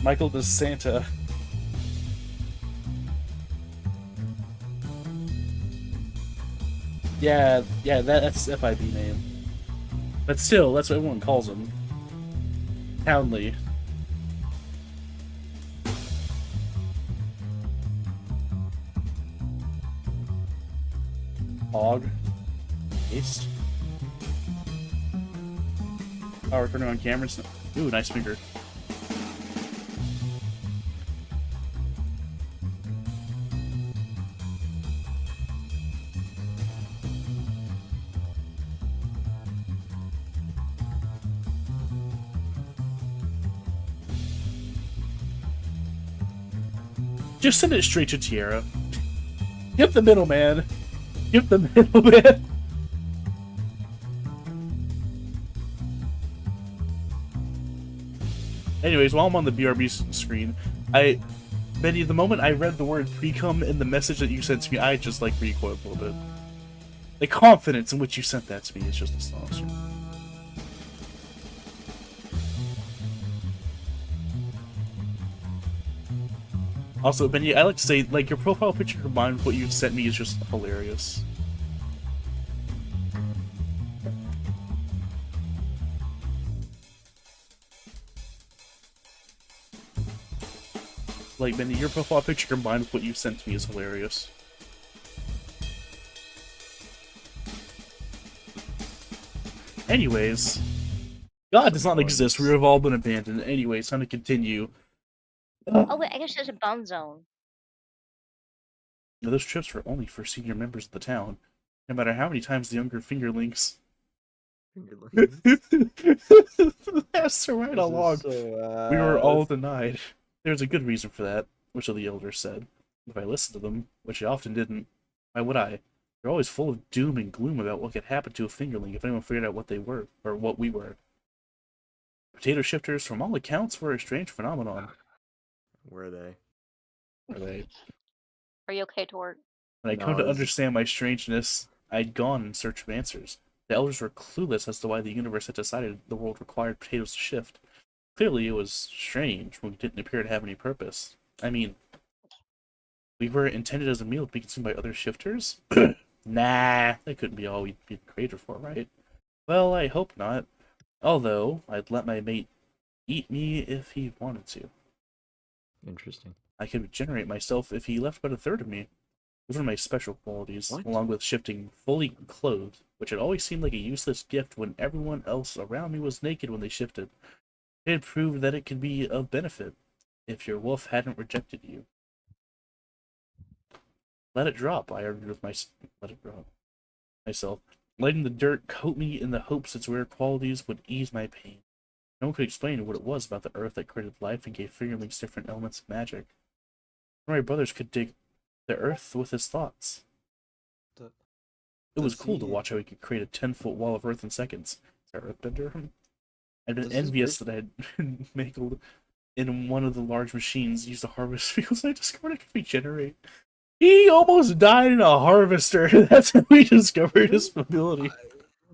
Michael the Santa. Yeah, that's FIB name. But still, that's what everyone calls him. Townley. Hog. Paste. Oh, we're turning on cameras. Ooh, nice finger. Just send it straight to Tierra. Give the middleman. Give the middleman. Anyways, while I'm on the BRB screen, Benny, the moment I read the word pre-cum in the message that you sent to me, I just like recoiled a little bit. The confidence in which you sent that to me is just astonishing. Also, Benny, I like to say, like, your profile picture combined with what you sent me is just hilarious. Like, Benny, your profile picture combined with what you sent to me is hilarious. Anyways, God does not exist. We have all been abandoned. Anyways, time to continue. Oh wait, I guess there's a bone zone. Now, those trips were only for senior members of the town. No matter how many times the younger fingerlings asked to ride along, we were all denied. There's a good reason for that, which of the elders said. If I listened to them, which I often didn't, why would I? They're always full of doom and gloom about what could happen to a fingerling if anyone figured out what they were, or what we were. Potato shifters, from all accounts, were a strange phenomenon. Were they? Are they? Are you okay, Torg? When I No, come to this is- understand my strangeness, I'd gone in search of answers. The elders were clueless as to why the universe had decided the world required potatoes to shift. Clearly, it was strange when we didn't appear to have any purpose. I mean, we were intended as a meal to be consumed by other shifters? Nah, that couldn't be all we'd be created for, right? Well, I hope not. Although, I'd let my mate eat me if he wanted to. Interesting. I could regenerate myself if he left but a third of me. Those were my special qualities, What? along with shifting fully clothed, which had always seemed like a useless gift when everyone else around me was naked when they shifted. It had proved that it could be of benefit if your wolf hadn't rejected you. Let it drop, I argued with myself. Letting the dirt coat me in the hopes its rare qualities would ease my pain. No one could explain what it was about the earth that created life and gave fingerlings different elements of magic. My brothers could dig the earth with his thoughts. It was cool to watch how he could create a 10-foot wall of earth in seconds. Is that Earthbender? I'd been Does this envious bitch- that I had made in one of the large machines used to harvest fields. I discovered it could regenerate. He almost died in a harvester. That's how we discovered his ability.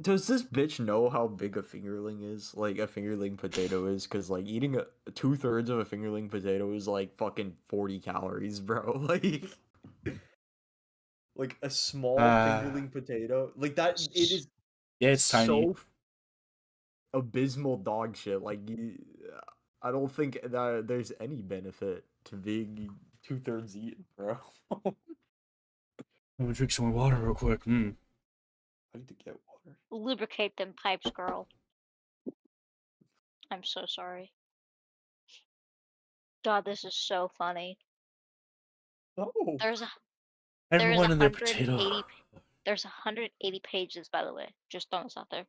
Does this bitch know how big a fingerling is? Like, a fingerling potato is? Because, like, eating 2/3 of a fingerling potato is, like, fucking 40 calories, bro. Like a small fingerling potato. Like, that, it is Yeah, it's tiny. so abysmal dog shit. Like, I don't think that there's any benefit to being 2/3 eaten, bro. I'm gonna drink some more water real quick. I need to get water. Lubricate them pipes, girl. I'm so sorry. God, this is so funny. No. There's a Everyone in their 180 potato. there's 180 pages, by the way. Just throwing this out there.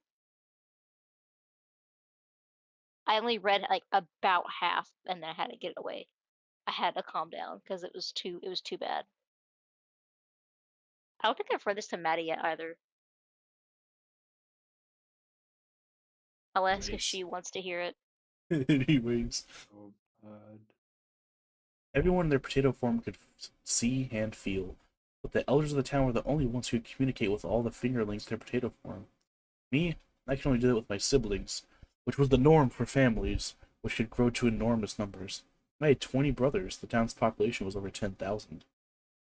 I only read like about half, and then I had to get it away. I had to calm down because it was too bad. I don't think I've read this to Maddie yet either. I'll ask if Nice. she wants to hear it. Anyways, So bad. everyone in their potato form could see and feel, but the elders of the town were the only ones who could communicate with all the fingerlings in their potato form. Me, I can only do that with my siblings, which was the norm for families, which could grow to enormous numbers. I had 20 brothers. The town's population was over 10,000.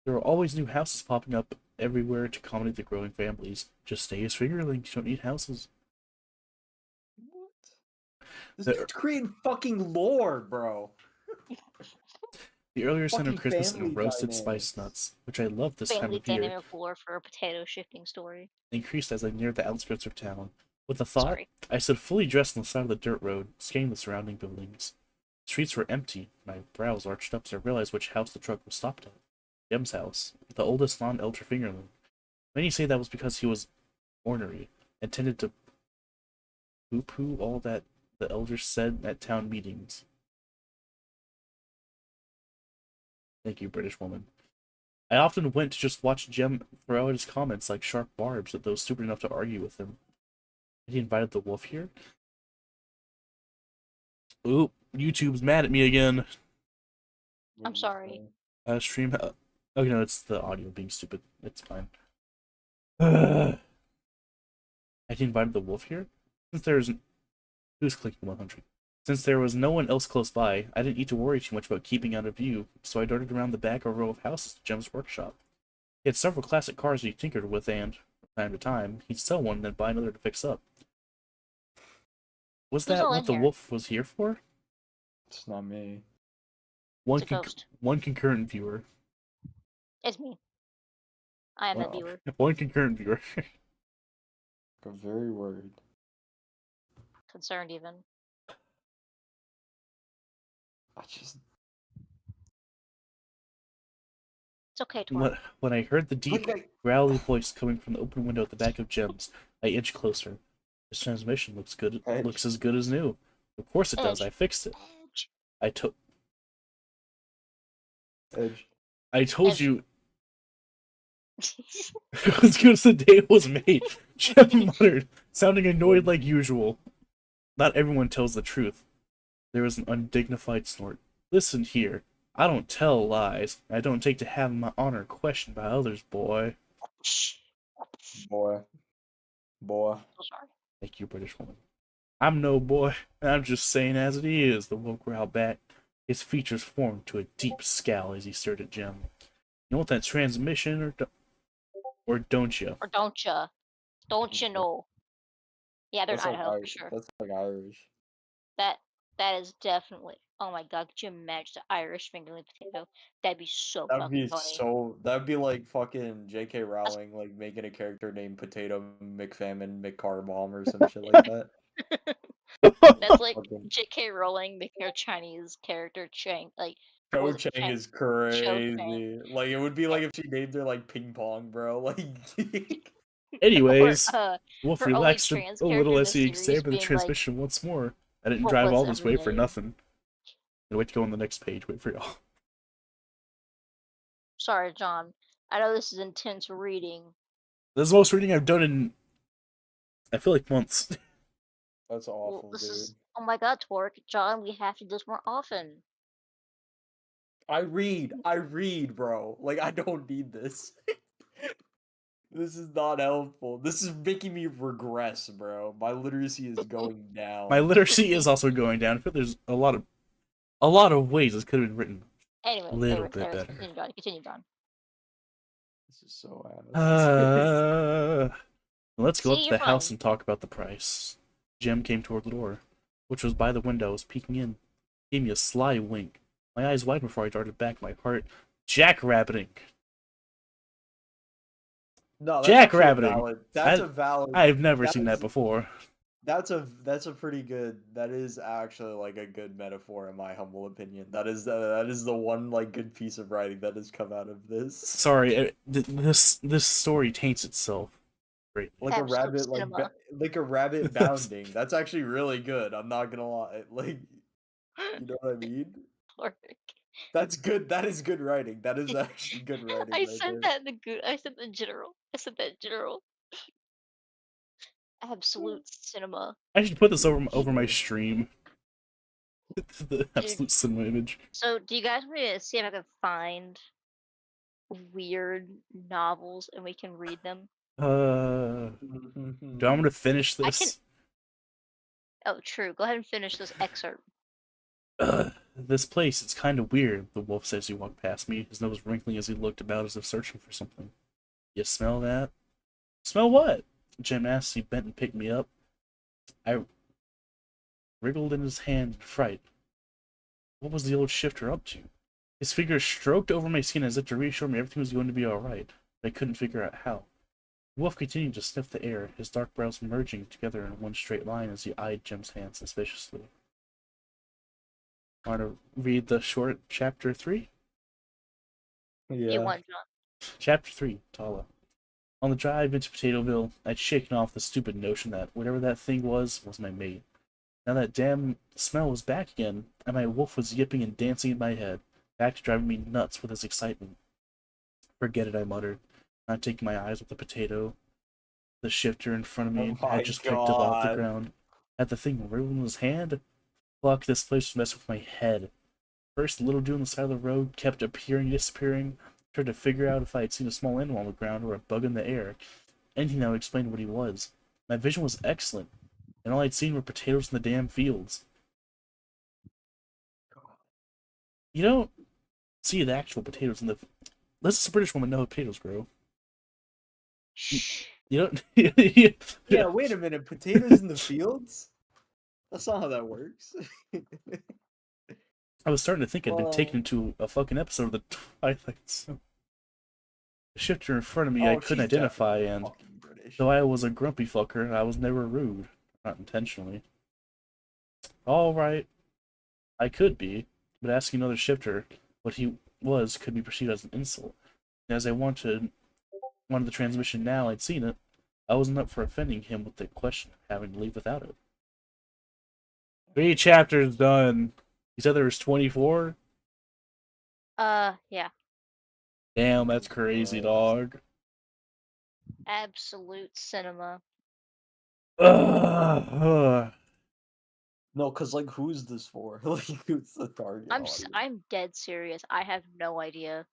There were always new houses popping up everywhere to accommodate the growing families. Just stay as fingerlings. You don't need houses. What? This The- dude's creating fucking lore, bro. The earlier scent of Fucking Christmas family and roasted dynamics. spice nuts, which I love this time Family of year, dynamic lore for a potato shifting story. increased as I neared the outskirts of town. With a thought, Sorry. I stood fully dressed on the side of the dirt road, scanning the surrounding buildings. The streets were empty. My brows arched up as I realized which house the truck was stopped at. Jem's house, the oldest non-elder fingerling. Many say that was because he was ornery, and tended to poo-poo all that the elders said at town meetings. Thank you, British woman. I often went to just watch Jem throw out his comments like sharp barbs at those stupid enough to argue with him. Had he invited the wolf here? Oop, YouTube's mad at me again. I'm sorry. Stream. Okay, no, it's the audio being stupid. It's fine. Had he invited the wolf here? Since there's. Who's clicking 100? Since there was no one else close by, I didn't need to worry too much about keeping out of view, so I darted around the back of a row of houses to Jem's workshop. He had several classic cars he tinkered with, and, from time to time, he'd sell one and then buy another to fix up. Was Who's that all what in the here? wolf was here for? It's not me. One, It's a ghost. one concurrent viewer. It's me. I am the Wow. viewer. One concurrent viewer. Got very worried. Concerned even. I just. It's okay, Tor. When I heard the deep, Like, growly voice coming from the open window at the back of Jem's, I inched closer. This transmission looks good. Edge. Looks as good as new. Of course it does. Edge. I fixed it. Edge. I told Edge. I told Edge. you. As good as the day was made, Jem muttered, sounding annoyed like usual. Not everyone tells the truth. There was an undignified snort. Listen here. I don't tell lies. I don't take to having my honor questioned by others, boy. Boy. Boy. So sorry. Thank you, British woman. I'm no boy. I'm just saying as it is, the wolf growled back. His features formed to a deep scowl as he stared at Jem. You want that transmission, or don't you? Or don't ya? Don't you know? Yeah, they're in That's like, Idaho for sure. that's like Irish. That is definitely. Oh my god, could you imagine the Irish fingerling potato? That'd be so That'd fucking be funny. that'd be like fucking J.K. Rowling like making a character named Potato McFamine McCarbomb or some shit like that. That's like Fucking J.K. Rowling making her Chinese character Chang. Like, Cho was it Chang Chang? is Cho Chang. crazy. Like it would be like if she named her like Ping Pong, bro. Like Anyways, Or, Wolf her only relaxed trans a character little in as the he series examined the being like, transmission once more. I didn't what drive was all it, this her way for name? nothing. I'll wait to go on the next page. Wait for y'all. Sorry, John. I know this is intense reading. This is the most reading I've done in, I feel like, months. that's Well, awful, this dude. is. Oh my god, Torque. John, we have to do this more often. I read, bro. Like I don't need this. This is not helpful. This is making me regress, bro. My literacy is going down. My literacy is also going down. I feel there's a lot of ways this could have been written Anyways, a little bit better. continue, John. Continue, John. This is so animated. Let's go up See, to you're the house fine. and talk about the price. Jem came toward the door, which was by the window, was peeking in. Gave me a sly wink. My eyes widened before I darted back, my heart jackrabbiting. No, that's Jackrabbiting. valid. That's a valid. I've never seen that before. That's a pretty good. That is actually like a good metaphor in my humble opinion. That is the one like good piece of writing that has come out of this. Sorry, this story taints itself. Great. Like a Absolute rabbit, cinema. like a rabbit bounding. That's actually really good. I'm not gonna lie. Like, you know what I mean? Torque. That's good. That is good writing. That is actually good writing. I right said there. that in the good. I said that in general. I said that in general. Absolute cinema. I should put this over my stream. The absolute cinema image. So, do you guys want me to see if I can find weird novels and we can read them? Do I want to finish I this? can. Oh, true. Go ahead and finish this excerpt. This place, it's kind of weird, the wolf says as he walked past me, his nose wrinkling as he looked about as if searching for something. You smell that? Smell what? Jem asked as he bent and picked me up. I wriggled in his hand in fright. What was the old shifter up to? His finger stroked over my skin as if to reassure me everything was going to be alright, but I couldn't figure out how. The wolf continued to sniff the air, his dark brows merging together in one straight line as he eyed Jem's hand suspiciously. Want to read the short chapter 3? You want, John? Chapter 3, Tala. On the drive into Potatoeville, I'd shaken off the stupid notion that whatever that thing was my mate. Now that damn smell was back again, and my wolf was yipping and dancing in my head, back to driving me nuts with his excitement. Forget it, I muttered, not taking my eyes off the potato. The shifter in front of me had just picked up off the ground. Had the thing wriggling in his hand? Fuck, this place was messing with my head. First, the little dude on the side of the road kept appearing and disappearing. Tried to figure out if I had seen a small animal on the ground or a bug in the air. Anything that would explain what he was. My vision was excellent, and all I'd seen were potatoes in the damn fields. You don't see the actual potatoes in the... Let's a British woman know how potatoes grow. Shh. You don't... Yeah, wait a minute. Potatoes in the fields? That's not how that works. I was starting to think I'd been taken into a fucking episode of the Twilight Zone. The shifter in front of me I couldn't identify, and though I was a grumpy fucker, I was never rude. Not intentionally. Alright. I could be, but asking another shifter what he was could be perceived as an insult. And as I wanted the transmission now I'd seen it, I wasn't up for offending him with the question of having to leave without it. 3 chapters done. You said there was 24? Yeah. Damn, that's crazy, dog. Absolute cinema. Ugh. No, cause like, who's this for? Like, who's the target audience? I'm dead serious. I have no idea.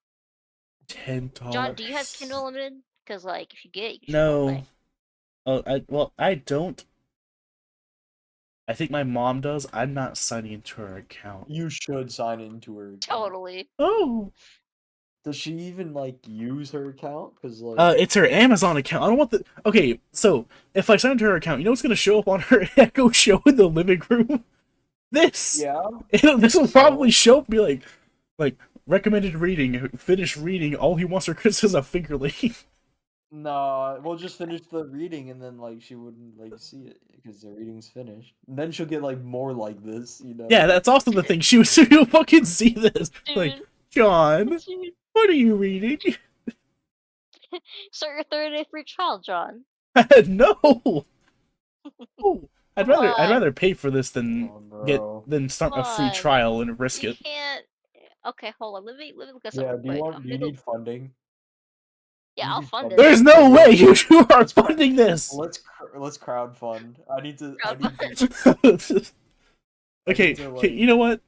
$10. John, do you have Kindle Unlimited? Because like, if you get it, you can stream the whole No. thing. Oh, I don't. I think my mom does. I'm not signing into her account. You should sign into her account. Totally. Oh. Does she even like use her account? Cause like, It's her Amazon account. I don't want the. Okay, so if I sign into her account, you know what's gonna show up on her Echo show in the living room? This. yeah. This will probably show up and be like recommended reading. Finish reading. All he wants for Christmas is a fingerling. No, we'll just finish the reading and then like she wouldn't like see it because the reading's finished. And then she'll get like more like this, you know. Yeah, that's also the thing. She'll fucking see this. Like, Dude. John, Dude. what are you reading? Start your 30-day free trial, John. No. Oh, I'd Come rather pay for this than Oh, no. start a free Come on. trial and risk You it. can't. Okay, hold on. Let me look at Yeah, something quick. do you need funding? Yeah, you I'll need fund it. funding? There's no way you two are funding this. Let's crowdfund. I need to. Okay, to, okay, you know what?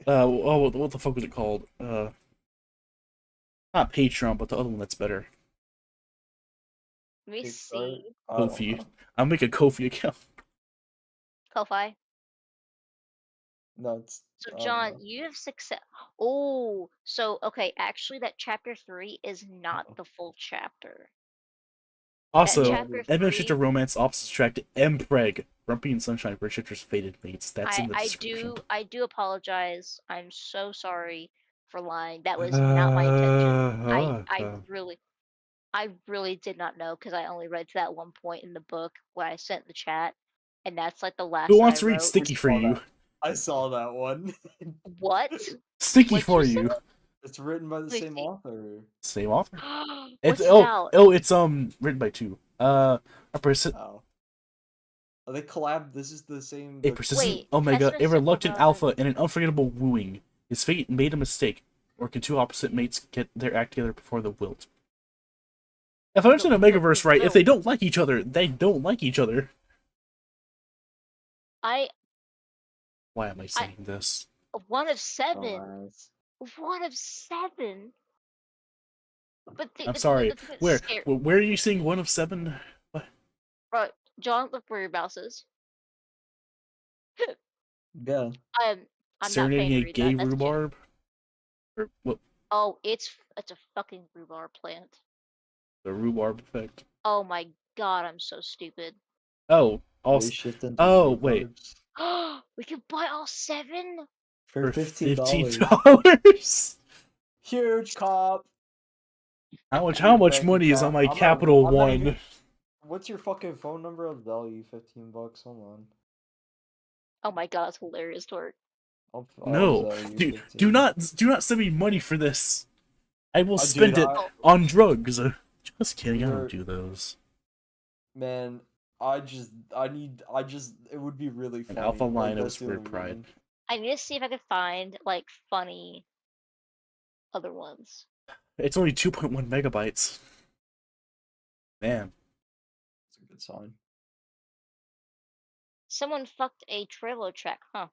What the fuck was it called? Not Patreon, but the other one that's better. Let me see. Ko-fi. I'll make a Ko-fi account. Ko-fi. No, it's. So, John, you have success. Oh, so okay. Actually, that chapter 3 is not the full chapter. Also, chapter Shifter 3 Romance Opposites Attract Mpreg. Grumpy and Sunshine for Shifter's Fated Mates. That's in the description. I do apologize. I'm so sorry for lying. That was not my intention. I really did not know because I only read to that one point in the book when I sent the chat, and that's like the last. Who wants to I read wrote. Sticky for you? I saw that one. What? Sticky What'd for you you. say? It's written by the Wait, same author. Same author. What's it oh about? it's written by two. A person. Oh. Oh, they collab. This is the same. A persistent Wait, Omega, Tesla a reluctant Superbug. Alpha, and an unforgettable wooing. His fate made a mistake. Or can two opposite mates get their act together before the wilt? If I understand Omegaverse right, if they don't like each other, they don't like each other. Why am I saying this? One of 7. Dumbass. One of 7. But I'm sorry. Where are you seeing 1 of 7? What? Bro, John, look where your mouse is. Yeah. I'm Serenading not a paying gay that. rhubarb? Or what? Oh, it's a fucking rhubarb plant. The rhubarb effect. Oh my god, I'm so stupid. Oh, also. Oh, wait. We can buy all 7 For $15. $15. Huge cop. How much money is on my Capital One? What's your fucking phone number? I'll value $15. Hold on. Oh my god, it's hilarious, Torque. No, do not send me money for this. I will spend it on drugs. Just kidding, I don't do those. Man, it would be really funny. An Alpha line like, of Spirit Pride. I need to see if I can find, like, funny other ones. It's only 2.1 megabytes. Man. That's a good sign. Someone fucked a trailer track, huh?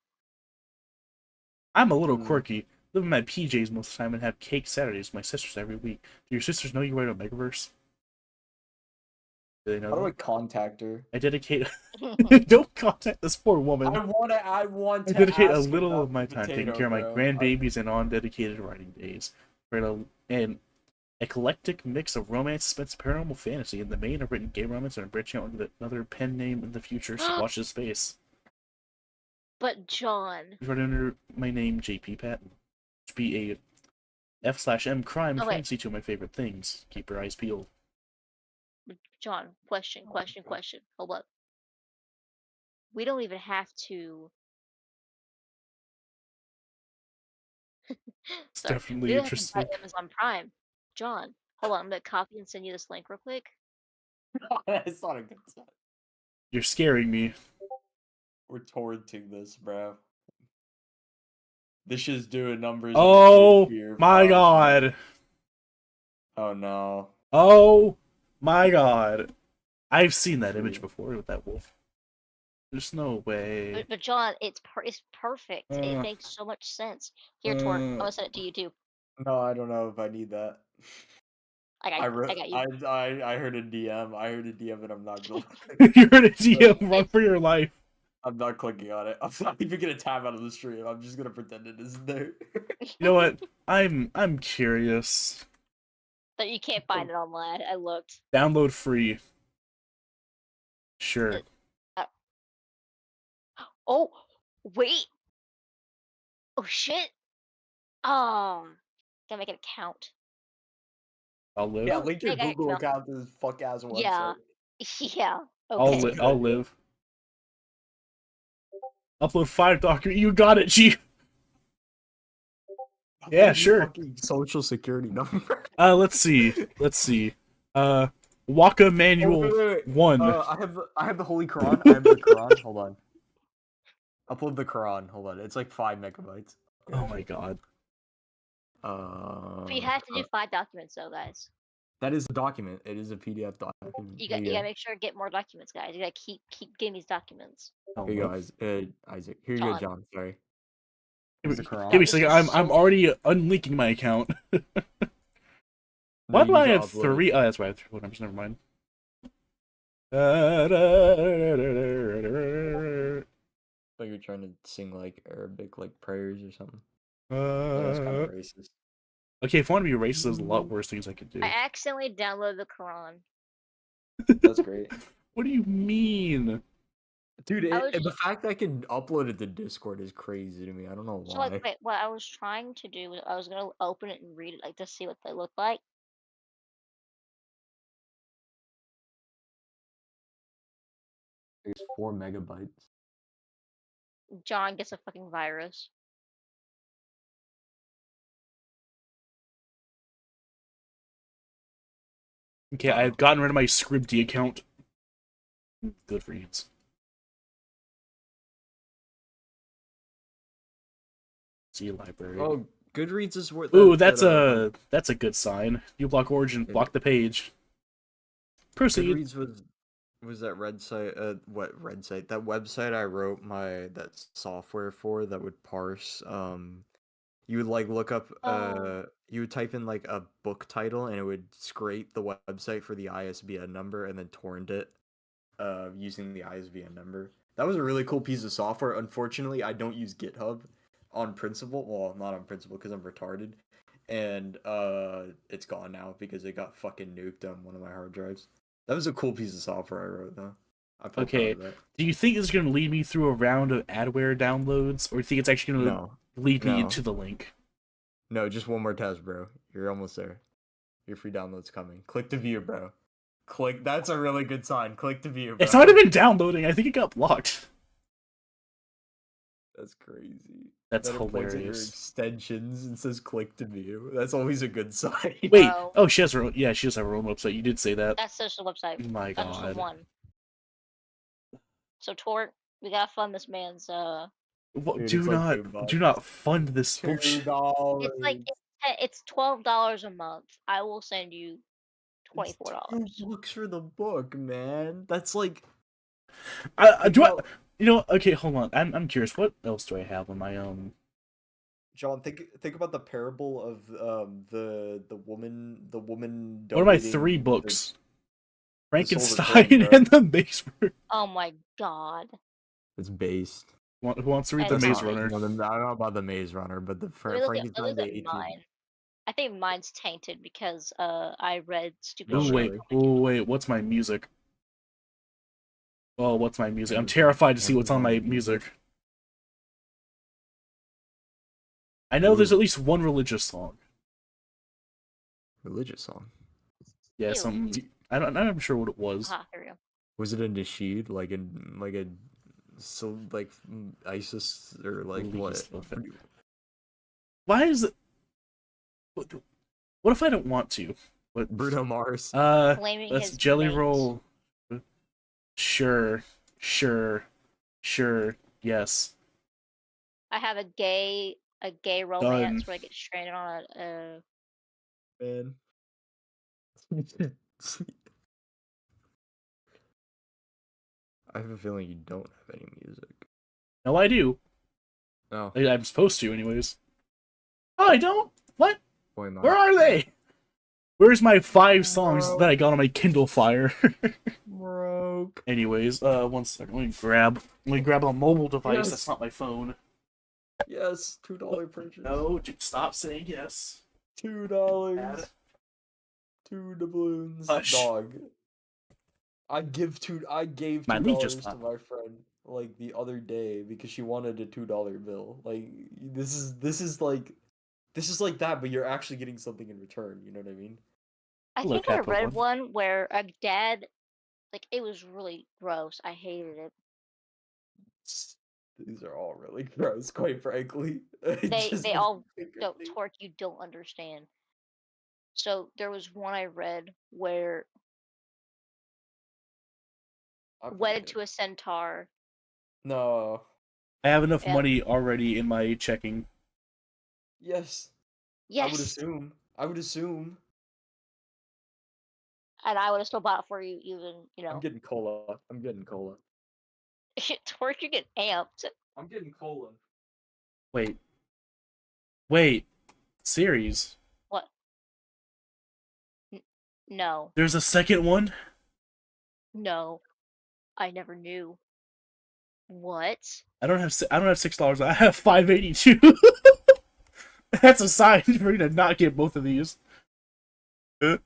I'm a little quirky. Live in my PJs most of the time and have cake Saturdays with my sisters every week. Do your sisters know you write on Megaverse? Do they know? How do I contact her? I dedicate. Don't contact this poor woman. I want to dedicate a ask little about of my the time taking potato, care of my bro. grandbabies and on dedicated writing days. We're an eclectic mix of romance, suspense, paranormal fantasy. In the main, I've written gay romance and I'm branching out into another pen name in the future, so watch this space. But John. Right under my name, JP Patton. To be a F/M crime and fantasy, two of my favorite things. Keep your eyes peeled. John, question. Hold up. We don't even have to. It's definitely interesting. Amazon Prime. John, hold on. I'm gonna copy and send you this link real quick. It's not a good sign. You're scaring me. We're torrenting this, bro. This is doing numbers. Oh my god. Oh no. Oh My god. I've seen that image before with that wolf. There's no way. But John, it's perfect. It Uh, makes so much sense. Here, Torque, I'm gonna send it to you too. No, I don't know if I need that. I got you. I heard a DM. I heard a DM and I'm not going. You're in a DM, run for your life. I'm not clicking on it. I'm not even gonna tab out of the stream. I'm just gonna pretend it isn't there. You know what? I'm curious. But you can't find it online. I looked. Download free. Sure. Oh, wait. Oh shit. Gotta make an account. I'll live. Yeah, link your Hey, guys, Google no. account to this fuck ass website. Yeah. Yeah. Okay. I'll live. Upload 5 documents. You got it, Chief. Yeah, Your sure. fucking social security number. Let's see. Waka Manual wait. 1. I have the Holy Quran. I have the Quran. Hold on. Upload the Quran. Hold on. It's like 5 megabytes. Oh my god. But you have to do 5 documents though, guys. That is a document. It is a PDF document. You gotta make sure to get more documents, guys. You gotta keep getting these documents. Oh, Here you go, Isaac. Here you go, John. John. Sorry. Give Here's the Quran. me a second. I'm already unlinking my account. Why do I have 3? Oh, that's why I have 3 phone numbers. Never mind. But you're trying to sing like Arabic, like prayers or something. That's kind of racist. Okay, if I want to be racist, there's a lot worse things I could do. I accidentally downloaded the Quran. That's great. What do you mean? Dude, was the just- fact that I can upload it to Discord is crazy to me. I don't know why. So like, wait, what I was trying to do was I was gonna open it and read it, like to see what they look like. There's 4 megabytes. John gets a fucking virus. Okay, I've gotten rid of my Scribd account. Goodreads. See library. Oh, Goodreads is worth. Ooh, that's a good sign. You block origin, block the page. Proceed. Goodreads was that red site? What red site? That website I wrote that software for that would parse. You would like look up. You would type in like a book title and it would scrape the website for the ISBN number and then torrent it, using the ISBN number. That was a really cool piece of software. Unfortunately, I don't use GitHub on principle. Well, not on principle because I'm retarded, and it's gone now because it got fucking nuked on one of my hard drives. That was a cool piece of software I wrote though. I felt proud of that. Do you think it's going to lead me through a round of adware downloads, or do you think it's actually going to lead me into the link? No, just one more test, bro. You're almost there. Your free download's coming. Click to view, bro. Click. That's a really good sign. Click to view, bro. It's not even downloading. I think it got blocked. That's crazy. That's Then it points at your hilarious. extensions and says click to view. That's always a good sign. Wait. Wow. Oh, she has her own. Yeah, she does have her own website. You did say that. That's social website. My That's just the god. one. So Tort, we gotta fund this man's What, Dude, do it's like $2. not fund this bullshit. $2. It's like it's $12 a month. I will send you $24. $2 for the book, man. That's like. You know? Okay, hold on. I'm curious. What else do I have on my own? John, think about the parable of the woman. What are my donating 3 the- books? Silver Frankenstein Coin, bro. and the Maze Runner. Oh my god. It's based. Who wants to read the That's Maze fine. Runner? I don't know about the Maze Runner, but the Let me look Frankenstein. at mine. I think mine's tainted because I read stupid Ooh, shit. wait. Ooh, wait. What's my music? Oh, what's my music? I'm terrified to see what's on my music. I know there's at least one religious song. Religious song. Yeah, Ew. some. I'm not sure what it was. Ah, here we go. Was it a nasheed, like ISIS or like Religious what? stuff. Why is it? What if I don't want to? What? Bruno Mars. Blaming Let's his jelly mates. roll. Sure, yes. I have a gay romance where I get stranded on a Man. I have a feeling you don't have any music. No, I do. No. I'm supposed to, anyways. Oh, I don't? What? Why not? Where are they? Where's my 5 songs that I got on my Kindle Fire? Broke. Anyways, 1 second. Let me grab a mobile device Yes. that's not my phone. Yes, $2 purchase. No, stop saying yes. $2. 2 doubloons. Hush. Dog. I gave My lead just $2 to popped. my friend like the other day because she wanted a $2 bill. Like this is like that, but you're actually getting something in return. You know what I mean? I Hello, think I Capital read One. one where a dad, like, it was really gross. I hated it. These are all really gross, quite frankly. They all don't torque you don't understand. So there was one I read where wedded to a centaur. No. I have enough Yeah. money already in my checking. Yes. Yes. I would assume. And I would have still bought it for you, even, you know. I'm getting cola. Torque, you get amped. I'm getting cola. Wait. Series. What? No. There's a second one? No. I never knew. What? I don't have $6. I have $5.82. That's a sign for me to not get both of these. Ooh.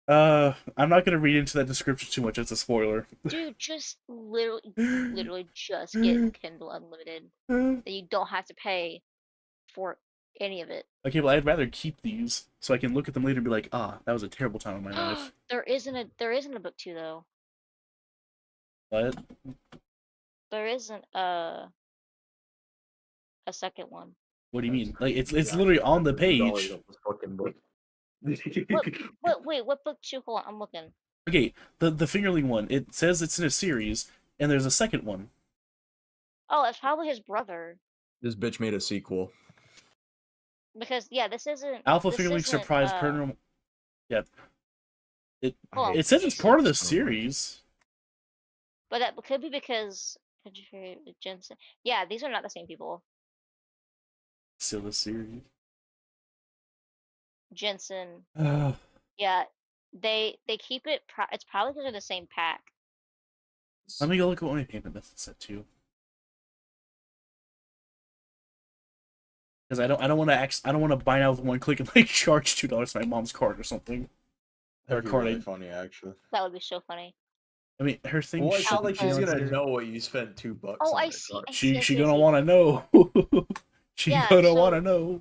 I'm not gonna read into that description too much. It's a spoiler. Dude, just literally just get Kindle Unlimited. Then you don't have to pay for any of it. Okay, well, I'd rather keep these so I can look at them later and be like, that was a terrible time in my life. There isn't a book 2 though. What? There isn't a second one. What do you mean? Like, it's literally on the page. What book 2? Hold on, I'm looking. Okay, the fingerling one. It says it's in a series, and there's a second one. Oh, it's probably his brother. This bitch made a sequel. Because yeah, this isn't Alpha this Fingerling isn't, Surprise Paranormal. Yep. Hold on. It says it's part of the series. But that could be because Jensen. Yeah, these are not the same people. Still the series. Jensen. Uh, Yeah, they keep it. It's probably because they're the same pack. Let me go look at what my payment method set to. Because I don't want to buy now with one click and like charge $2 to my mom's card or something. That'd be really funny, actually. That would be so funny. I mean, her thing. Well, it's not like she's shouldn't be gonna on there. know what you spent $2 Oh, on. I it, see. right? I see, She I gonna see. want to know. Yeah, gonna so- want to know.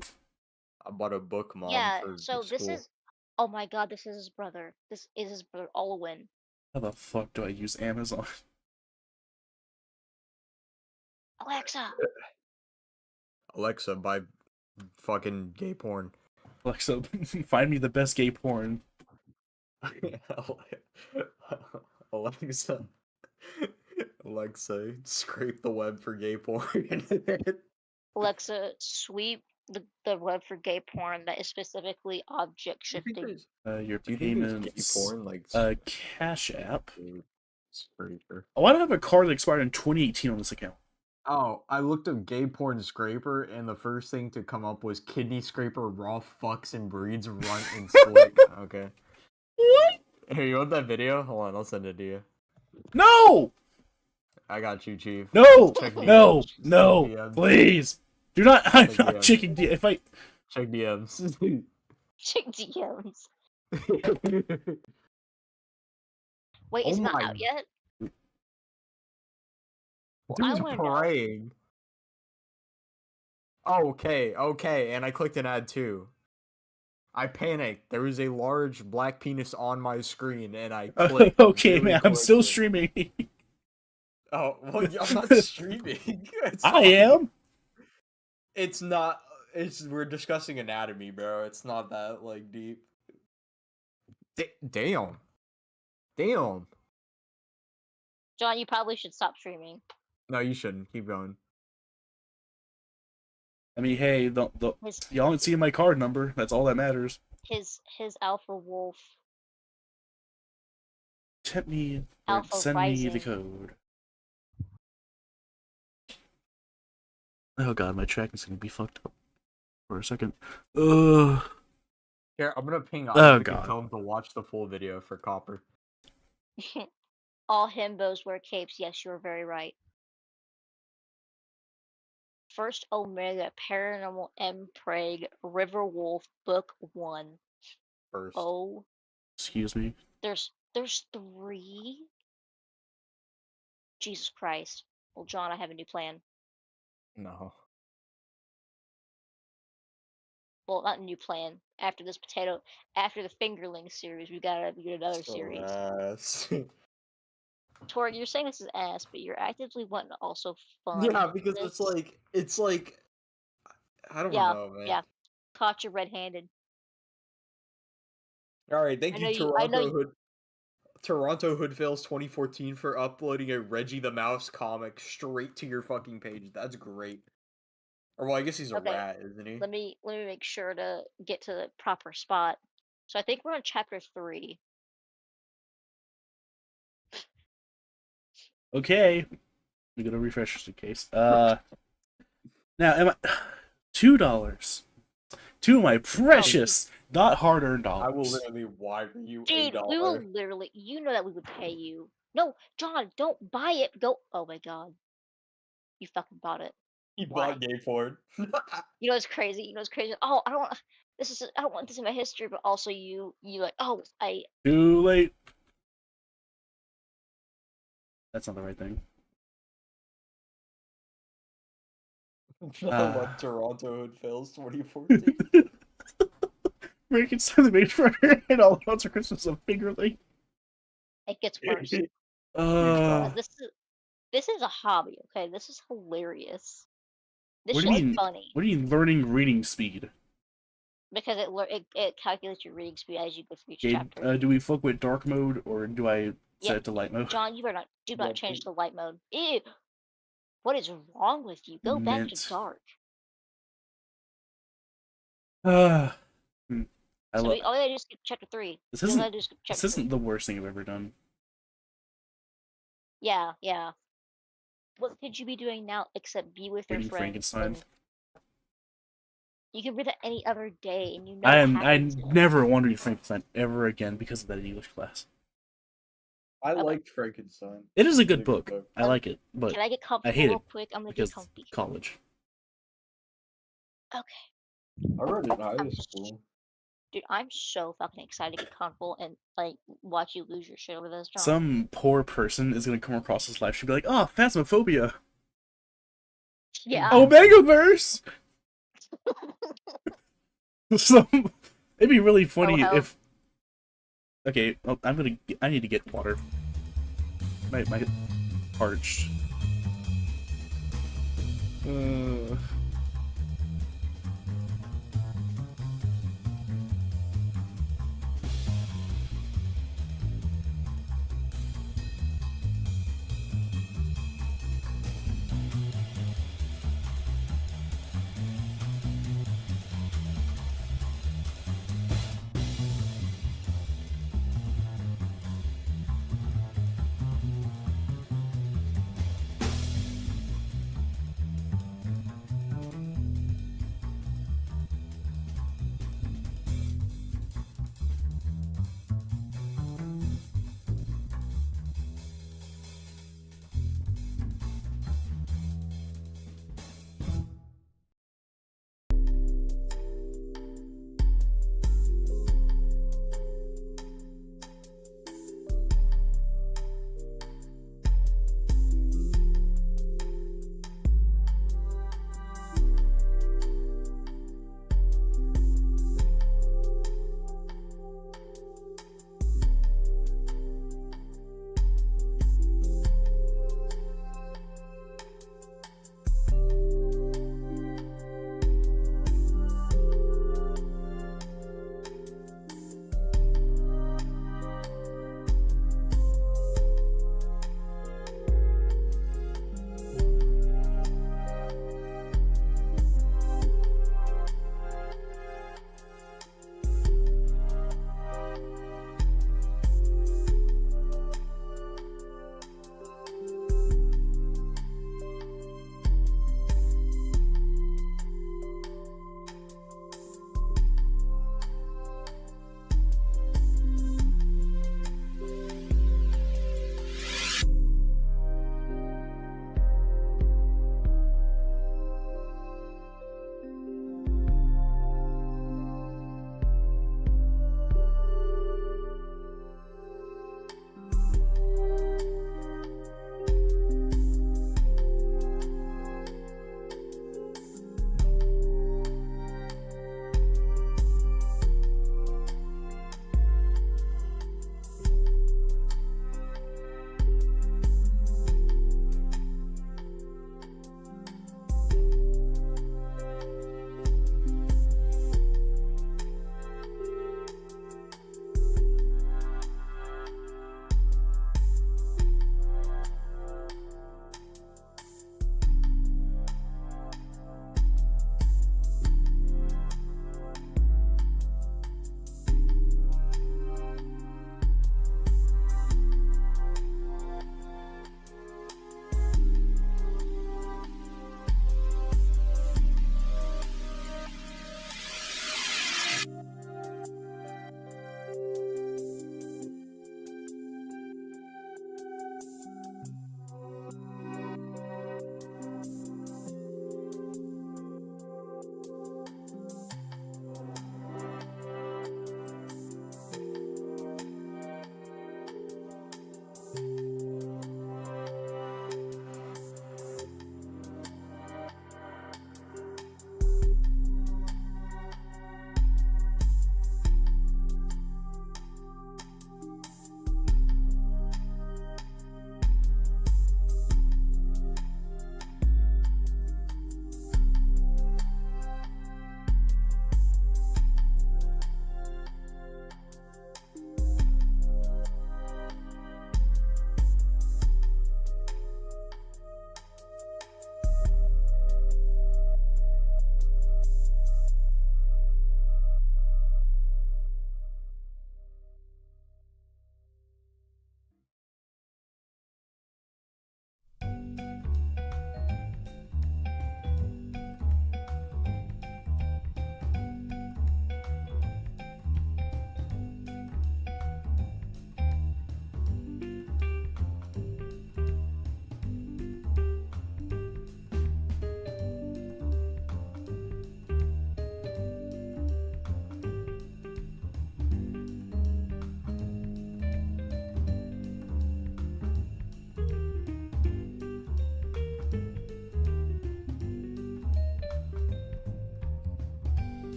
I bought a book, Mom. Yeah. For So this school. is. Oh my God, this is his brother. This is his brother, Olwen. How the fuck do I use Amazon? Alexa, buy fucking gay porn. Alexa, find me the best gay porn. Alexa, scrape the web for gay porn. Alexa, sweep the web for gay porn that is specifically object Do you think shifting. there's- Your do you think there's gay payments. porn like Cash App. scraper? Oh, I don't have a card that expired in 2018 on this account. Oh, I looked up gay porn scraper, and the first thing to come up was kidney scraper, raw fucks and breeds, runt and slick. Okay. What? Here, you want that video? Hold on, I'll send it to you. No! I got you, Chief. No! Check No! DMs. No! Check DMs. Please! Do not. I'm Check not DMs. checking. If I. Check DMs. Check DMs. Wait, it's Oh not my- out yet? Well, I Dude's wanna know. praying. Oh, okay, and I clicked an ad too. I panicked. There was a large black penis on my screen, and I clicked. Okay, really man. I'm still quickly. streaming. Oh, well, I'm not streaming. I am. It's not. We're discussing anatomy, bro. It's not that like deep. Damn. John, you probably should stop streaming. No, you shouldn't. Keep going. I mean, hey, y'all ain't seeing my card number. That's all that matters. His alpha wolf. tempt me or Alpha send me the Rising. code. Oh god, my tracking's gonna be fucked up for a second. Ugh. Here, I'm gonna ping Oh, Isaac God. and tell him to watch the full video for Copper. All himbos wear capes. Yes, you're very right. First Omega Paranormal M Prague River Wolf Book 1. First. Oh, Excuse me. there's 3? Jesus Christ. Well, John, I have a new plan. No. Well, not a new plan. After the Fingerling series, we gotta get another series. Ass. Tori, you're saying this is ass, but you're actively wanting to also fund Yeah, because this. it's like I don't Yeah, know, man. yeah. Caught you red-handed. All right, thank I you, know you- I know Toronto you- Hood. Toronto Hood Fails 2014 for uploading a Reggie the Mouse comic straight to your fucking page. That's great. Or well, I guess he's a Okay. rat, isn't he? Let me make sure to get to the proper spot. So I think we're on chapter 3. Okay. We gotta refresh just in case. Now am I $2? 2 of my precious, not hard-earned I will dollars. literally wire you Dude, $1. we will literally, you know that we would pay you. No, John, don't buy it. Go. Oh my God, you fucking bought it. He Why? bought gay porn. You know what's crazy? You know what's crazy? Oh, I don't want. I don't want this in my history, but also you like. Oh, Too late. That's not the right thing. What Toronto Hood Fails 2014. Frankenstein the Maze Runner and all the for Christmas of Fingerling. It gets worse. This is a hobby. Okay, this is hilarious. This What do shit you is mean? funny What do you mean learning reading speed? because it calculates your reading speed as you go through each Okay, chapter. do we fuck with dark mode or do I set Yeah, it to light mode? John, you better not Yeah, change to light mode. Ew. What is wrong with you? Go back Mint. to dark. I So love. all we gotta do is skip chapter 3. This All we isn't. gotta do is skip chapter This 3. isn't the worst thing I've ever done. Yeah, yeah. What could you be doing now except be with your Reading friends? Frankenstein. You could read that any other day, and you know I what happens. never want to read Frankenstein ever again because of that English class. I Okay. liked Frankenstein. It is a It's good book. I like it, but Can I get comfortable hate real it quick? I'm gonna because get comfy. college. Okay. I read it in high school. Dude, I'm so fucking excited to get comfortable and like watch you lose your shit over this, John. Some poor person is gonna come across this live. She'll be like, "Oh, phasmophobia, Yeah. Omegaverse." Some. It'd be really funny hell. if. Okay, well, I need to get water. My parched.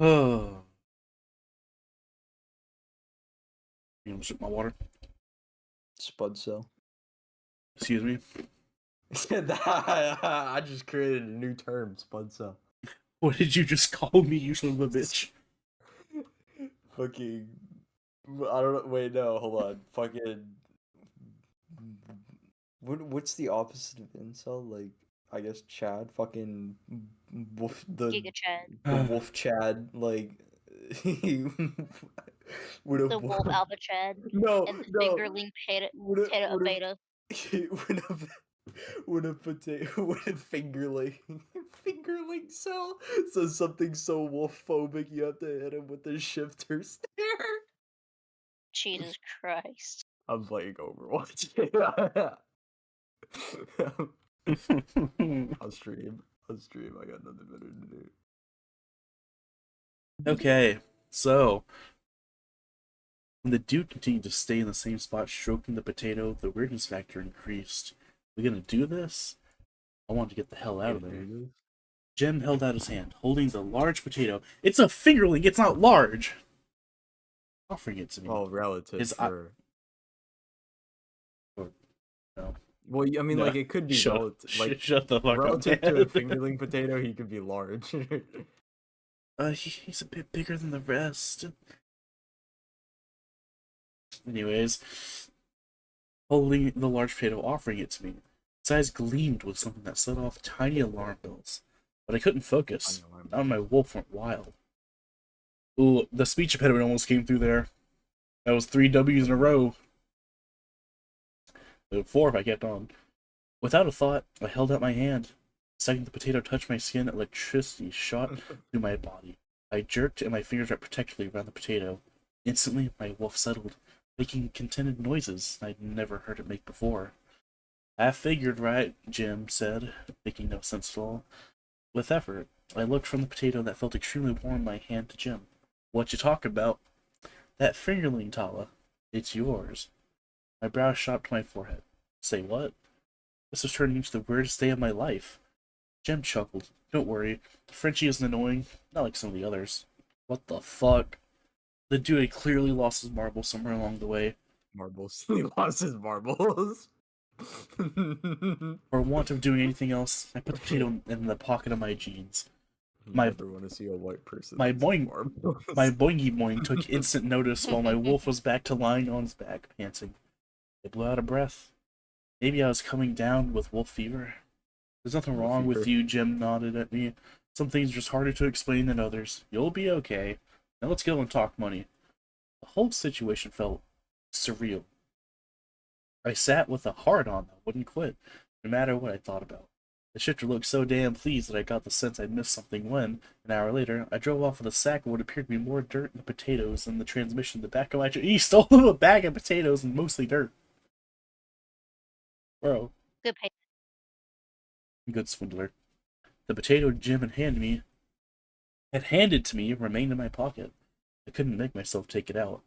Oh. You want to sip my water? Spud cell. Excuse me. I just created a new term, spud cell. What did you just call me, you son of a bitch? Fucking. I don't know. Wait, no, hold on. Fucking. What's the opposite of incel? Like, I guess Chad. Fucking. Wolf. Giga Chad. The wolf Chad. Like. Would The wolf alpha Chad. No, And the no. fingerling potato beta. When a potato, when a fingerling cell says something so wolf phobic, you have to hit him with the shifter stare. Jesus Christ. I'm playing Overwatch. I'll stream. I got nothing better to do. Okay, so when the dude continued to stay in the same spot stroking the potato, the weirdness factor increased. We gonna do this? I wanted to get the hell out of there. Jim held out his hand, holding the large potato. It's a fingerling, it's not large! Offering it to me. Oh, relative. His Sure. No. Well, I mean, No. like, it could be relative. Like, Shut the fuck relative up, to a man. fingerling potato, he could be large. He's a bit bigger than the rest. Anyways, holding the large potato, offering it to me. Its eyes gleamed with something that set off tiny alarm bells. But I couldn't focus. Now my wolf went wild. Ooh, the speech impediment almost came through there. That was 3 W's in a row. 4 if I kept on. Without a thought, I held out my hand. The second the potato touched my skin, electricity shot through my body. I jerked and my fingers wrapped protectively around the potato. Instantly, my wolf settled, making contented noises I'd never heard it make before. I figured right, Jim said, making no sense at all. With effort, I looked from the potato that felt extremely warm in my hand to Jim. What you talk about? That fingerling, Tala. It's yours. My brow shot to my forehead. Say what? This was turning into the weirdest day of my life. Jim chuckled. Don't worry, Frenchie isn't annoying, not like some of the others. What the fuck? The dude had clearly lost his marbles somewhere along the way. Marbles. He lost his marbles. For want of doing anything else, I put the potato in the pocket of my jeans. I never want to see a white person. My that's boingy boing took instant notice while my wolf was back to lying on his back, panting. I blew out a breath. Maybe I was coming down with wolf fever. There's nothing wrong with you, Jim nodded at me. Some things are just harder to explain than others. You'll be okay. Now let's go and talk money. The whole situation felt surreal. I sat with a hard-on that wouldn't quit, no matter what I thought about. The shifter looked so damn pleased that I got the sense I'd missed something when, an hour later, I drove off with a sack of what appeared to be more dirt and potatoes than the transmission in the back of my truck. He stole a bag of potatoes and mostly dirt. Bro. Good pay. Good swindler. The potato Jim had handed to me remained in my pocket. I couldn't make myself take it out.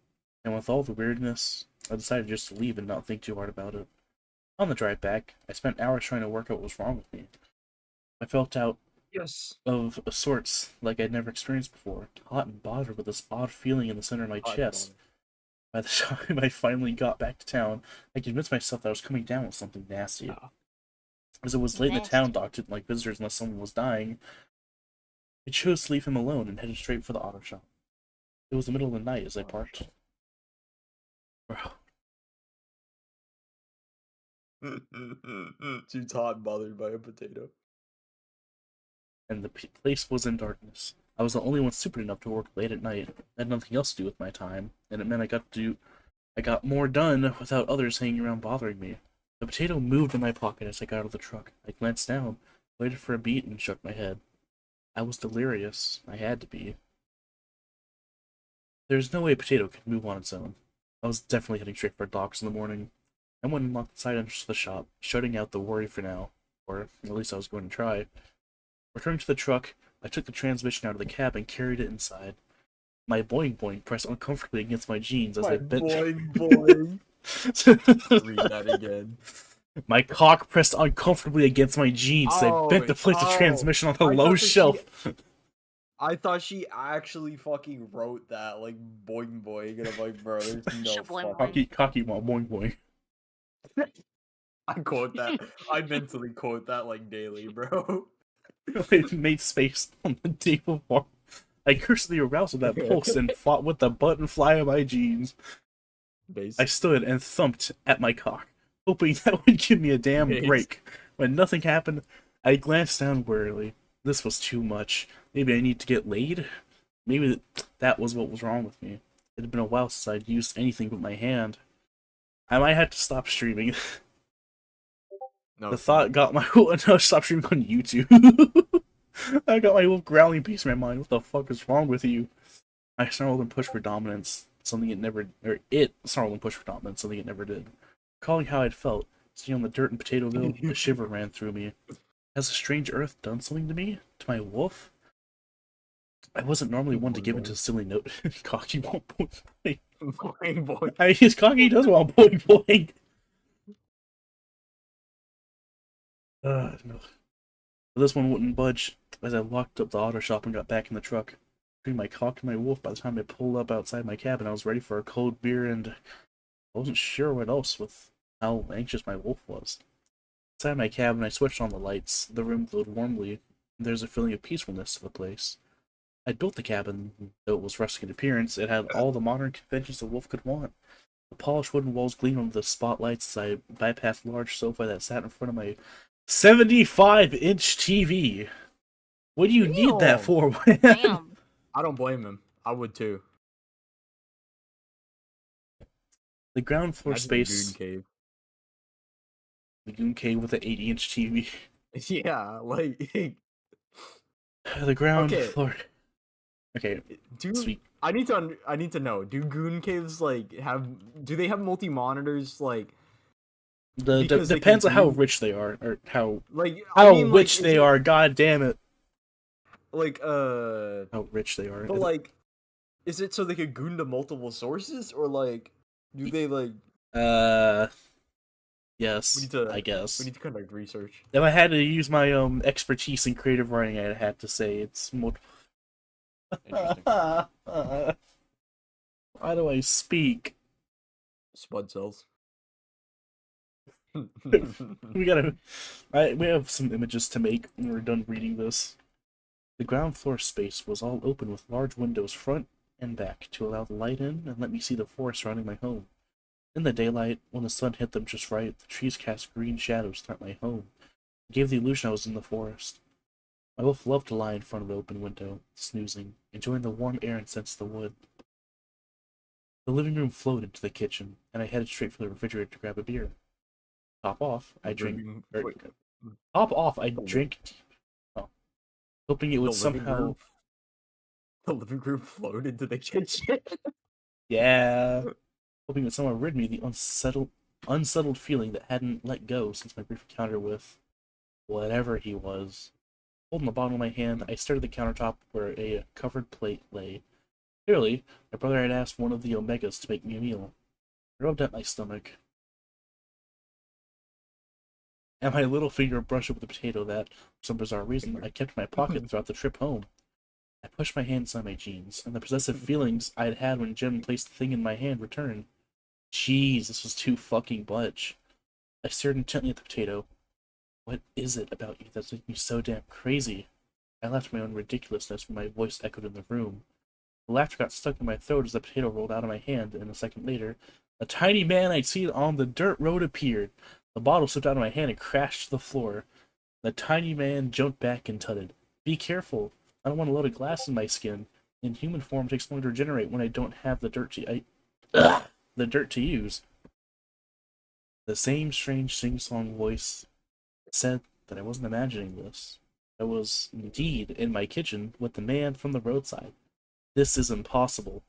And with all the weirdness, I decided just to leave and not think too hard about it. On the drive back, I spent hours trying to work out what was wrong with me. I felt out of sorts like I'd never experienced before, hot and bothered with this odd feeling in the center of my chest. By the time I finally got back to town, I convinced myself that I was coming down with something nasty. As it was late in the town, Doc didn't like visitors unless someone was dying. I chose to leave him alone and headed straight for the auto shop. It was the middle of the night as I parked. Bro. Too hot and bothered by a potato. And the place was in darkness. I was the only one stupid enough to work late at night. I had nothing else to do with my time, and it meant I got more done without others hanging around bothering me. The potato moved in my pocket as I got out of the truck. I glanced down, waited for a beat, and shook my head. I was delirious. I had to be. There's no way a potato could move on its own. I was definitely heading straight for Doc's in the morning. I went and locked the side entrance to the shop, shutting out the worry for now. Or at least I was going to try. Returning to the truck, I took the transmission out of the cab and carried it inside. My boing boing pressed uncomfortably against my jeans as I bent. Boing boing. Read that again. My cock pressed uncomfortably against my jeans as I bent to place the transmission on the low shelf. I thought she actually fucking wrote that, like, boing boing, and I'm like, bro, there's no Shaboing fucking... Cocky mom, boing boing. I quote that. I mentally quote that, like, daily, bro. I made space on the table bar. I cursed the arousal of that pulse and fought with the button fly of my jeans. I stood and thumped at my cock, hoping that would give me a damn break. When nothing happened, I glanced down wearily. This was too much. Maybe I need to get laid? Maybe that was what was wrong with me. It had been a while since I'd used anything but my hand. I might have to stop streaming. No, The thought got my no, stop streaming on YouTube. I got my little growling piece in my mind. What the fuck is wrong with you? I snarled and pushed for dominance, something it never, or it snarled and pushed for dominance, something it never did. Recalling how I'd felt, sitting on the dirt in Potatoville, the shiver ran through me. Has the strange earth done something to me? To my wolf? I wasn't normally one to give into silly note. Cocky won't boing boing. Boing boing. I mean, his cocky does want boing boing. No. But this one wouldn't budge as I locked up the auto shop and got back in the truck. Between my cock and my wolf, by the time I pulled up outside my cabin, I was ready for a cold beer, and I wasn't sure what else with how anxious my wolf was. Inside my cabin, I switched on the lights. The room glowed warmly, and there's a feeling of peacefulness to the place. I built the cabin, though it was rustic in appearance. It had all the modern conventions a wolf could want. The polished wooden walls gleamed under the spotlights as I bypassed the large sofa that sat in front of my 75-inch TV. What do you need that for, man? Damn. I don't blame him. I would too. The ground floor Imagine space. Lagoon Lagoon cave with an 80-inch TV. cave. Yeah, like... The ground Okay. floor. Okay, sweet. I need to know. Do goon caves do they have multi monitors because they Depends can on how do- rich they are, or how rich they are. God damn it! How How rich they are. is it so they could goon to multiple sources, or do they Yes. I guess. we need to conduct research. If I had to use my expertise in creative writing, I'd have to say it's multiple. Interesting. Why do I speak? Spud cells. We have some images to make when we're done reading this. The ground floor space was all open with large windows front and back to allow the light in and let me see the forest surrounding my home. In the daylight, when the sun hit them just right, the trees cast green shadows throughout my home. It gave the illusion I was in the forest. My wolf loved to lie in front of the open window, snoozing, enjoying the warm air and scents of the wood. The living room flowed into the kitchen, and I headed straight for the refrigerator to grab a beer. Top off, I drink. Oh, hoping it would somehow. The living room flowed into the kitchen. Yeah. Hoping it would somehow rid me of the unsettled feeling that hadn't let go since my brief encounter with whatever he was. Holding the bottle in my hand, I stared at the countertop where a covered plate lay. Clearly, my brother had asked one of the Omegas to make me a meal. I rubbed at my stomach, and my little finger brushed up with the potato that, for some bizarre reason, I kept in my pocket throughout the trip home. I pushed my hand inside my jeans, and the possessive feelings I had had when Jen placed the thing in my hand returned. Jeez, this was too fucking much. I stared intently at the potato. What is it about you that's making me so damn crazy? I laughed at my own ridiculousness when my voice echoed in the room. The laughter got stuck in my throat as the potato rolled out of my hand, and a second later, a tiny man I'd seen on the dirt road appeared. The bottle slipped out of my hand and crashed to the floor. The tiny man jumped back and tutted. Be careful. I don't want a load of glass in my skin. In human form, it takes long to regenerate when I don't have the dirt to use. The same strange sing-song voice said that I wasn't imagining this. I was indeed in my kitchen with the man from the roadside. This is impossible.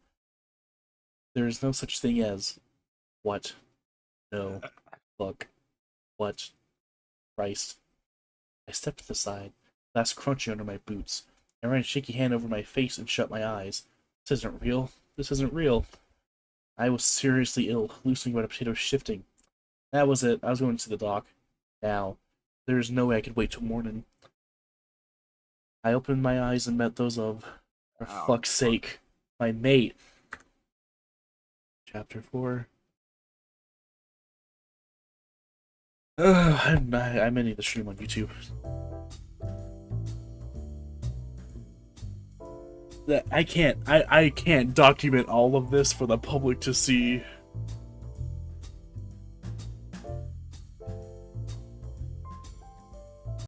There is no such thing as what? No. Look. What? Christ. I stepped to the side, glass crunchy under my boots. I ran a shaky hand over my face and shut my eyes. This isn't real. This isn't real. I was seriously ill, hallucinating about a potato shifting. That was it. I was going to the doc. Now. There's no way I could wait till morning. I opened my eyes and met those of, for Ow, fuck's sake, my mate. Chapter 4. I'm ending the stream on YouTube. I can't document all of this for the public to see.